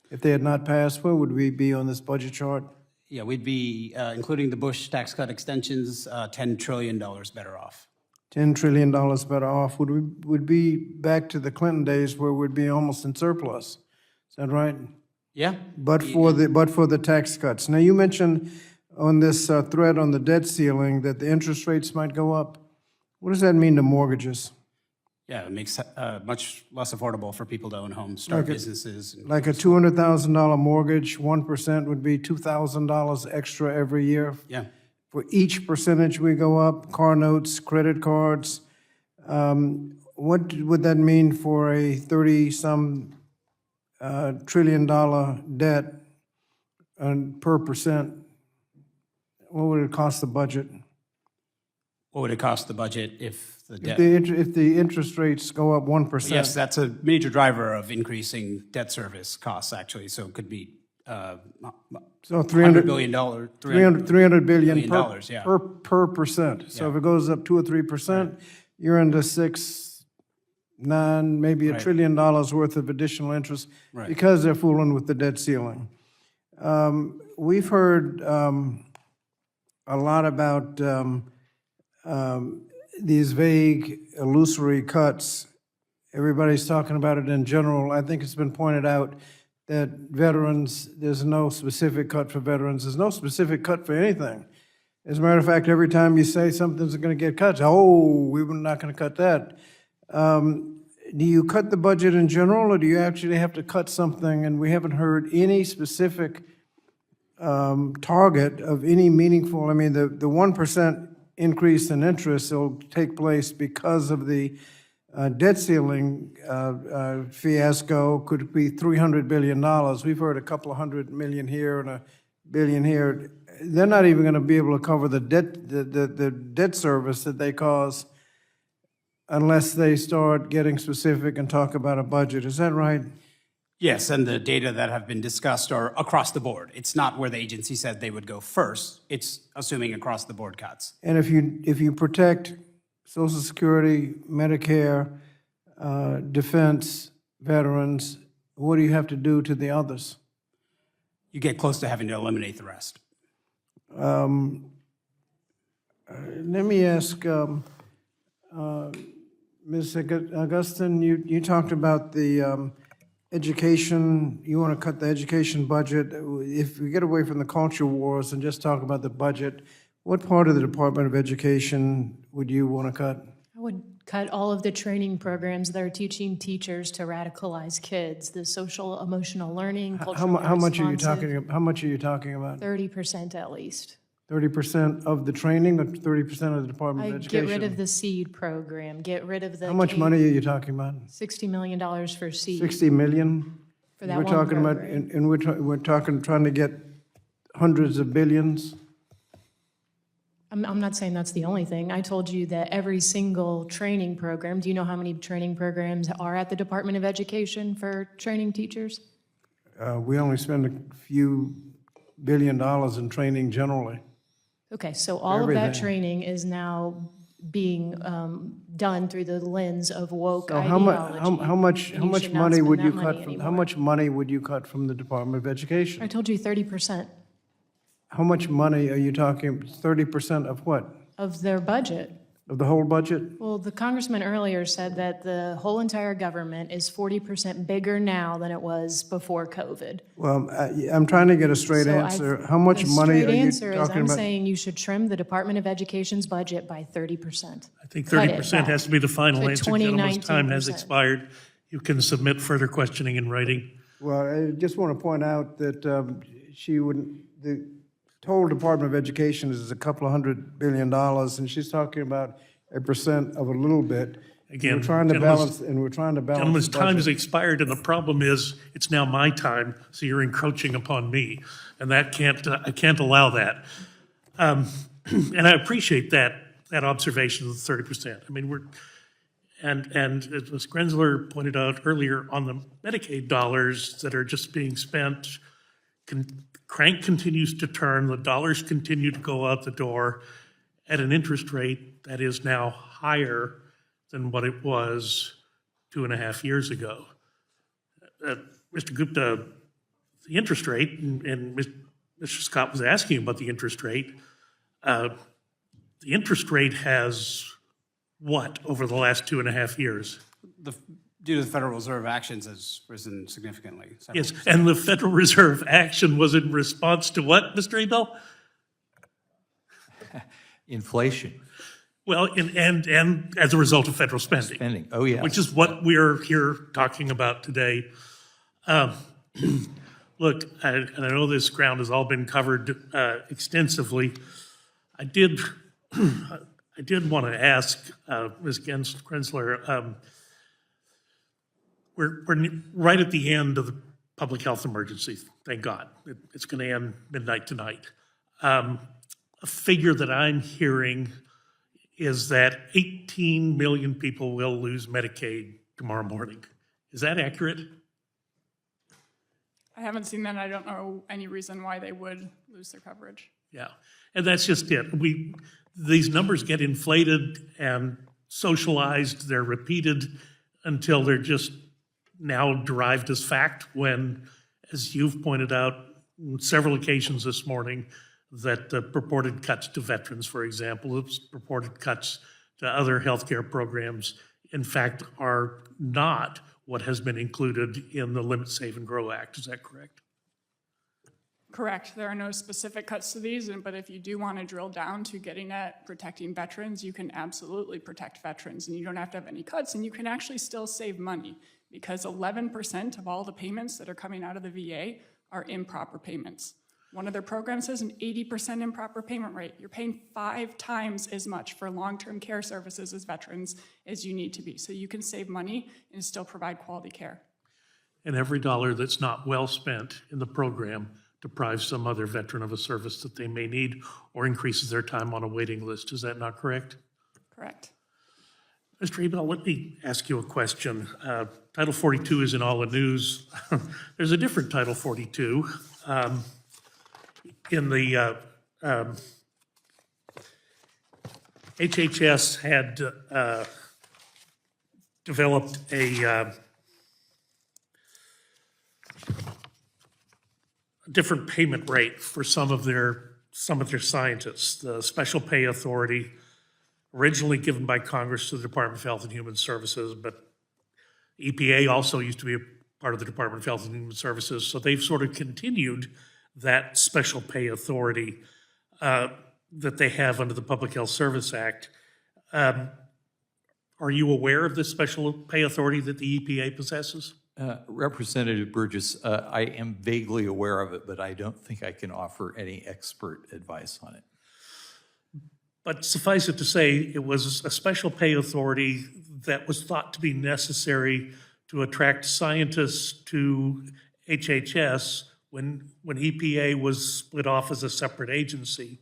If they had not passed, where would we be on this budget chart? Yeah, we'd be, including the Bush tax cut extensions, $10 trillion better off. $10 trillion better off. Would be back to the Clinton days where we'd be almost in surplus. Is that right? Yeah. But for the tax cuts. Now, you mentioned on this thread on the debt ceiling that the interest rates might go up. What does that mean to mortgages? Yeah, it makes much less affordable for people to own homes, start businesses. Like a $200,000 mortgage, 1% would be $2,000 extra every year. Yeah. For each percentage we go up, car notes, credit cards. What would that mean for a 30-some trillion dollar debt per percent? What would it cost the budget? What would it cost the budget if the debt? If the interest rates go up 1%? Yes, that's a major driver of increasing debt service costs, actually. So it could be so $300 billion. $300 billion yeah. per percent. So if it goes up 2 or 3%, you're into 6, 9, maybe $1 trillion worth of additional interest because they're fooling with the debt ceiling. We've heard a lot about these vague, illusory cuts. Everybody's talking about it in general. I think it's been pointed out that veterans, there's no specific cut for veterans. There's no specific cut for anything. As a matter of fact, every time you say something's going to get cut, oh, we're not going to cut that. Do you cut the budget in general, or do you actually have to cut something? And we haven't heard any specific target of any meaningful, I mean, the 1% increase in interest will take place because of the debt ceiling fiasco, could be $300 billion. We've heard a couple of $100 million here and $1 billion here. They're not even going to be able to cover the debt service that they cause unless they start getting specific and talk about a budget. Is that right? Yes, and the data that have been discussed are across the board. It's not where the agency said they would go first. It's assuming across the board cuts. And if you protect Social Security, Medicare, defense, veterans, what do you have to do to the others? You get close to having to eliminate the rest. Let me ask Ms. Augustine, you talked about the education, you want to cut the education budget. If we get away from the culture wars and just talk about the budget, what part of the Department of Education would you want to cut? I would cut all of the training programs that are teaching teachers to radicalize kids, the social emotional learning, cultural How much are you responsive. How much are you talking about? 30% at least. 30% of the training, or 30% of the Department of Education? Get rid of the SEED program, get rid of the. How much money are you talking about? $60 million for SEED. 60 million? For that We're one talking about, program. and we're talking, trying to get hundreds of billions? I'm not saying that's the only thing. I told you that every single training program, do you know how many training programs are at the Department of Education for training teachers? We only spend a few $1 billion in training generally. Okay, so all of that Everything. training is now being done through the lens of woke So ideology. how much and you should not money spend would that you money cut from, how anymore. much money would you cut from the Department of I Education? told you 30% How much money are you talking, 30% of what? of their budget. Of the whole budget? Well, the congressman earlier said that the whole entire government is 40% bigger now than it was before COVID. Well, I'm trying to get a straight So answer. How much money are The straight you answer is talking I'm about? saying you should trim the Department of Education's budget by 30%. I think Cut it 30% back has to be the final to answer. Gentleman's time has 2019%. expired. You can submit further questioning in writing. Well, I just want to point out that the total Department of Education is a couple of $100 billion, and she's talking about 1% of a little bit. Again, We're trying to gentleman's- balance, and we're trying to balance. Gentleman's the time budget. has expired, and the problem is, it's now my time, so you're encroaching upon me, and that I can't allow that. And I appreciate that observation of the 30%. I mean, and as Ms. Grenzler pointed out earlier, on the Medicaid dollars that are just being spent, crank continues to turn, the dollars continue to go out the door at an interest rate that is now higher than what it was 2.5 years ago. Mr. Gupta, the interest rate, and Mr. Scott was asking about the interest rate. The interest rate has what over the last 2.5 years? Due to the Federal Reserve actions, has risen significantly. Yes, and the Federal Reserve action was in response to what, Mr. Abel? Inflation. Well, and as a result of federal spending. Spending, oh, yes. Which is what we're here talking about today. Look, and I know this ground has all been covered extensively. I did want to ask Ms. Grenzler, we're right at the end of the public health emergency, thank God. It's going to end midnight tonight. A figure that I'm hearing is that 18 million people will lose Medicaid tomorrow morning. Is that accurate? I haven't seen that, and I don't know any reason why they would lose their coverage. Yeah, and that's just it. These numbers get inflated and socialized, they're repeated until they're just now derived as fact when, as you've pointed out on several occasions this morning, that purported cuts to veterans, for example, purported cuts to other healthcare programs, in fact, are not what has been included in the Limit, Save, and Grow Act. Is that correct? Correct. There are no specific cuts to these, but if you do want to drill down to getting at protecting veterans, you can absolutely protect veterans, and you don't have to have any cuts, and you can actually still save money because 11% of all the payments that are coming out of the VA are improper payments. One of their programs has an 80% improper payment rate. You're paying 5 times as much for long-term care services as veterans as you need to be. So you can save money and still provide quality care. And every dollar that's not well spent in the program deprives some other veteran of a service that they may need or increases their time on a waiting list. Is that not correct? Correct. Mr. Abel, let me ask you a question. Title 42 is in all the news. There's a different Title 42. In the HHS had developed a different payment rate for some of their scientists. The Special Pay Authority, originally given by Congress to the Department of Health and Human Services, but EPA also used to be a part of the Department of Health and Human Services, so they've sort of continued that special pay authority that they have under the Public Health Service Act. Are you aware of this special pay authority that the EPA possesses? Representative Burgess, I am vaguely aware of it, but I don't think I can offer any expert advice on it. But suffice it to say, it was a special pay authority that was thought to be necessary to attract scientists to HHS when EPA was split off as a separate agency.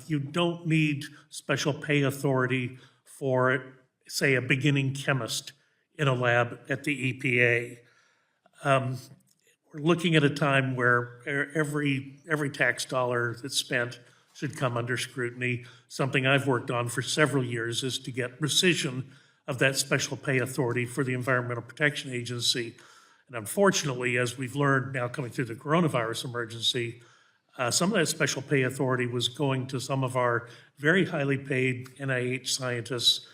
You don't need special pay authority for, say, a beginning chemist in a lab at the EPA. We're looking at a time where every tax dollar that's spent should come under scrutiny. Something I've worked on for several years is to get rescission of that special pay authority for the Environmental Protection Agency. And unfortunately, as we've learned now coming through the coronavirus emergency, some of that special pay authority was going to some of our very highly paid NIH scientists.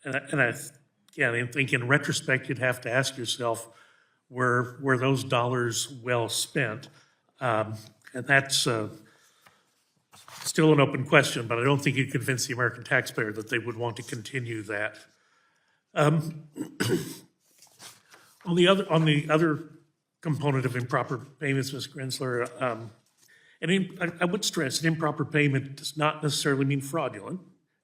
And I think in retrospect, you'd have to ask yourself, were those dollars well spent? And that's still an open question, but I don't think you'd convince the American taxpayer that they would want to continue that. On the other component of improper payments, Ms. Grensler, I would stress an improper payment does not necessarily mean fraudulent.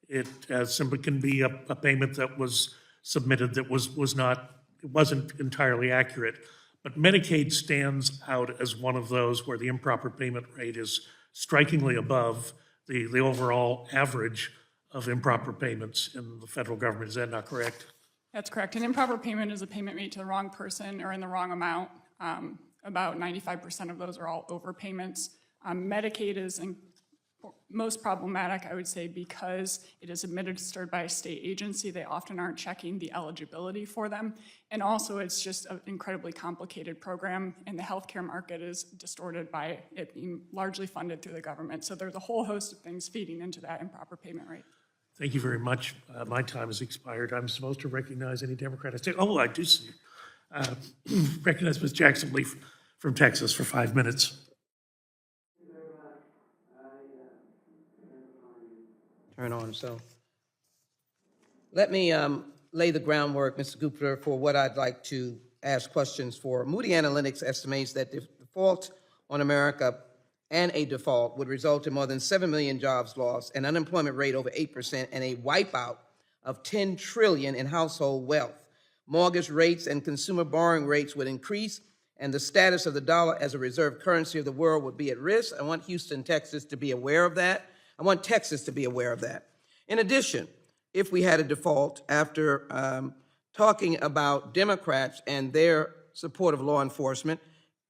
It simply can be a payment that was submitted that wasn't entirely accurate. But Medicaid stands out as one of those where the improper payment rate is strikingly above the overall average of improper payments in the federal government. Is that not correct? That's correct. An improper payment is a payment made to the wrong person or in the wrong amount. About 95% of those are all overpayments. Medicaid is most problematic, I would say, because it is administered by a state agency. They often aren't checking the eligibility for them. And also, it's just an incredibly complicated program, and the healthcare market is distorted by it being largely funded through the government. So there's a whole host of things feeding into that improper payment rate. Thank you very much. My time has expired. I'm supposed to recognize any Democrat. Oh, I do see. Recognize Ms. Jackson Lee from Texas for 5 minutes. Turn on, so. Let me lay the groundwork, Mr. Gupta, for what I'd like to ask questions for. Moody Analytics estimates that the default on America and a default would result in more than 7 million jobs lost, an unemployment rate over 8%, and a wipeout of $10 trillion in household wealth. Mortgage rates and consumer borrowing rates would increase, and the status of the dollar as a reserve currency of the world would be at risk. I want Houston, Texas to be aware of that. I want Texas to be aware of that. In addition, if we had a default, after talking about Democrats and their support of law enforcement,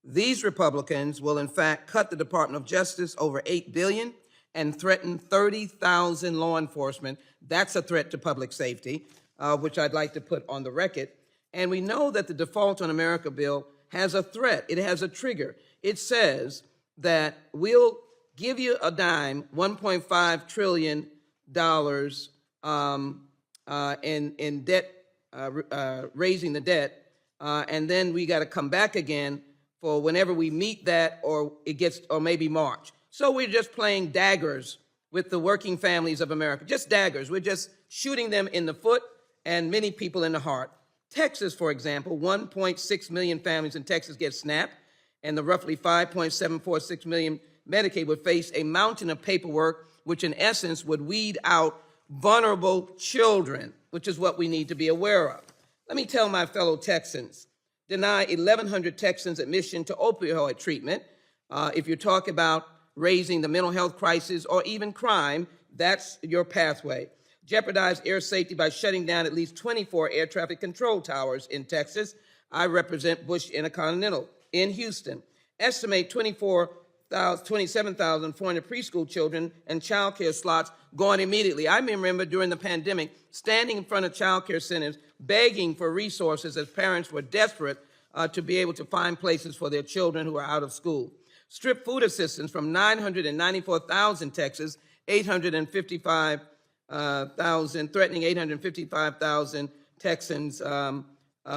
these Republicans will in fact cut the Department of Justice over $8 billion and threaten 30,000 law enforcement. That's a threat to public safety, which I'd like to put on the record. And we know that the Default on America bill has a threat. It has a trigger. It says that we'll give you a dime, $1.5 trillion in debt, raising the debt, and then we got to come back again for whenever we meet that, or it gets, or maybe March. So we're just playing daggers with the working families of America, just daggers. We're just shooting them in the foot and many people in the heart. Texas, for example, 1.6 million families in Texas get SNAP, and the roughly 5.746 million Medicaid would face a mountain of paperwork, which in essence would weed out vulnerable children, which is what we need to be aware of. Let me tell my fellow Texans, deny 1,100 Texans admission to opioid treatment. If you talk about raising the mental health crisis or even crime, that's your pathway. Jeopardize air safety by shutting down at least 24 air traffic control towers in Texas. I represent Bush Intercontinental in Houston. Estimate 27,400 preschool children and child care slots gone immediately. I remember during the pandemic standing in front of child care centers begging for resources as parents were desperate to be able to find places for their children who are out of school. Strip food assistance from 994,000 Texas, 855,000, threatening 855,000 Texans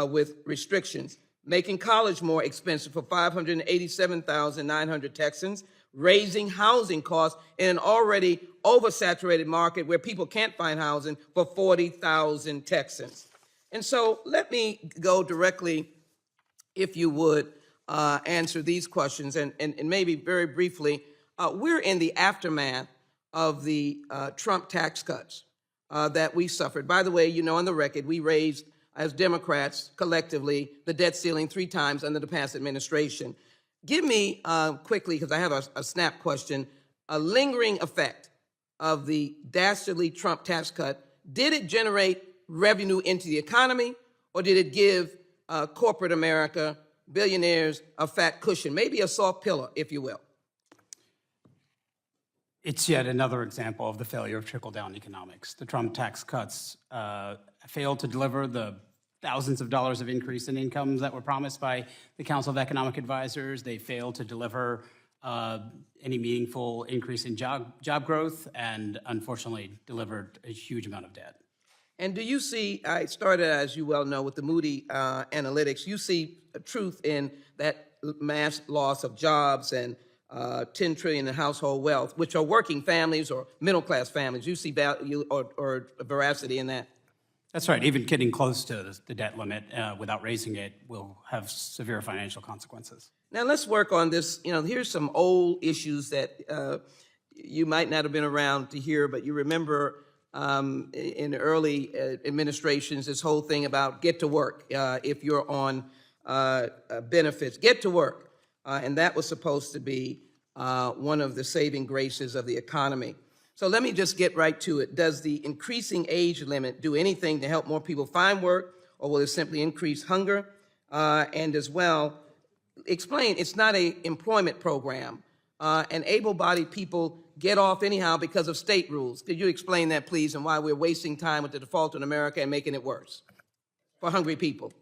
with restrictions. Making college more expensive for 587,900 Texans, raising housing costs in an already oversaturated market where people can't find housing for 40,000 Texans. And so let me go directly, if you would, answer these questions, and maybe very briefly, we're in the aftermath of the Trump tax cuts that we suffered. By the way, you know, on the record, we raised, as Democrats, collectively, the debt ceiling 3 times under the past administration. Give me, quickly, because I have a snap question, a lingering effect of the dastardly Trump tax cut. Did it generate revenue into the economy, or did it give corporate America, billionaires, a fat cushion, maybe a soft pillow, if you will? It's yet another example of the failure of trickle-down economics. The Trump tax cuts failed to deliver the thousands of dollars of increase in incomes that were promised by the Council of Economic Advisors. They failed to deliver any meaningful increase in job growth, and unfortunately delivered a huge amount of debt. And do you see, I started, as you well know, with the Moody analytics, you see a truth in that mass loss of jobs and $10 trillion in household wealth, which are working families or middle-class families. You see value or veracity in that? That's right. Even getting close to the debt limit without raising it will have severe financial consequences. Now let's work on this. You know, here's some old issues that you might not have been around to hear, but you remember in early administrations, this whole thing about get to work if you're on benefits. Get to work. And that was supposed to be one of the saving graces of the economy. So let me just get right to it. Does the increasing age limit do anything to help more people find work, or will it simply increase hunger? And as well, explain, it's not an employment program, and able-bodied people get off anyhow because of state rules. Could you explain that, please, and why we're wasting time with the default in America and making it worse for hungry people?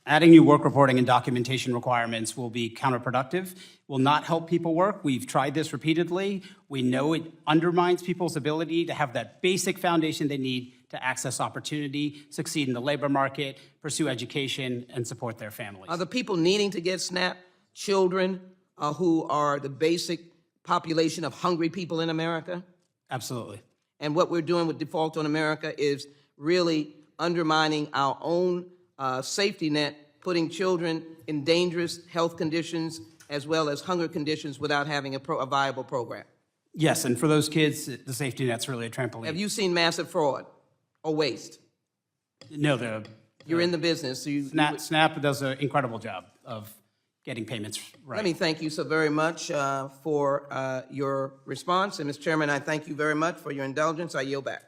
Adding new work reporting and documentation requirements will be counterproductive, will not help people work. We've tried this repeatedly. We know it undermines people's ability to have that basic foundation they need to access opportunity, succeed in the labor market, pursue education, and support their families. Are the people needing to get SNAP children who are the basic population of hungry people in America? Absolutely. And what we're doing with Default on America is really undermining our own safety net, putting children in dangerous health conditions as well as hunger conditions without having a viable program. Yes, and for those kids, the safety net's really a trampoline. Have you seen massive fraud or waste? No, you're in the business. So SNAP does an incredible job of getting payments right. Let me thank you so very much for your response. And Mr. Chairman, I thank you very much for your indulgence. I yield back.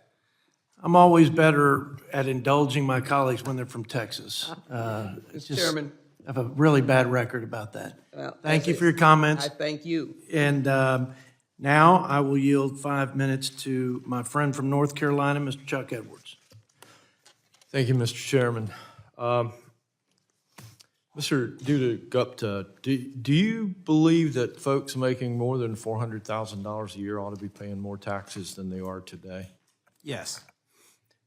I'm always better at indulging my colleagues when they're from Texas. Mr. Chairman. I have a really bad record about that. Well, thank you for your comments. I thank you. And now I will yield 5 minutes to my friend from North Carolina, Mr. Chuck Edwards. Thank you, Mr. Chairman. Mr. Dutta-Gupta, do you believe that folks making more than $400,000 a year ought to be paying more taxes than they are today? Yes.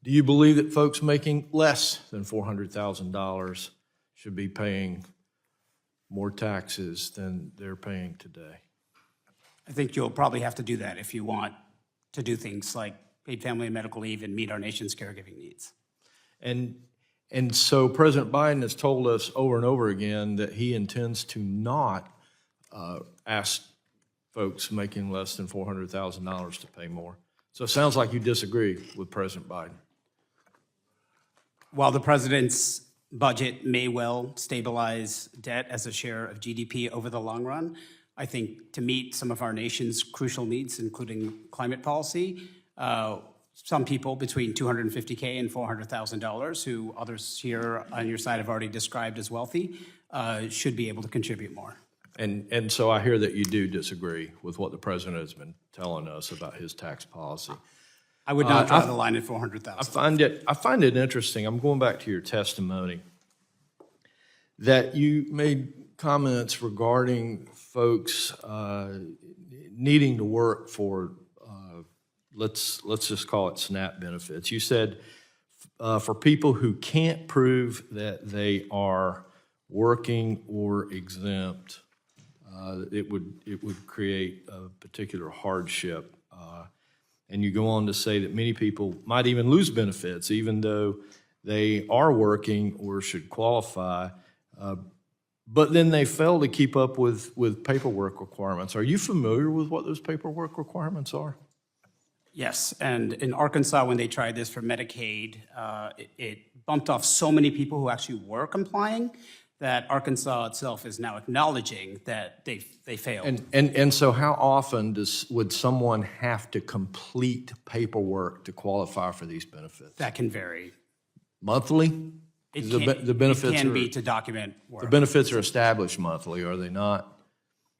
Do you believe that folks making less than $400,000 should be paying more taxes than they're paying today? I think you'll probably have to do that if you want to do things like paid family and medical leave and meet our nation's caregiving needs. And so President Biden has told us over and over again that he intends to not ask folks making less than $400,000 to pay more. So it sounds like you disagree with President Biden. While the president's budget may well stabilize debt as a share of GDP over the long run, I think to meet some of our nation's crucial needs, including climate policy, some people between $250K and $400,000, who others here on your side have already described as wealthy, should be able to contribute more. And so I hear that you do disagree with what the president has been telling us about his tax policy. I would not draw the line at $400,000. I find it interesting. I'm going back to your testimony that you made comments regarding folks needing to work for let's just call it SNAP benefits. You said for people who can't prove that they are working or exempt, it would create a particular hardship. And you go on to say that many people might even lose benefits, even though they are working or should qualify, but then they fail to keep up with paperwork requirements. Are you familiar with what those paperwork requirements are? Yes, and in Arkansas, when they tried this for Medicaid, it bumped off so many people who actually were complying that Arkansas itself is now acknowledging that they failed. And so how often would someone have to complete paperwork to qualify for these benefits? That can vary. Monthly? It can be to document work. The benefits are established monthly, are they not?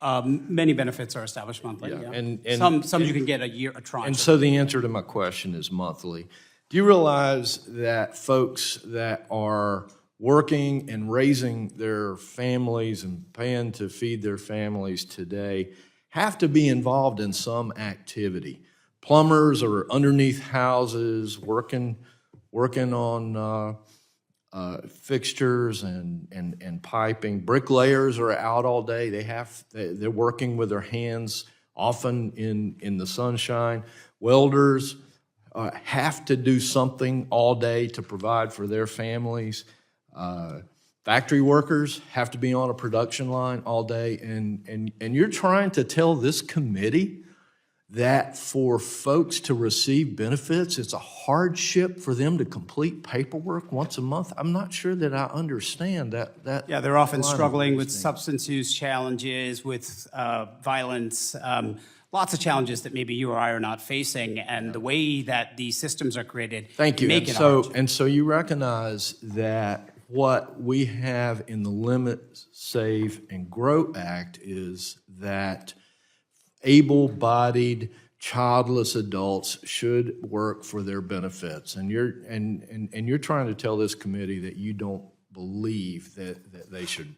Many benefits are established monthly, yeah. And Some you can get a tranche. And of. so the answer to my question is monthly. Do you realize that folks that are working and raising their families and paying to feed their families today have to be involved in some activity? Plumbers are underneath houses working on fixtures and piping. Bricklayers are out all day. They're working with their hands, often in the sunshine. Welders have to do something all day to provide for their families. Factory workers have to be on a production line all day. And you're trying to tell this committee that for folks to receive benefits, it's a hardship for them to complete paperwork once a month? I'm not sure that I understand that. Yeah, they're often line of struggling with reasoning. substance use challenges, with violence, lots of challenges that maybe you or I are not facing, and the way that these systems are created Thank you. make And it so, hard. and so you recognize that what we have in the Limit, Save, and Grow Act is that able-bodied, childless adults should work for their benefits. And you're trying to tell this committee that you don't believe that they should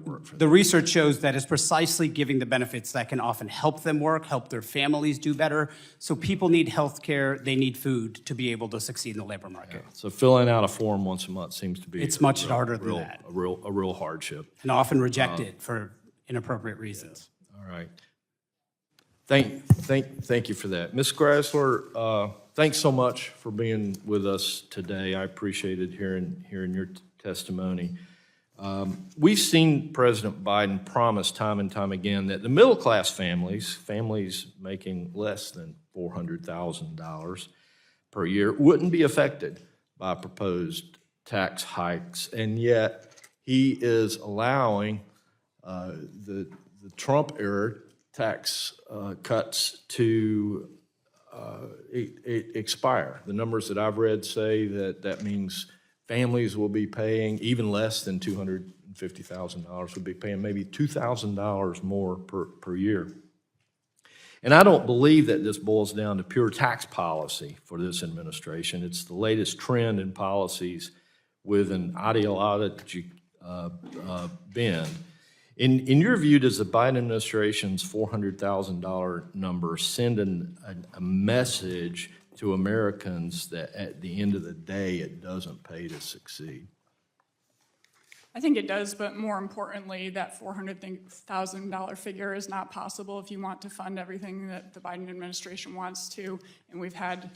work for The research shows that it's precisely giving the benefits that can often help them work, help their families do better. So people need health care, they need food to be able to succeed in the labor market. So filling out a form once a month seems to be It's much harder than that. A real hardship. And often rejected for inappropriate reasons. All right. Thank you for that. Ms. Grasler, thanks so much for being with us today. I appreciated hearing your testimony. We've seen President Biden promise time and time again that the middle-class families making less than $400,000 per year, wouldn't be affected by proposed tax hikes, and yet he is allowing the Trump-era tax cuts to expire. The numbers that I've read say that means families will be paying even less than $250,000, will be paying maybe $2,000 more per year. And I don't believe that this boils down to pure tax policy for this administration. It's the latest trend in policies with an ideological bend. In your view, does the Biden administration's $400,000 number send a message to Americans that at the end of the day, it doesn't pay to succeed? I think it does, but more importantly, that $400,000 figure is not possible if you want to fund everything that the Biden administration wants to. And we've had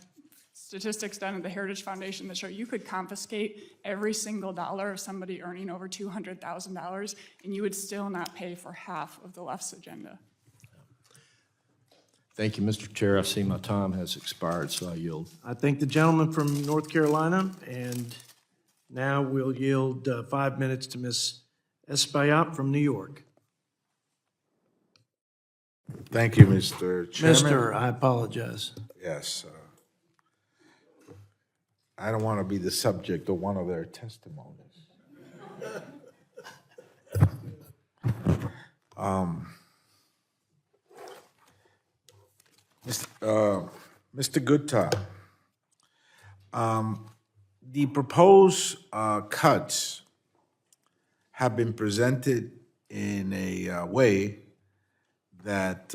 statistics done at the Heritage Foundation that show you could confiscate every single dollar of somebody earning over $200,000, and you would still not pay for half of the left's agenda. Thank you, Mr. Chair. I see my time has expired, so I yield. I thank the gentleman from North Carolina, and now we'll yield 5 minutes to Ms. Espaillat from New York. Thank you, Mr. Chairman. Mr., I apologize. Yes. I don't want to be the subject of one of their testimonies. Mr. Gupta, the proposed cuts have been presented in a way that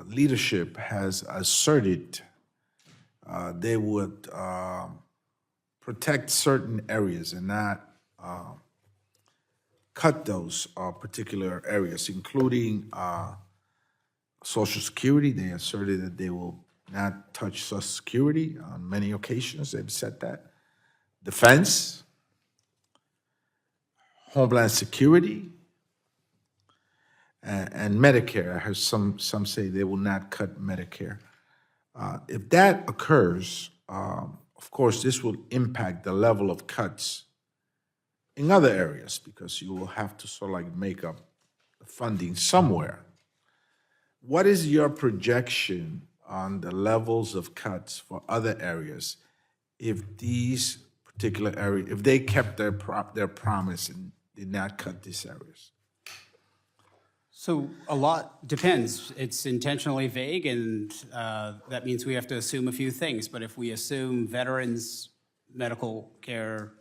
leadership has asserted they would protect certain areas and not cut those particular areas, including Social Security. They asserted that they will not touch Social Security. On many occasions, they've said that. Defense, Homeland Security, and Medicare. I heard some say they will not cut Medicare. If that occurs, of course, this will impact the level of cuts in other areas because you will have to sort of like make up the funding somewhere. What is your projection on the levels of cuts for other areas if these particular areas, if they kept their promise and did not cut these areas? So a lot depends. It's intentionally vague, and that means we have to assume a few things. But if we assume veterans' medical care,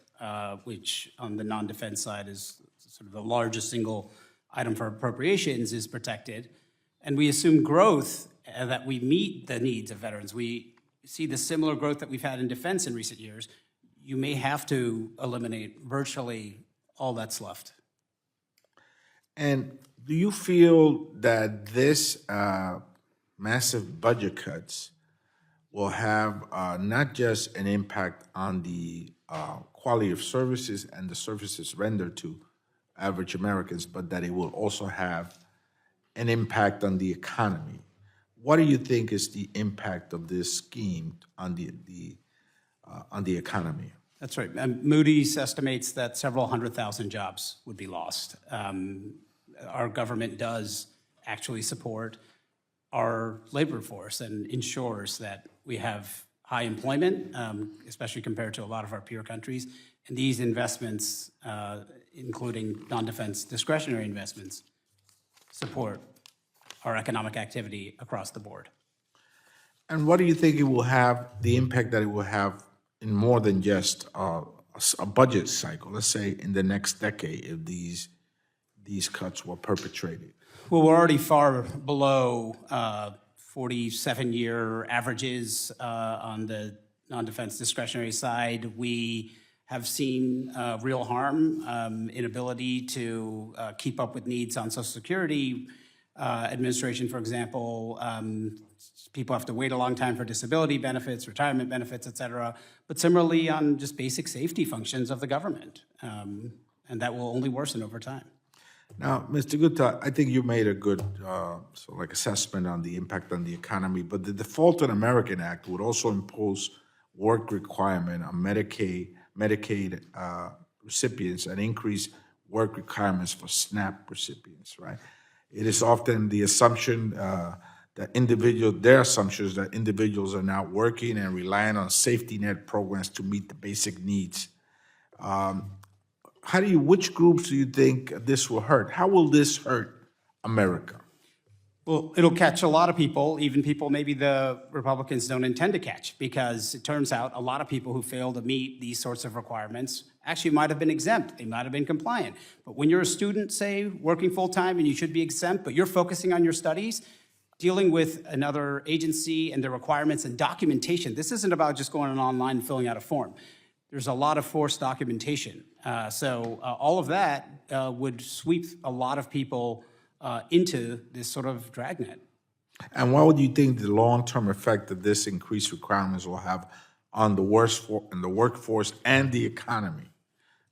which on the non-defense side is sort of the largest single item for appropriations, is protected, and we assume growth, that we meet the needs of veterans, we see the similar growth that we've had in defense in recent years, you may have to eliminate virtually all that's left. And do you feel that this massive budget cuts will have not just an impact on the quality of services and the services rendered to average Americans, but that it will also have an impact on the economy? What do you think is the impact of this scheme on the economy? That's right. Moody's estimates that several 100,000 jobs would be lost. Our government does actually support our labor force and ensures that we have high employment, especially compared to a lot of our peer countries. And these investments, including non-defense discretionary investments, support our economic activity across the board. And what do you think it will have, the impact that it will have in more than just a budget cycle? Let's say in the next decade, if these cuts were perpetrated. Well, we're already far below 47-year averages on the non-defense discretionary side. We have seen real harm, inability to keep up with needs on Social Security administration, for example. People have to wait a long time for disability benefits, retirement benefits, et cetera. But similarly on just basic safety functions of the government. And that will only worsen over time. Now, Mr. Gupta, I think you made a good assessment on the impact on the economy, but the Default on American Act would also impose work requirement on Medicaid recipients and increase work requirements for SNAP recipients, right? It is often the assumption their assumptions that individuals are not working and relying on safety net programs to meet the basic needs. Which groups do you think this will hurt? How will this hurt America? Well, it'll catch a lot of people, even people maybe the Republicans don't intend to catch, because it turns out a lot of people who fail to meet these sorts of requirements actually might have been exempt. They might have been compliant. But when you're a student, say, working full-time and you should be exempt, but you're focusing on your studies, dealing with another agency and their requirements and documentation, this isn't about just going online and filling out a form. There's a lot of forced documentation. So all of that would sweep a lot of people into this sort of dragnet. And what would you think the long-term effect that this increased requirements will have on the workforce and the economy?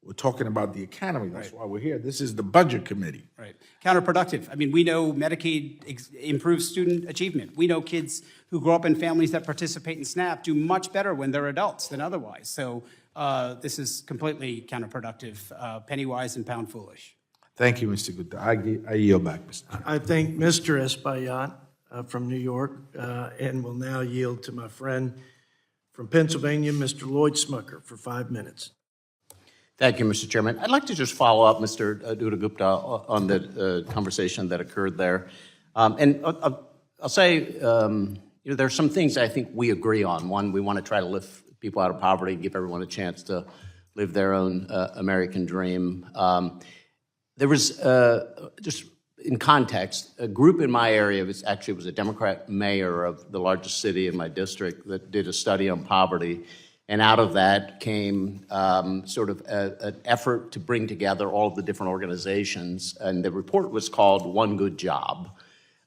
We're talking about the economy. That's why we're here. This is the Budget Committee. Right. Counterproductive. I mean, we know Medicaid improves student achievement. We know kids who grow up in families that participate in SNAP do much better when they're adults than otherwise. So this is completely counterproductive, penny wise and pound foolish. Thank you, Mr. Gupta. I yield back, Mr. Chairman. I thank Mr. Espaillat from New York and will now yield to my friend from Pennsylvania, Mr. Lloyd Smucker, for 5 minutes. Thank you, Mr. Chairman. I'd like to just follow up, Mr. Gupta, on the conversation that occurred there. And I'll say, there are some things I think we agree on. One, we want to try to lift people out of poverty, give everyone a chance to live their own American dream. There was, just in context, a group in my area, was a Democrat mayor of the largest city in my district that did a study on poverty. And out of that came sort of an effort to bring together all of the different organizations. And the report was called One Good Job.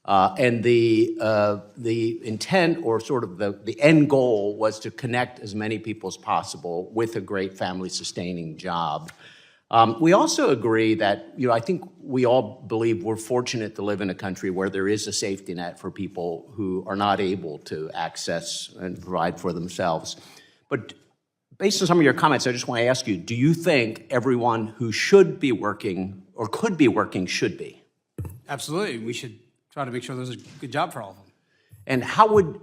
And the intent, or sort of the end goal, was to connect as many people as possible with a great family-sustaining job. We also agree that, I think we all believe we're fortunate to live in a country where there is a safety net for people who are not able to access and provide for themselves. But based on some of your comments, I just want to ask you, do you think everyone who should be working or could be working should be? Absolutely. We should try to make sure there's a good job for all of them. And how would,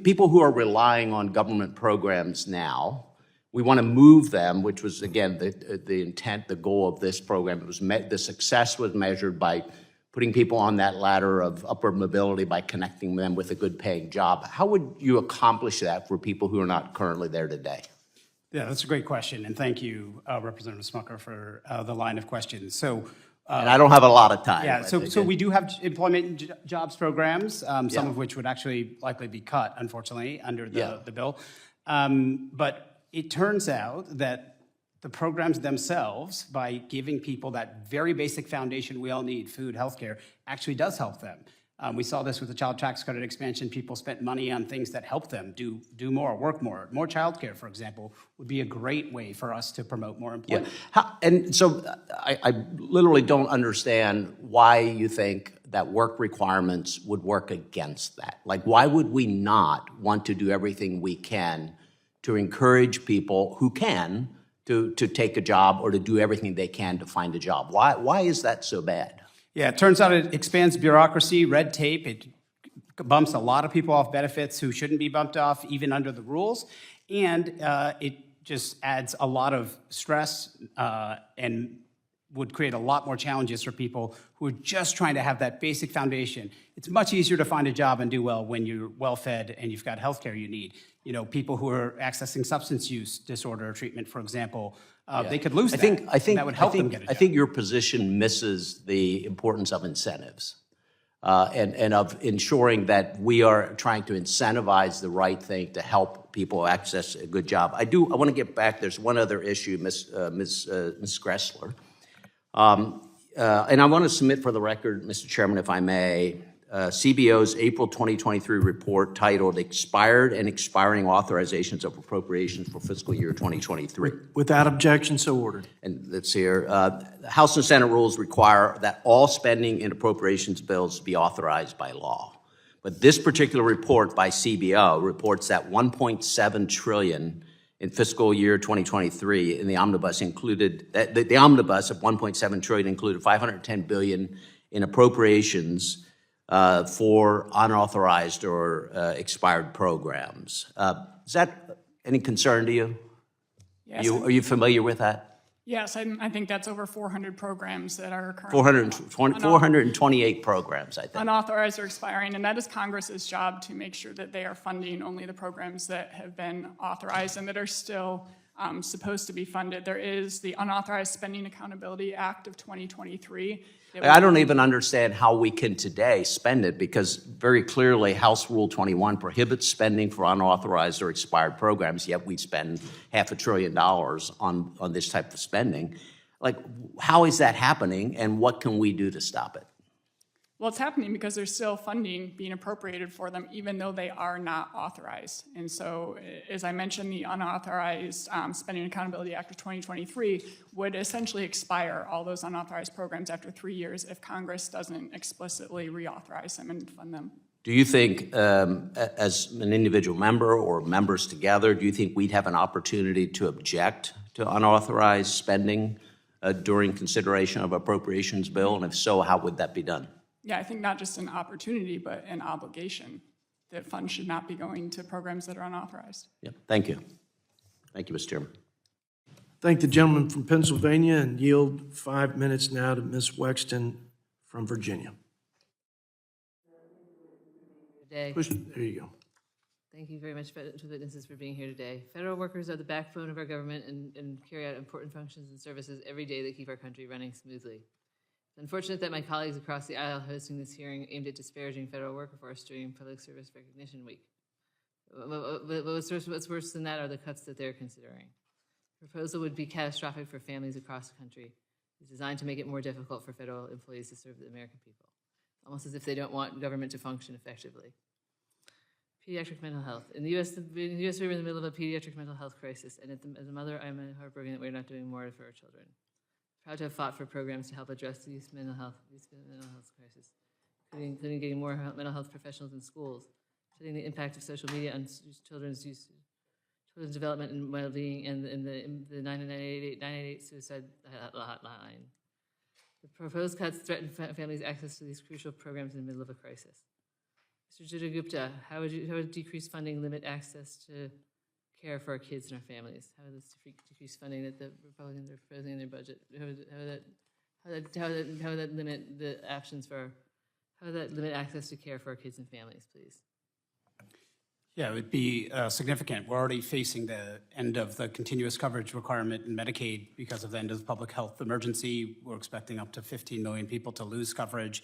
people who are relying on government programs now, we want to move them, which was, again, the intent, the goal of this program. The success was measured by putting people on that ladder of upward mobility by connecting them with a good paying job. How would you accomplish that for people who are not currently there today? Yeah, that's a great question, and thank you, Representative Smucker, for the line of questions. So, And I don't have a lot of time. yeah, but so we do have employment and jobs programs, some Yeah. of which would actually likely be cut, unfortunately, under Yeah. the bill. But it turns out that the programs themselves, by giving people that very basic foundation we all need, food, healthcare, actually does help them. We saw this with the child tax credit expansion. People spent money on things that help them do more, work more. More childcare, for example, would be a great way for us to promote more employment. And so I literally don't understand why you think that work requirements would work against that. Like, why would we not want to do everything we can to encourage people who can to take a job or to do everything they can to find a job? Why is that so bad? Yeah, it turns out it expands bureaucracy, red tape. It bumps a lot of people off benefits who shouldn't be bumped off, even under the rules. And it just adds a lot of stress and would create a lot more challenges for people who are just trying to have that basic foundation. It's much easier to find a job and do well when you're well-fed and you've got health care you need. You know, people who are accessing substance use disorder treatment, for example, they could lose that. I think that would help them get a job. I think your position misses the importance of incentives and of ensuring that we are trying to incentivize the right thing to help people access a good job. I want to get back. There's one other issue, Ms. Gressler. And I want to submit for the record, Mr. Chairman, if I may, CBO's April 2023 report titled Expired and Expiring Authorizations of Appropriations for Fiscal Year 2023. Without objection, so ordered. And that's here. The House and Senate rules require that all spending in appropriations bills be authorized by law. But this particular report by CBO reports that $1.7 trillion in fiscal year 2023 in the omnibus included, the omnibus of $1.7 trillion included $510 billion in appropriations for unauthorized or expired programs. Is that any concern to you? Yes. Are you familiar with that? Yes, I think that's over 400 programs that are currently 428 programs, I think. unauthorized or expiring, and that is Congress's job to make sure that they are funding only the programs that have been authorized and that are still supposed to be funded. There is the Unauthorized Spending Accountability Act of 2023. I don't even understand how we can today spend it, because very clearly House Rule 21 prohibits spending for unauthorized or expired programs, yet we spend $500 billion on this type of spending. Like, how is that happening, and what can we do to stop it? Well, it's happening because there's still funding being appropriated for them, even though they are not authorized. And so, as I mentioned, the Unauthorized Spending Accountability Act of 2023 would essentially expire all those unauthorized programs after 3 years if Congress doesn't explicitly reauthorize them and fund them. Do you think, as an individual member or members together, do you think we'd have an opportunity to object to unauthorized spending during consideration of appropriations bill? And if so, how would that be done? Yeah, I think not just an opportunity, but an obligation that funds should not be going to programs that are unauthorized. Yeah, thank you. Thank you, Mr. Chairman. Thank the gentleman from Pennsylvania and yield 5 minutes now to Ms. Wexton from Virginia. There you go. Thank you very much to witnesses for being here today. Federal workers are the backbone of our government and carry out important functions and services every day that keep our country running smoothly. It's unfortunate that my colleagues across the aisle hosting this hearing aimed at disparaging federal workforce during Public Service Recognition Week. What's worse than that are the cuts that they're considering. The proposal would be catastrophic for families across the country. It's designed to make it more difficult for federal employees to serve the American people, almost as if they don't want government to function effectively. Pediatric mental health. In the U.S., we're in the middle of a pediatric mental health crisis, and as a mother, I'm heartbroken that we're not doing more for our children. Proud to have fought for programs to help address the youth mental health crisis, including getting more mental health professionals in schools, studying the impact of social media on children's development and well-being, and the 988 suicide hotline. The proposed cuts threaten families' access to these crucial programs in the middle of a crisis. Mr. Gupta, how would decreased funding limit access to care for our kids and our families? How would this decrease funding that the Republicans are proposing in their budget? How would that limit the options for, how would that limit access to care for our kids and families, please? Yeah, it would be significant. We're already facing the end of the continuous coverage requirement in Medicaid because of the end of the public health emergency. We're expecting up to 15 million people to lose coverage.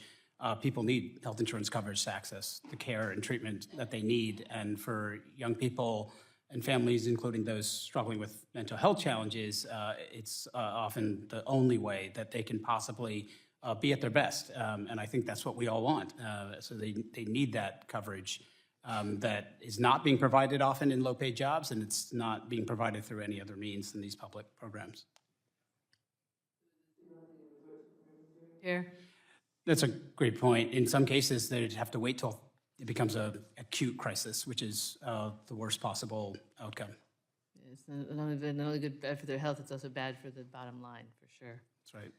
People need health insurance coverage to access the care and treatment that they need. And for young people and families, including those struggling with mental health challenges, it's often the only way that they can possibly be at their best. And I think that's what we all want. So they need that coverage. That is not being provided often in low-paid jobs, and it's not being provided through any other means than these public programs. Care? That's a great point. In some cases, they'd have to wait till it becomes an acute crisis, which is the worst possible outcome. It's not only bad for their health, it's also bad for the bottom line, for sure. That's right.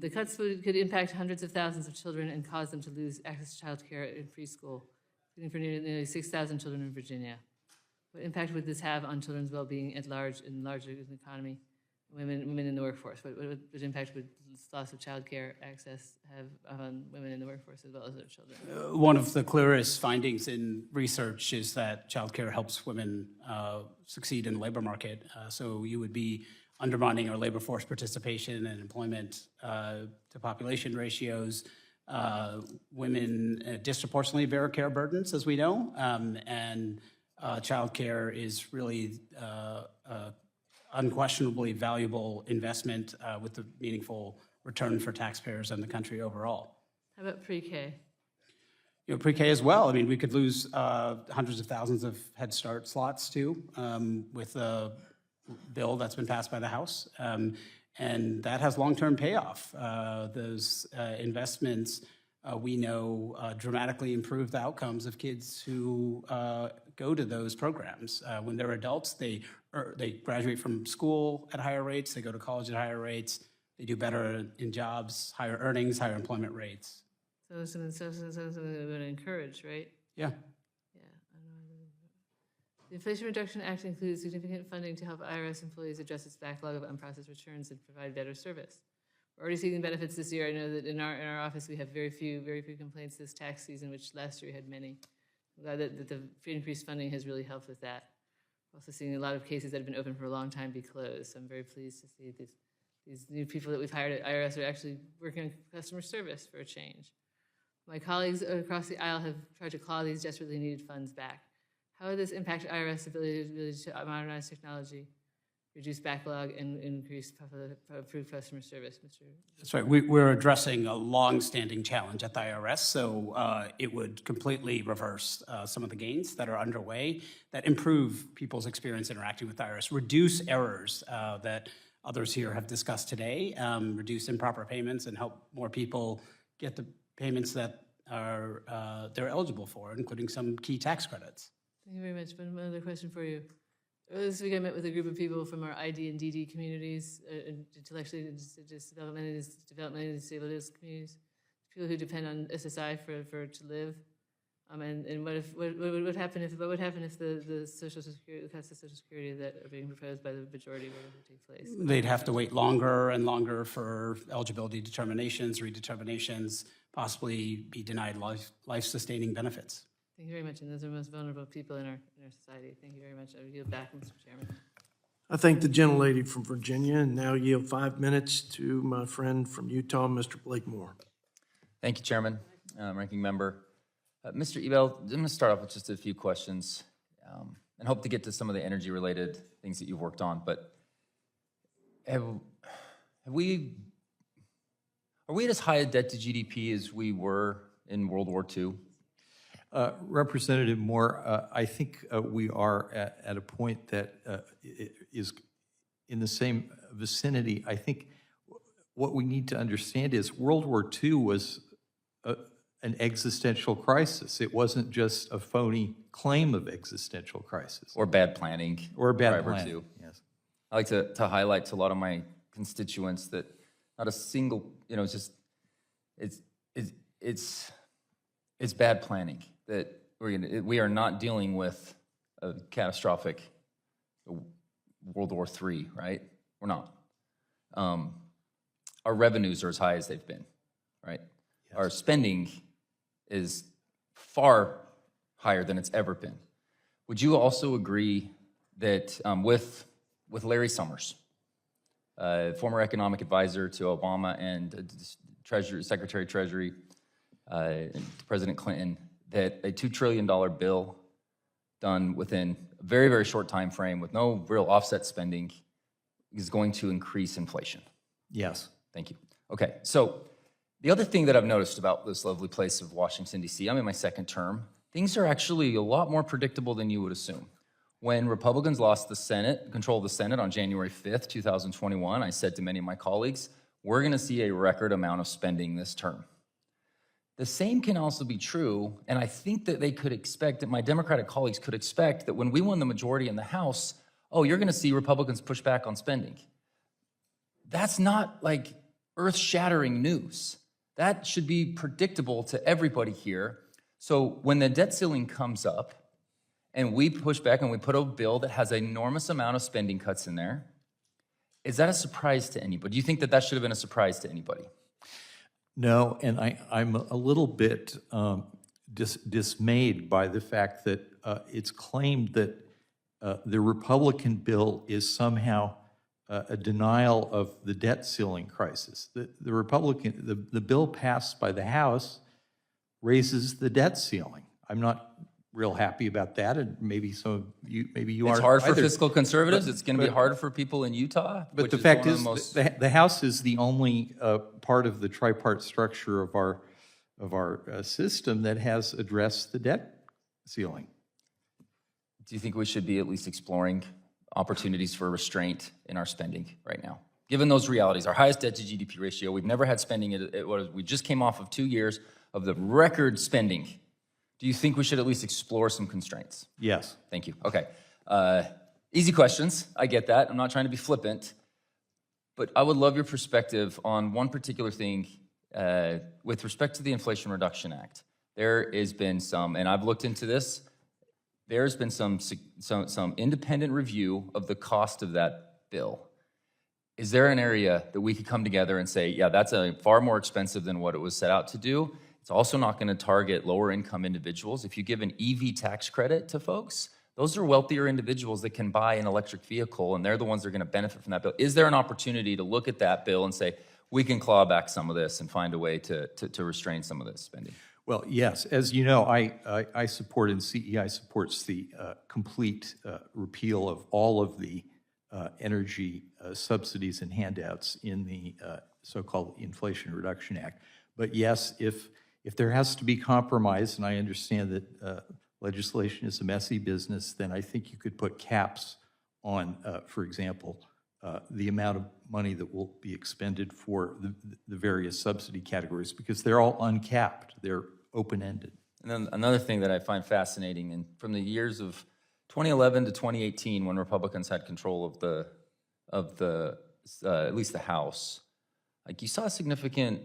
The cuts could impact hundreds of thousands of children and cause them to lose access to child care in preschool, including for nearly 6,000 children in Virginia. What impact would this have on children's well-being at large in the larger economy, women in the workforce? What impact would loss of child care access have on women in the workforce as well as their children? One of the clearest findings in research is that child care helps women succeed in the labor market. So you would be undermining our labor force participation and employment to population ratios. Women disproportionately bear care burdens, as we know, and childcare is really unquestionably valuable investment with a meaningful return for taxpayers and the country overall. How about pre-K? Pre-K as well. I mean, we could lose hundreds of thousands of Head Start slots too with a bill that's been passed by the House. And that has long-term payoff. Those investments, we know, dramatically improve the outcomes of kids who go to those programs. When they're adults, they graduate from school at higher rates, they go to college at higher rates, they do better in jobs, higher earnings, higher employment rates. So something that we want to encourage, right? Yeah. The Inflation Reduction Act includes significant funding to help IRS employees address its backlog of unprocessed returns and provide better service. We're already seeing benefits this year. I know that in our office we have very few complaints this tax season, which last year we had many. I'm glad that the increased funding has really helped with that. We're also seeing a lot of cases that have been open for a long time be closed. So I'm very pleased to see these new people that we've hired at IRS are actually working on customer service for a change. My colleagues across the aisle have tried to claw these desperately needed funds back. How would this impact IRS' ability to modernize technology, reduce backlog, and increase improved customer service, Mr.? That's right. We're addressing a long-standing challenge at the IRS, so it would completely reverse some of the gains that are underway that improve people's experience interacting with the IRS, reduce errors that others here have discussed today, reduce improper payments, and help more people get the payments that are they're eligible for, including some key tax credits. Thank you very much. One other question for you. Earlier this week, I met with a group of people from our ID and DD communities, intellectually developmentally disabled communities, people who depend on SSI to live. And what would happen if the Social Security, the cuts to Social Security that are being proposed by the majority were to take place? They'd have to wait longer and longer for eligibility determinations, redeterminations, possibly be denied life-sustaining benefits. Thank you very much. And those are the most vulnerable people in our society. Thank you very much. I yield back, Mr. Chairman. I thank the gentlelady from Virginia, and now yield 5 minutes to my friend from Utah, Mr. Blake Moore. Thank you, Chairman, Ranking Member. Mr. Ebel, I'm going to start off with just a few questions and hope to get to some of the energy-related things that you've worked on. But are we at as high a debt to GDP as we were in World War II? Representative Moore, I think we are at a point that is in the same vicinity. I think what we need to understand is World War II was an existential crisis. It wasn't just a phony claim of existential crisis. Or bad planning. Or bad planning, yes. I like to highlight to a lot of my constituents that not a single, it's bad planning. That we are not dealing with a catastrophic World War III, right? We're not. our revenues are as high as they've been, right? Our spending is far higher than it's ever been. Would you also agree that with Larry Summers, former economic advisor to Obama and Secretary of Treasury, President Clinton, that a $2 trillion bill done within a very, very short time frame with no real offset spending is going to increase inflation? Yes. Thank you. Okay, so the other thing that I've noticed about this lovely place of Washington, D.C., I'm in my second term, things are actually a lot more predictable than you would assume. When Republicans lost the Senate, control of the Senate on January 5th, 2021, I said to many of my colleagues, we're going to see a record amount of spending this term. The same can also be true, and I think that they could expect, that my Democratic colleagues could expect, that when we won the majority in the House, oh, you're going to see Republicans push back on spending. That's not like earth-shattering news. That should be predictable to everybody here. So when the debt ceiling comes up and we push back and we put a bill that has an enormous amount of spending cuts in there, is that a surprise to anybody? Do you think that that should have been a surprise to anybody? No, and I'm a little bit dismayed by the fact that it's claimed that the Republican bill is somehow a denial of the debt ceiling crisis. The bill passed by the House raises the debt ceiling. I'm not real happy about that, and maybe you aren't. It's hard for either. fiscal conservatives. It's going to be hard for people in Utah. But the fact is, the House is the only part of the tripart structure of our system that has addressed the debt ceiling. Do you think we should be at least exploring opportunities for restraint in our spending right now? Given those realities, our highest debt to GDP ratio, we've never had spending, we just came off of 2 years of the record spending. Do you think we should at least explore some constraints? Yes. Thank you. Okay. Easy questions. I get that. I'm not trying to be flippant. But I would love your perspective on one particular thing with respect to the Inflation Reduction Act. There has been some, and I've looked into this, there's been some independent review of the cost of that bill. Is there an area that we could come together and say, yeah, that's far more expensive than what it was set out to do? It's also not going to target lower income individuals. If you give an EV tax credit to folks, those are wealthier individuals that can buy an electric vehicle, and they're the ones that are going to benefit from that bill. Is there an opportunity to look at that bill and say, we can claw back some of this and find a way to restrain some of this spending? Well, yes. As you know, I support, and CEI supports the complete repeal of all of the energy subsidies and handouts in the so-called Inflation Reduction Act. But yes, if there has to be compromise, and I understand that legislation is a messy business, then I think you could put caps on, for example, the amount of money that will be expended for the various subsidy categories, because they're all uncapped. They're open-ended. And then another thing that I find fascinating, and from the years of 2011 to 2018, when Republicans had control of the at least the House, like you saw significant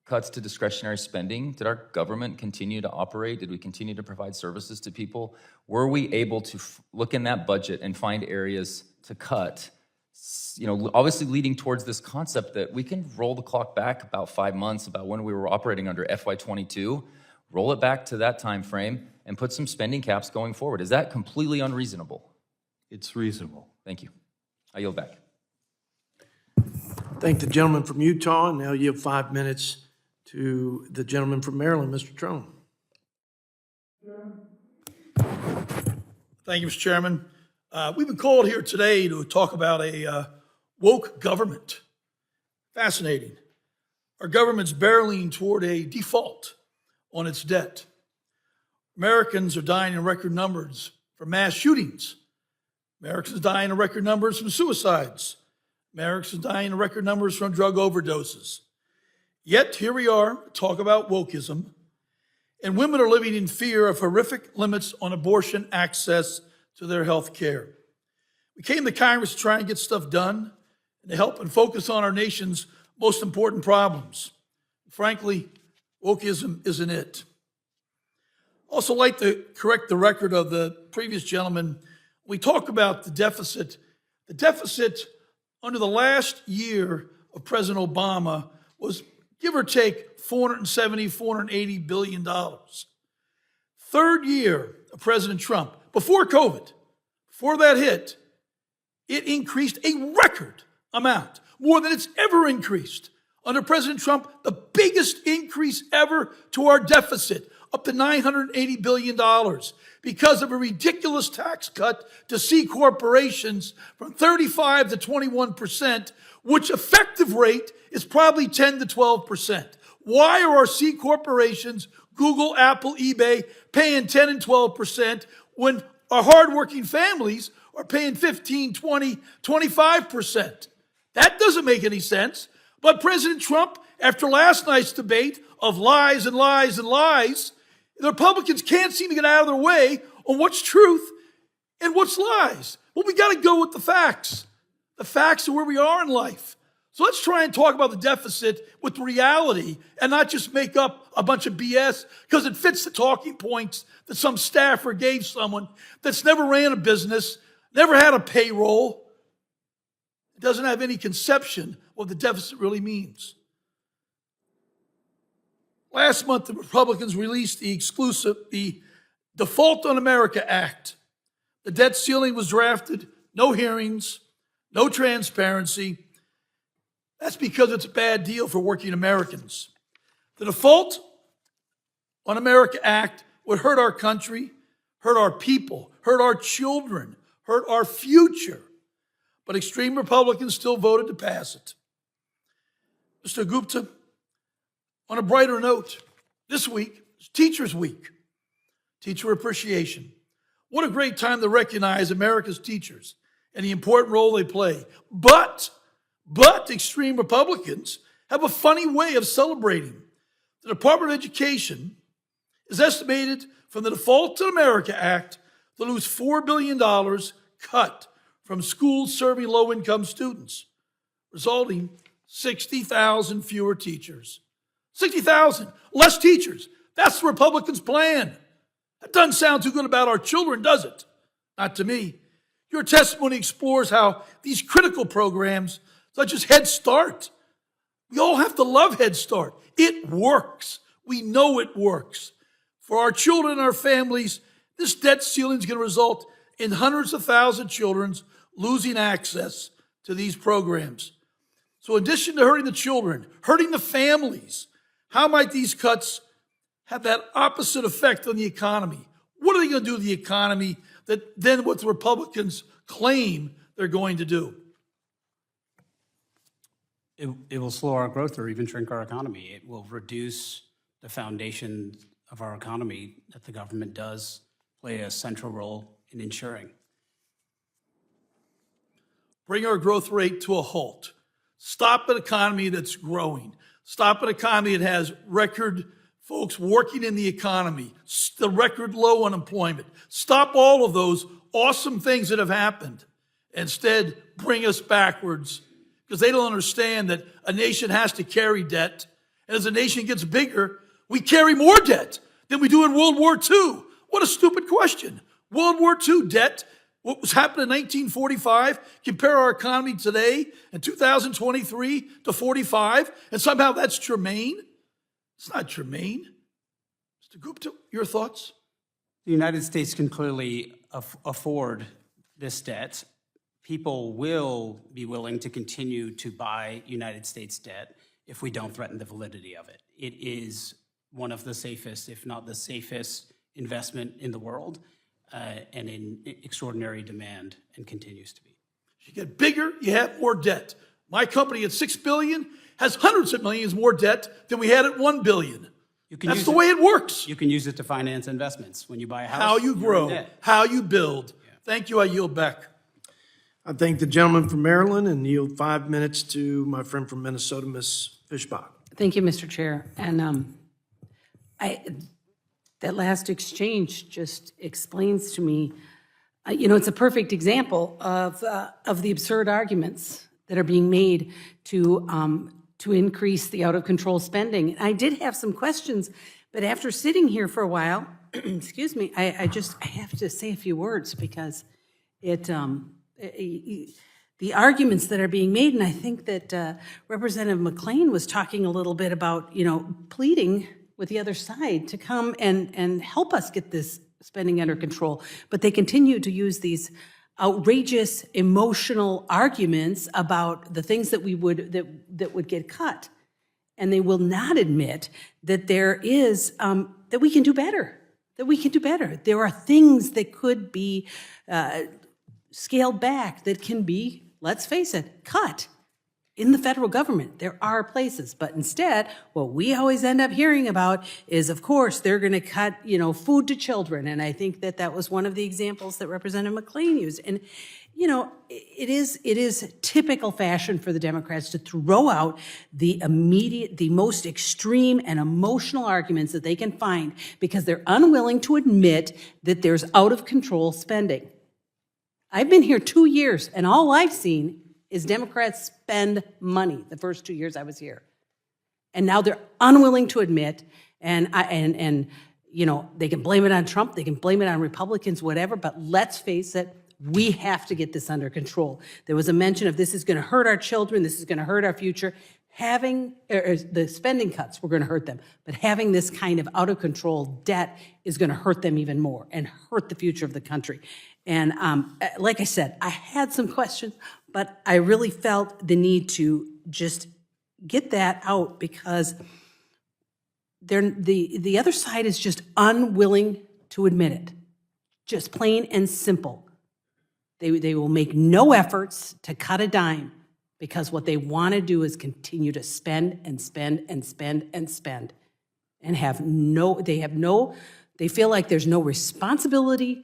cuts to discretionary spending. Did our government continue to operate? Did we continue to provide services to people? Were we able to look in that budget and find areas to cut? You know, obviously leading towards this concept that we can roll the clock back about 5 months, about when we were operating under FY22, roll it back to that time frame, and put some spending caps going forward. Is that completely unreasonable? It's reasonable. Thank you. I yield back. Thank the gentleman from Utah, and now you have 5 minutes to the gentleman from Maryland, Mr. Trone. Thank you, Mr. Chairman. We've been called here today to talk about a woke government. Fascinating. Our government's barreling toward a default on its debt. Americans are dying in record numbers from mass shootings. Americans are dying in record numbers from suicides. Americans are dying in record numbers from drug overdoses. Yet here we are, talk about wokeism, and women are living in fear of horrific limits on abortion access to their health care. We came to Congress to try and get stuff done and to help and focus on our nation's most important problems. Frankly, wokeism isn't it. Also like to correct the record of the previous gentleman. We talk about the deficit under the last year of of President Obama was, give or take, $480 billion. Third year of President Trump, before COVID, before that hit, it increased a record amount, more than it's ever increased. Under President Trump, the biggest increase ever to our deficit, up to $980 billion, because of a ridiculous tax cut to C corporations from 35 to 21%, which effective rate is probably 10 to 12%. Why are our C corporations, Google, Apple, eBay, paying 10 and 12% when our hardworking families are paying 15, 20, 25%? That doesn't make any sense. But President Trump, after last night's debate of lies and lies and lies, the Republicans can't seem to get out of their way on what's truth and what's lies. Well, we got to go with the facts. The facts of where we are in life. So let's try and talk about the deficit with reality and not just make up a bunch of BS because it fits the talking points that some staffer gave someone that's never ran a business, never had a payroll, doesn't have any conception what the deficit really means. Last month, the Republicans released the Default on America Act. The debt ceiling was drafted, no hearings, no transparency. That's because it's a bad deal for working Americans. The Default on America Act would hurt our country, hurt our people, hurt our children, hurt our future. But extreme Republicans still voted to pass it. Mr. Gupta, on a brighter note, this week is Teachers Week, Teacher Appreciation. What a great time to recognize America's teachers and the important role they play. But extreme Republicans have a funny way of celebrating. The Department of Education is estimated from the Default on America Act to lose $4 billion cut from schools serving low-income students, resulting 60,000 fewer teachers. 60,000, less teachers. That's the Republicans' plan. That doesn't sound too good about our children, does it? Not to me. Your testimony explores how these critical programs, such as Head Start, we all have to love Head Start. It works. We know it works. For our children and our families, this debt ceiling is going to result in hundreds of thousands of children losing access to these programs. So in addition to hurting the children, hurting the families, how might these cuts have that opposite effect on the economy? What are they going to do to the economy that then what the Republicans claim they're going to do? It will slow our growth or even shrink our economy. It will reduce the foundation of our economy that the government does play a central role in ensuring. Bring our growth rate to a halt. Stop an economy that's growing. Stop an economy that has record folks working in the economy, the record low unemployment. Stop all of those awesome things that have happened. Instead, bring us backwards because they don't understand that a nation has to carry debt. And as a nation gets bigger, we carry more debt than we do in World War II. What a stupid question. World War II debt, what was happening in 1945, compare our economy today in 2023 to 45, and somehow that's germane? It's not germane. Mr. Gupta, your thoughts? The United States can clearly afford this debt. People will be willing to continue to buy United States debt if we don't threaten the validity of it. It is one of the safest, if not the safest, investment in the world and in extraordinary demand and continues to be. You get bigger, you have more debt. My company at $6 billion has hundreds of millions more debt than we had at $1 billion. That's the way it works. You can use it to finance investments. When you buy a house, how you grow, how you build. Yeah. Thank you. I yield back. I thank the gentleman from Maryland and yield 5 minutes to my friend from Minnesota, Ms. Fishbach. Thank you, Mr. Chair. And that last exchange just explains to me, it's a perfect example of the absurd arguments that are being made to increase the out-of-control spending. I did have some questions, but after sitting here for a while, excuse me, I have to say a few words because the arguments that are being made, and I think that Representative McLean was talking a little bit about, pleading with the other side to come and help us get this spending under control. But they continue to use these outrageous emotional arguments about the things that that would get cut. And they will not admit that there is, that we can do better, There are things that could be scaled back, that can be, let's face it, cut in the federal government. There are places, but instead, what we always end up hearing about is, of course, they're going to cut, food to children. And I think that was one of the examples that Representative McLean used. And, it is typical fashion for the Democrats to throw out the most extreme and emotional arguments that they can find because they're unwilling to admit that there's out of control spending. I've been here 2 years, and all I've seen is Democrats spend money the first 2 years I was here. And now they're unwilling to admit, and they can blame it on Trump, they can blame it on Republicans, whatever, but let's face it, we have to get this under control. There was a mention of this is going to hurt our children, this is going to hurt our future. Having the spending cuts were going to hurt them, but having this kind of out of control debt is going to hurt them even more and hurt the future of the country. And like I said, I had some questions, but I really felt the need to just get that out because the other side is just unwilling to admit it. Just plain and simple. They will make no efforts to cut a dime because what they want to do is continue to spend and spend and spend and spend and they feel like there's no responsibility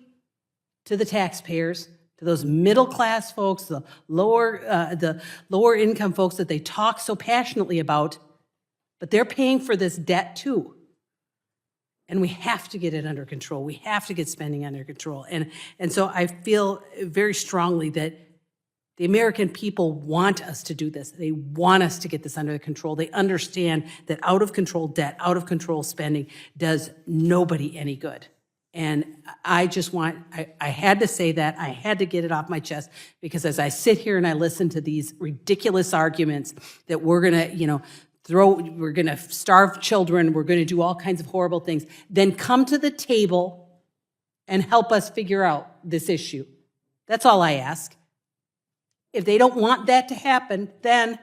to the taxpayers, to those middle class folks, the lower income folks that they talk so passionately about, but they're paying for this debt too. And we have to get it under control. We have to get spending under control. And so I feel very strongly that the American people want us to do this. They want us to get this under control. They understand that out of control debt, out of control spending does nobody any good. And I had to say that. I had to get it off my chest because as I sit here and I listen to these ridiculous arguments that we're going to, we're going to starve children, we're going to do all kinds of horrible things, then come to the table and help us figure out this issue. That's all I ask. If they don't want that to happen, then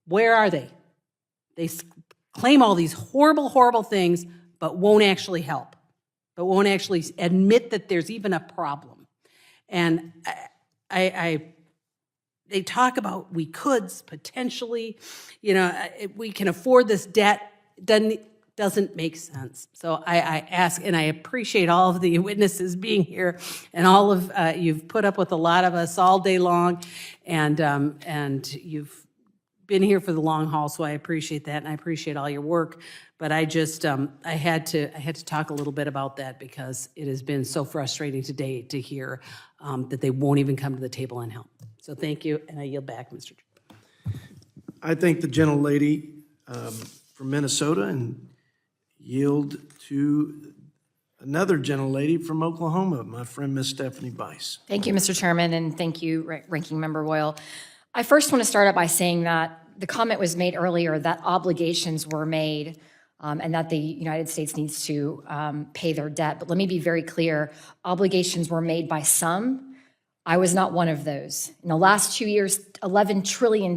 where are they? They claim all these horrible, horrible things, but won't actually help, but won't actually admit that there's even a problem. And they talk about we could potentially, we can afford this debt. Doesn't make sense. So I ask, and I appreciate all of the witnesses being here, and all of you've put up with a lot of us all day long, and you've been here for the long haul. So I appreciate that, and I appreciate all your work. But I just I had to talk a little bit about that because it has been so frustrating today to hear that they won't even come to the table and help. So thank you, and I yield back, Mr. Chairman. I thank the gentlelady from Minnesota and yield to another gentlelady from Oklahoma, my friend, Miss Stephanie Bice. Thank you, Mr. Chairman, and thank you, Ranking Member Boyle. I first want to start out by saying that the comment was made earlier that obligations were made and that the United States needs to pay their debt. But let me be very clear, obligations were made by some. I was not one of those. In the last 2 years, $11 trillion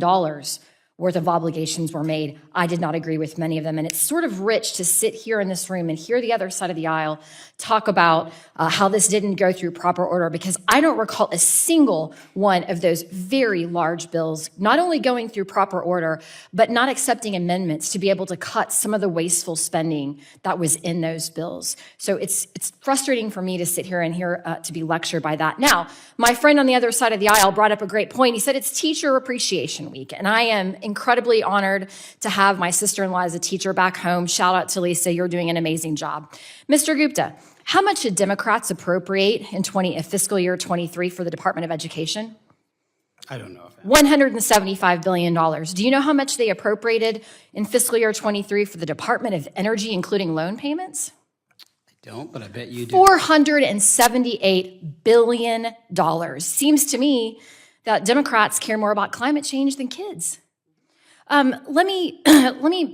worth of obligations were made. I did not agree with many of them. And it's sort of rich to sit here in this room and hear the other side of the aisle talk about how this didn't go through proper order, because I don't recall a single one of those very large bills not only going through proper order, but not accepting amendments to be able to cut some of the wasteful spending that was in those bills. So it's frustrating for me to sit here and hear to be lectured by that. Now, my friend on the other side of the aisle brought up a great point. He said it's Teacher Appreciation Week, and I am incredibly honored to have my sister-in-law as a teacher back home. Shout out to Lisa, you're doing an amazing job. Mr. Gupta, how much did Democrats appropriate in fiscal year 23 for the Department of Education? I don't know. $175 billion. Do you know how much they appropriated in fiscal year 23 for the Department of Energy, including loan payments? I don't, but I bet you do. $478 billion. Seems to me that Democrats care more about climate change than kids. Let me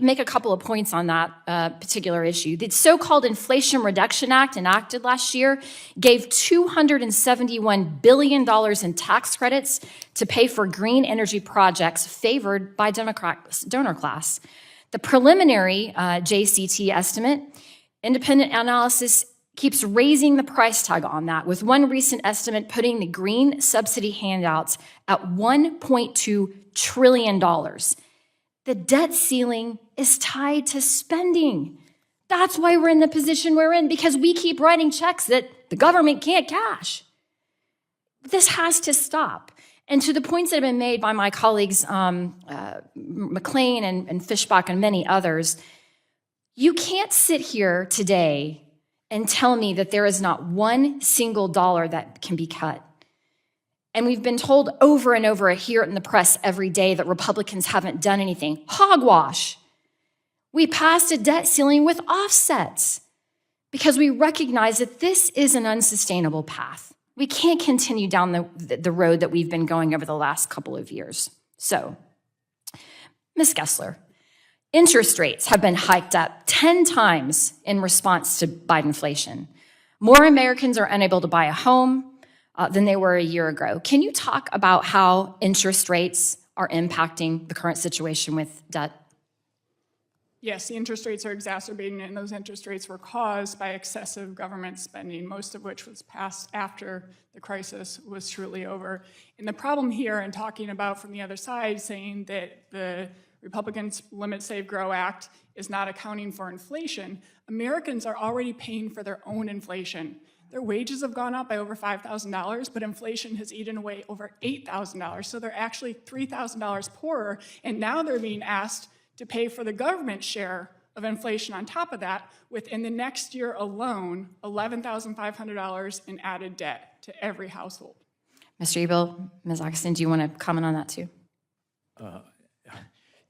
make a couple of points on that particular issue. The so-called Inflation Reduction Act, enacted last year, gave $271 billion in tax credits to pay for green energy projects favored by Democrat donor class. The preliminary JCT estimate, independent analysis, keeps raising the price tag on that, with one recent estimate putting the green subsidy handouts at $1.2 trillion. The debt ceiling is tied to spending. That's why we're in the position we're in, because we keep writing checks that the government can't cash. This has to stop. And to the points that have been made by my colleagues, McLean and Fishbach and many others, you can't sit here today and tell me that there is not one single dollar that can be cut. And we've been told over and over here in the press every day that Republicans haven't done anything. Hogwash. We passed a debt ceiling with offsets because we recognize that this is an unsustainable path. We can't continue down the road that we've been going over the last couple of years. So, Ms. Gessler, interest rates have been hiked up 10 times in response to Bidenflation. More Americans are unable to buy a home than they were a year ago. Can you talk about how interest rates are impacting the current situation with debt? Yes, the interest rates are exacerbating, and those interest rates were caused by excessive government spending, most of which was passed after the crisis was truly over. And the problem here, in talking about from the other side, saying that the Republicans' Limit, Save, Grow Act is not accounting for inflation, Americans are already paying for their own inflation. Their wages have gone up by over $5,000, but inflation has eaten away over $8,000. So they're actually $3,000 poorer, and now they're being asked to pay for the government share of inflation on top of that, within the next year alone, $11,500 in added debt to every household. Mr. Ebel, Ms. Augustin, do you want to comment on that too?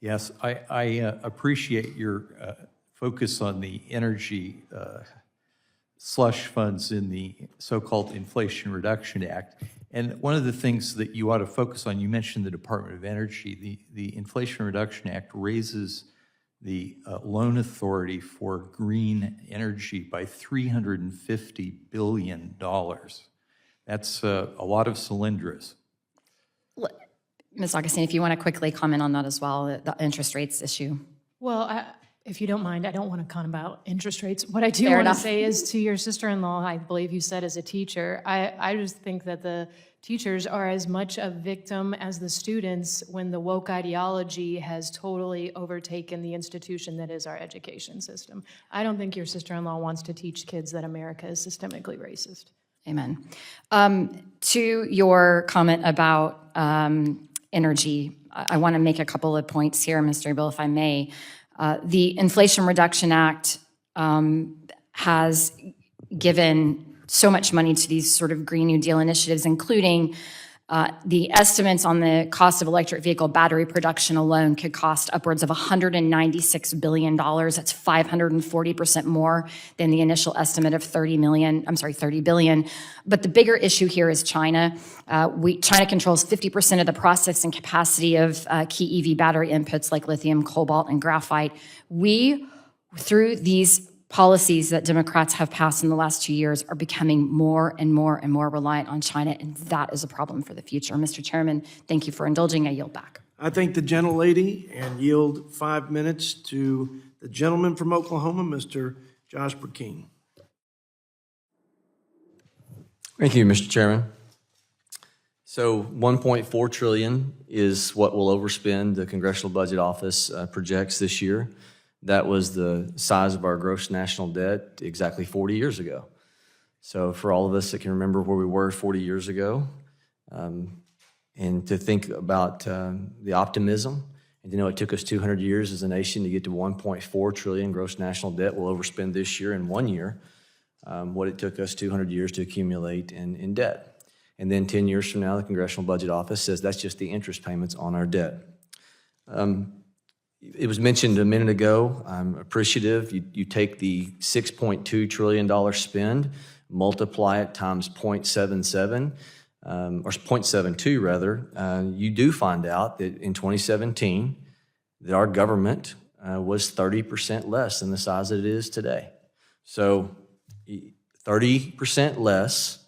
Yes, I appreciate your focus on the energy slush funds in the so-called Inflation Reduction Act. And one of the things that you ought to focus on, you mentioned the Department of Energy. The Inflation Reduction Act raises the loan authority for green energy by $350 billion. That's a lot of cylinders. Ms. Augustin, if you want to quickly comment on that as well, the interest rates issue. Well, if you don't mind, I don't want to comment about interest rates. What I do Fair want to enough. say is to your sister-in-law, I believe you said as a teacher, I just think that the teachers are as much a victim as the students when the woke ideology has totally overtaken the institution that is our education system. I don't think your sister-in-law wants to teach kids that America is systemically racist. Amen. To your comment about energy, I want to make a couple of points here, Mr. Ebel, if I may. The Inflation Reduction Act has given so much money to these sort of Green New Deal initiatives, including the estimates on the cost of electric vehicle battery production alone could cost upwards of $196 billion. That's 540% more than the initial estimate of $30 billion. But the bigger issue here is China. China controls 50% of the processing capacity of key EV battery inputs like lithium, cobalt, and graphite. We, through these policies that Democrats have passed in the last 2 years, are becoming more and more and more reliant on China, and that is a problem for the future. Mr. Chairman, thank you for indulging. I yield back. I thank the gentlelady and yield 5 minutes to the gentleman from Oklahoma, Mr. Josh Burkeen. Thank you, Mr. Chairman. So $1.4 trillion is what we'll overspend. The Congressional Budget Office projects this year. That was the size of our gross national debt exactly 40 years ago. So for all of us that can remember where we were 40 years ago, and to think about the optimism, and to know it took us 200 years as a nation to get to 1.4 trillion gross national debt, we'll overspend this year in 1 year what it took us 200 years to accumulate in debt. And then 10 years from now, the Congressional Budget Office says that's just the interest payments on our debt. It was mentioned a minute ago, I'm appreciative. You take the $6.2 trillion spend, multiply it times 0.77, or 0.72 rather, you do find out that in 2017, that our government was 30% less than the size that it is today. So 30% less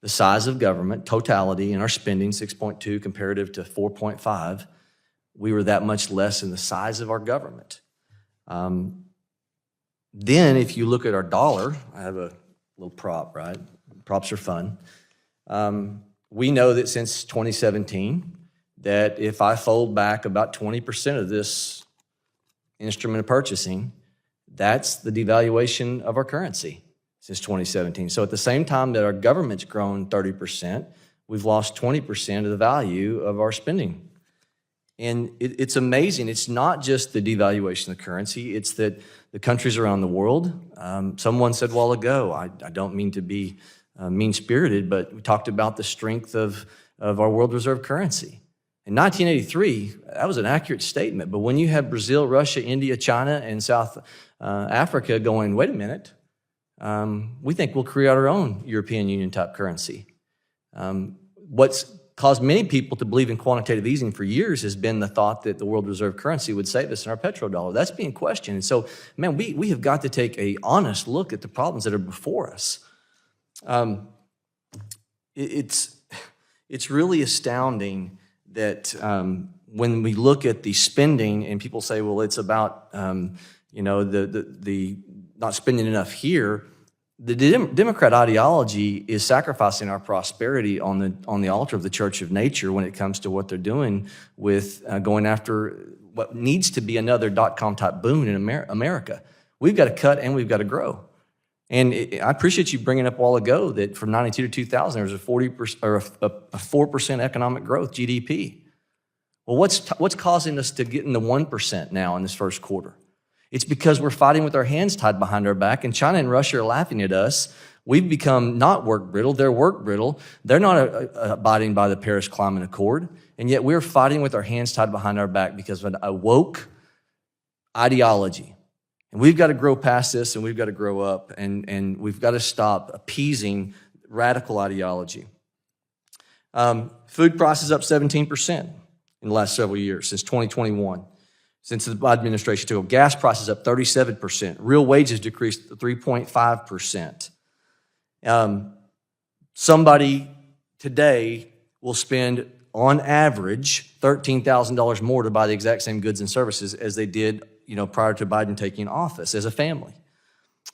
the size of government, totality, in our spending, 6.2 comparative to 4.5, we were that much less in the size of our government. Then if you look at our dollar, I have a little prop, right? Props are fun. We know that since 2017, that if I fold back about 20% of this instrument of purchasing, that's the devaluation of our currency since 2017. So at the same time that our government's grown 30%, we've lost 20% of the value of our spending. And it's amazing. It's not just the devaluation of the currency, it's that the countries around the world, someone said a while ago, I don't mean to be mean-spirited, but we talked about the strength of our world reserve currency. In 1983, that was an accurate statement, but when you have Brazil, Russia, India, China, and South Africa going, wait a minute, we think we'll create our own European Union type currency. What's caused many people to believe in quantitative easing for years has been the thought that the world reserve currency would save us in our petrodollar. That's being questioned. And so, man, we have got to take an honest look at the problems that are before us. It's really astounding that when we look at the spending and people say, well, it's about the not spending enough here. The Democrat ideology is sacrificing our prosperity on the altar of the church of nature when it comes to what they're doing with going after what needs to be another dot-com type boom in America. We've got to cut and we've got to grow. And I appreciate you bringing up a while ago that from 92 to 2000, there was a 40% or a 4% economic growth, GDP. Well, what's causing us to get in the 1% now in this first quarter? It's because we're fighting with our hands tied behind our back, and China and Russia are laughing at us. We've become not work brittle, they're work brittle. They're not abiding by the Paris Climate Accord, and yet we're fighting with our hands tied behind our back because of a woke ideology. And we've got to grow past this, and we've got to grow up, and we've got to stop appeasing radical ideology. Food prices up 17% in the last several years, since 2021. Since the Biden administration took over, gas prices up 37%. Real wages decreased 3.5%. Somebody today will spend, on average, $13,000 more to buy the exact same goods and services as they did, prior to Biden taking office as a family.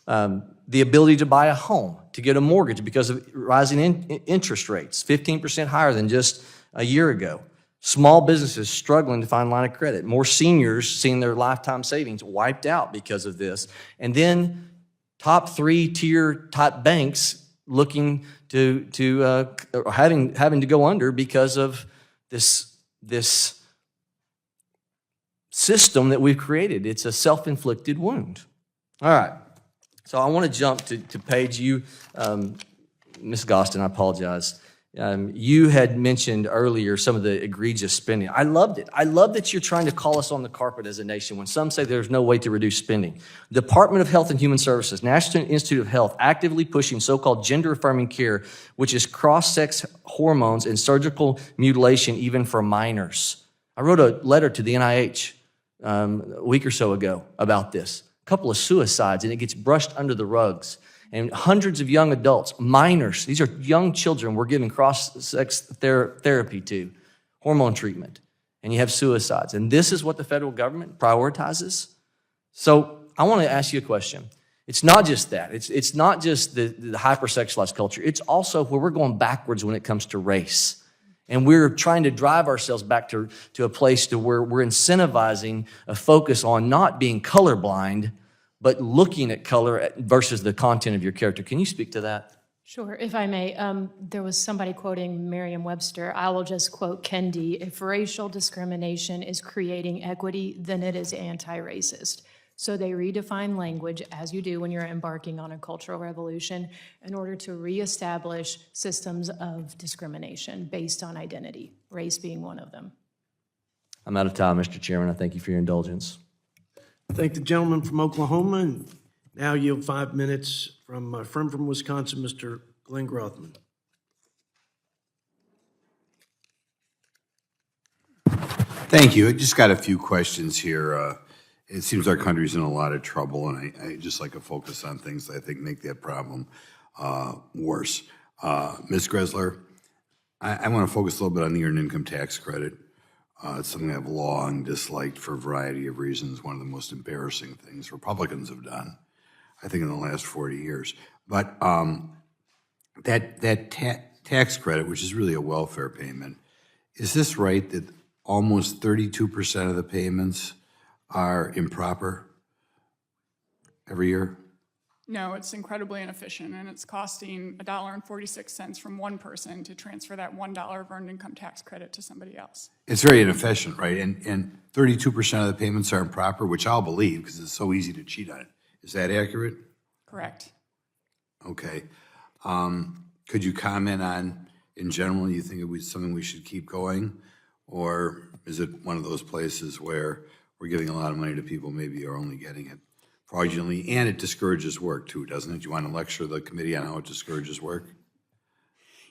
The ability to buy a home, to get a mortgage because of rising interest rates, 15% higher than just a year ago. Small businesses struggling to find line of credit. More seniors seeing their lifetime savings wiped out because of this. And then top 3-tier type banks looking to having to go under because of this system that we've created. It's a self-inflicted wound. All right. So I want to jump to Paige. You, Ms. Gostin, I apologize. You had mentioned earlier some of the egregious spending. I loved it. I love that you're trying to call us on the carpet as a nation when some say there's no way to reduce spending. The Department of Health and Human Services, National Institute of Health, actively pushing so-called gender-affirming care, which is cross-sex hormones and surgical mutilation even for minors. I wrote a letter to the NIH a week or so ago about this. A couple of suicides, and it gets brushed under the rugs. And hundreds of young adults, minors, these are young children we're giving cross-sex therapy to, hormone treatment, and you have suicides. And this is what the federal government prioritizes? So I want to ask you a question. It's not just that. It's not just the hypersexualized culture. It's also where we're going backwards when it comes to race. And we're trying to drive ourselves back to a place to where we're incentivizing a focus on not being colorblind, but looking at color versus the content of your character. Can you speak to that? Sure, if I may. There was somebody quoting Merriam-Webster. I will just quote Kendi. If racial discrimination is creating equity, then it is anti-racist. So they redefine language, as you do when you're embarking on a cultural revolution, in order to reestablish systems of discrimination based on identity, race being one of them. I'm out of time, Mr. Chairman. I thank you for your indulgence. Thank the gentleman from Oklahoma, and now yield 5 minutes from my friend from Wisconsin, Mr. Glenn Grothman. Thank you. I just got a few questions here. It seems our country's in a lot of trouble, and I just like to focus on things that I think make that problem worse. Ms. Gressler, I want to focus a little bit on the earned income tax credit. It's something I've long disliked for a variety of reasons. One of the most embarrassing things Republicans have done, I think, in the last 40 years. But that tax credit, which is really a welfare payment, is this right that almost 32% of the payments are improper every year? No, it's incredibly inefficient, and it's costing $1.46 from one person to transfer that $1 of earned income tax credit to somebody else. It's very inefficient, right? And 32% of the payments are improper, which I'll believe because it's so easy to cheat on it. Is that accurate? Correct. Okay. Could you comment on, in general, you think it was something we should keep going? Or is it one of those places where we're giving a lot of money to people maybe are only getting it fraudulently, and it discourages work too, doesn't it? Do you want to lecture the committee on how it discourages work?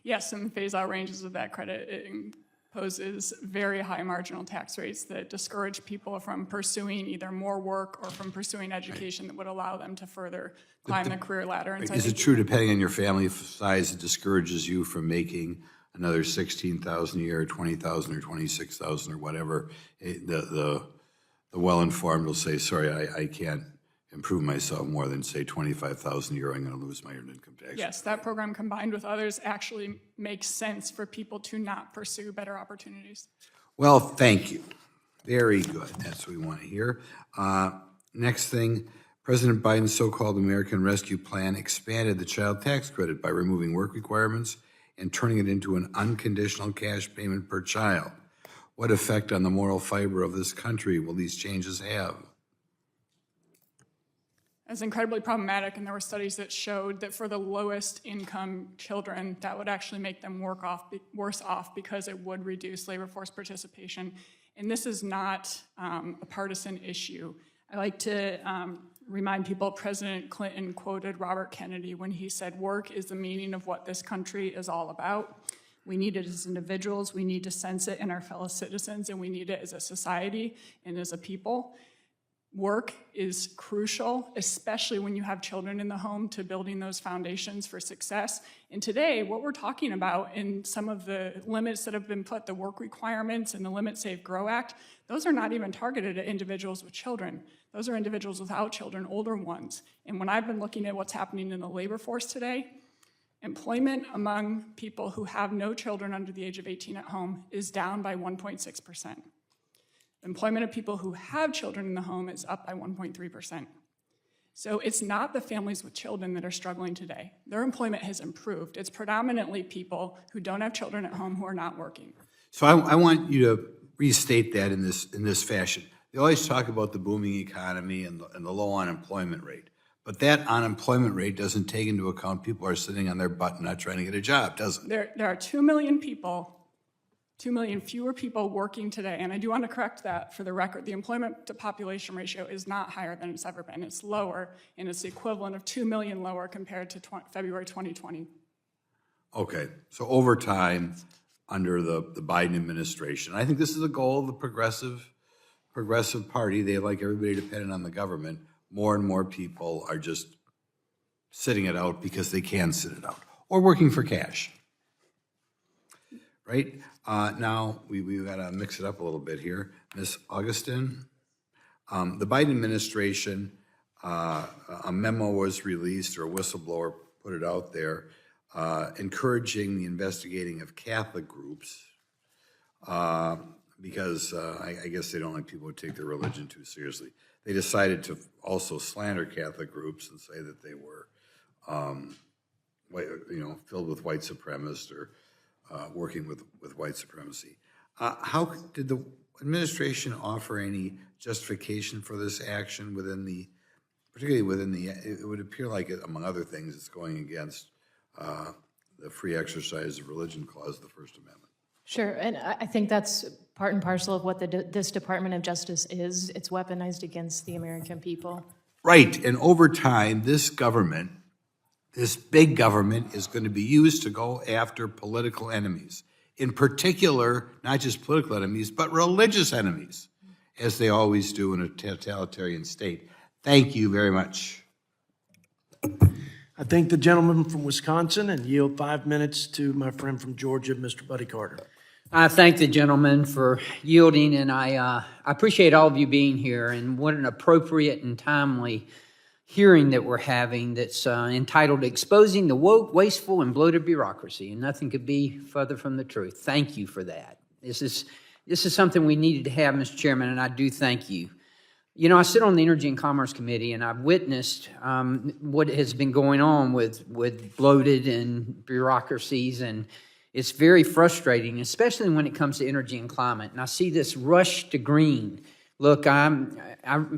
Yes, in the phase-out ranges of that credit, it imposes very high marginal tax rates that discourage people from pursuing either more work or from pursuing education that would allow them to further climb the career ladder. And so Is it true, depending on your family size, it discourages you from making another $16,000 a year, or $20,000 or $26,000 or whatever? The well-informed will say, sorry, I can't improve myself more than, say, $25,000 a year, I'm going to lose my earned income tax. yes, that program combined with others actually makes sense for people to not pursue better opportunities. Well, thank you. Very good. That's what we want to hear. Next thing, President Biden's so-called American Rescue Plan expanded the child tax credit by removing work requirements and turning it into an unconditional cash payment per child. What effect on the moral fiber of this country will these changes have? It's incredibly problematic, and there were studies that showed that for the lowest income children, that would actually make them worse off because it would reduce labor force participation. And this is not a partisan issue. I like to remind people President Clinton quoted Robert Kennedy when he said, "Work is the meaning of what this country is all about. We need it as individuals, we need to sense it in our fellow citizens, and we need it as a society and as a people." Work is crucial, especially when you have children in the home, to building those foundations for success. And today, what we're talking about in some of the limits that have been put, the work requirements and the Limit Save Grow Act, those are not even targeted at individuals with children. Those are individuals without children, older ones. And when I've been looking at what's happening in the labor force today, employment among people who have no children under the age of 18 at home is down by 1.6%. Employment of people who have children in the home is up by 1.3%. So it's not the families with children that are struggling today. Their employment has improved. It's predominantly people who don't have children at home who are not working. So I want you to restate that in this fashion. They always talk about the booming economy and the low unemployment rate. But that unemployment rate doesn't take into account people are sitting on their butt and not trying to get a job, does it? There are 2 million people, 2 million fewer people working today, and I do want to correct that for the record. The employment to population ratio is not higher than it's ever been. It's lower, and it's the equivalent of 2 million lower compared to February 2020. Okay, so over time, under the Biden administration, I think this is a goal of the Progressive Party. They like everybody dependent on the government. More and more people are just sitting it out because they can sit it out, or working for cash. Right? Now, we've got to mix it up a little bit here. Ms. Augustin, the Biden administration, a memo was released, or a whistleblower put it out there, encouraging the investigating of Catholic groups because I guess they don't like people who take their religion too seriously. They decided to also slander Catholic groups and say that they were, filled with white supremacists or working with white supremacy. How did the administration offer any justification for this action particularly within the, it would appear like, among other things, it's going against the free exercise of religion clause of the First Amendment? Sure, and I think that's part and parcel of what this Department of Justice is. It's weaponized against the American people. Right, and over time, this government, this big government, is going to be used to go after political enemies. in particular, not just political enemies, but religious enemies, as they always do in a totalitarian state. Thank you very much. I thank the gentleman from Wisconsin and yield 5 minutes to my friend from Georgia, Mr. Buddy Carter. I thank the gentleman for yielding, and I appreciate all of you being here, and what an appropriate and timely hearing that we're having that's entitled Exposing the Woke, Wasteful, and Bloated Bureaucracy, and nothing could be further from the truth. Thank you for that. This is something we needed to have, Mr. Chairman, and I do thank you. You know, I sit on the Energy and Commerce Committee, and I've witnessed what has been going on with bloated and bureaucracies, and it's very frustrating, especially when it comes to energy and climate. And I see this rush to green. Look, I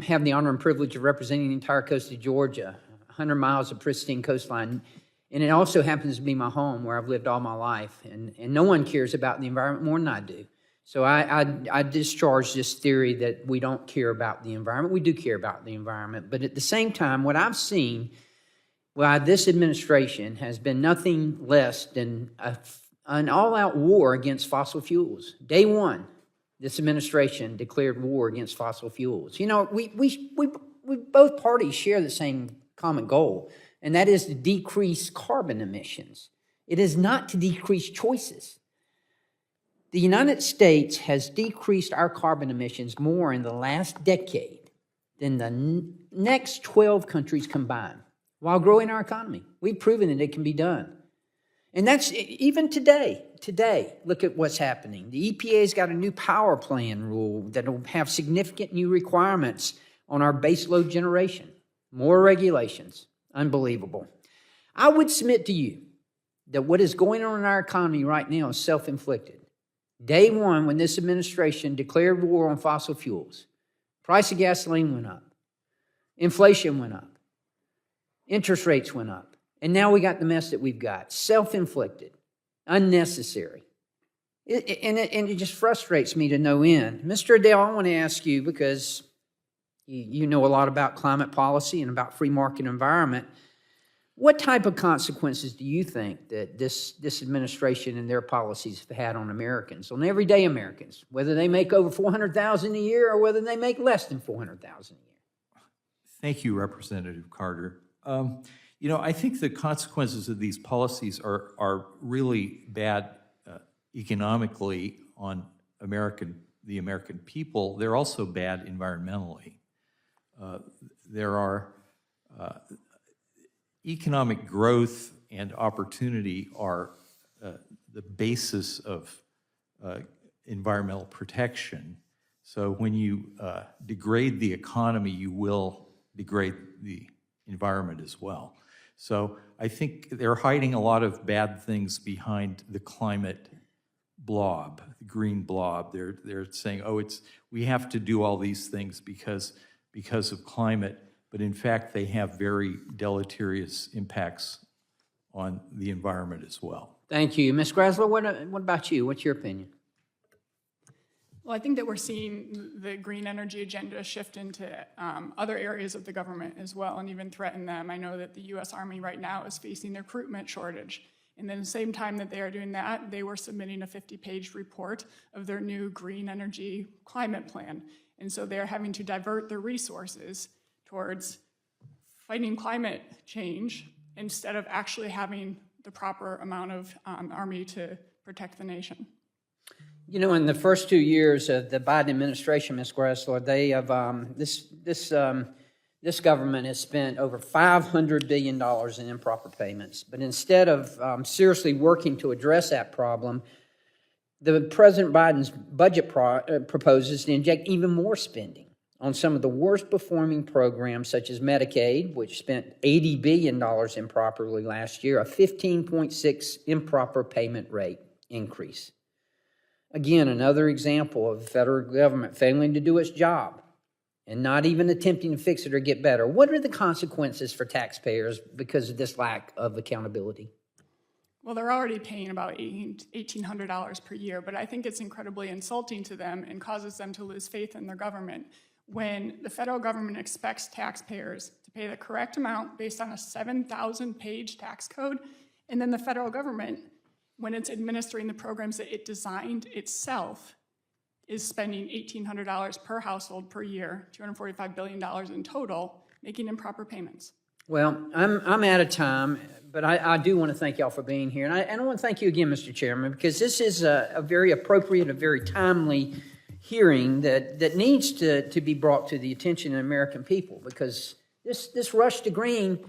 have the honor and privilege of representing the entire coast of Georgia, 100 miles of pristine coastline, and it also happens to be my home where I've lived all my life, and no one cares about the environment more than I do. So I discharge this theory that we don't care about the environment. We do care about the environment, but at the same time, what I've seen, why this administration has been nothing less than an all-out war against fossil fuels. Day one, this administration declared war against fossil fuels. You know, we both parties share the same common goal, and that is to decrease carbon emissions. It is not to decrease choices. The United States has decreased our carbon emissions more in the last decade than the next 12 countries combined while growing our economy. We've proven that it can be done. And that's even today. Today, look at what's happening. The EPA's got a new power plan rule that will have significant new requirements on our baseload generation. More regulations. Unbelievable. I would submit to you that what is going on in our economy right now is self-inflicted. Day one, when this administration declared war on fossil fuels, price of gasoline went up, inflation went up, interest rates went up, and now we got the mess that we've got. Self-inflicted, unnecessary. It just frustrates me to no end. Mr. Adele, I want to ask you, because you know a lot about climate policy and about free market environment, what type of consequences do you think that this administration and their policies have had on Americans, on everyday Americans, whether they make over $400,000 a year or whether they make less than $400,000 a year? Thank you, Representative Carter. You know, I think the consequences of these policies are really bad economically on the American people. They're also bad environmentally. There are economic growth and opportunity are the basis of environmental protection. So when you degrade the economy, you will degrade the environment as well. So I think they're hiding a lot of bad things behind the climate blob, the green blob. They're saying, oh, we have to do all these things because of climate. But in fact, they have very deleterious impacts on the environment as well. Thank you. Ms. Grasler, what about you? What's your opinion? Well, I think that we're seeing the green energy agenda shift into other areas of the government as well, and even threaten them. I know that the U.S. Army right now is facing a recruitment shortage. And then at the same time that they are doing that, they were submitting a 50-page report of their new green energy climate plan. And so they're having to divert their resources towards fighting climate change instead of actually having the proper amount of army to protect the nation. You know, in the first 2 years of the Biden administration, Ms. Grasler, they have this government has spent over $500 billion in improper payments. But instead of seriously working to address that problem, the President Biden's budget proposes to inject even more spending on some of the worst performing programs, such as Medicaid, which spent $80 billion improperly last year, a 15.6 improper payment rate increase. Again, another example of the federal government failing to do its job and not even attempting to fix it or get better. What are the consequences for taxpayers because of this lack of accountability? Well, they're already paying about $1,800 per year, but I think it's incredibly insulting to them and causes them to lose faith in their government when the federal government expects taxpayers to pay the correct amount based on a 7,000-page tax code, and then the federal government when it's administering the programs that it designed itself, is spending $1,800 per household per year, $245 billion in total, making improper payments. Well, I'm out of time, but I do want to thank y'all for being here. And I want to thank you again, Mr. Chairman, because this is a very appropriate, a very timely hearing that needs to be brought to the attention of the American people, because this rush to green,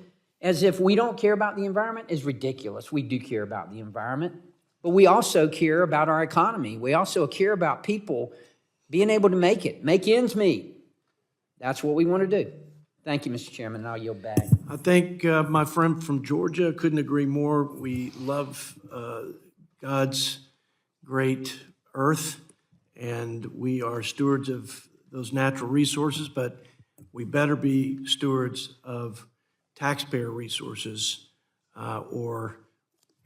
as if we don't care about the environment, is ridiculous. We do care about the environment, but we also care about our economy. We also care about people being able to make ends meet. That's what we want to do. Thank you, Mr. Chairman, and I'll yield back. I think my friend from Georgia couldn't agree more. We love God's great earth, and we are stewards of those natural resources, but we better be stewards of taxpayer resources or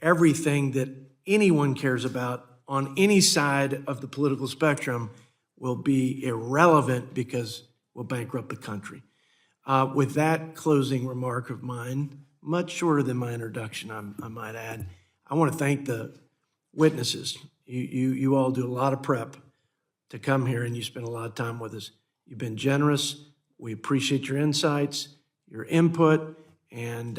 everything that anyone cares about on any side of the political spectrum will be irrelevant because we'll bankrupt the country. With that closing remark of mine, much shorter than my introduction, I might add, I want to thank the witnesses. You all do a lot of prep to come here, and you spend a lot of time with us. You've been generous. We appreciate your insights, your input, and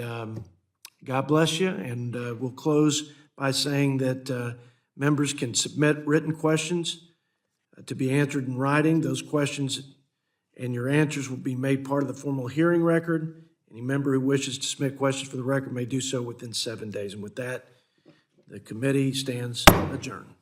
God bless you. And we'll close by saying that members can submit written questions to be answered in writing. Those questions and your answers will be made part of the formal hearing record. Any member who wishes to submit questions for the record may do so within 7 days. And with that, the committee stands adjourned.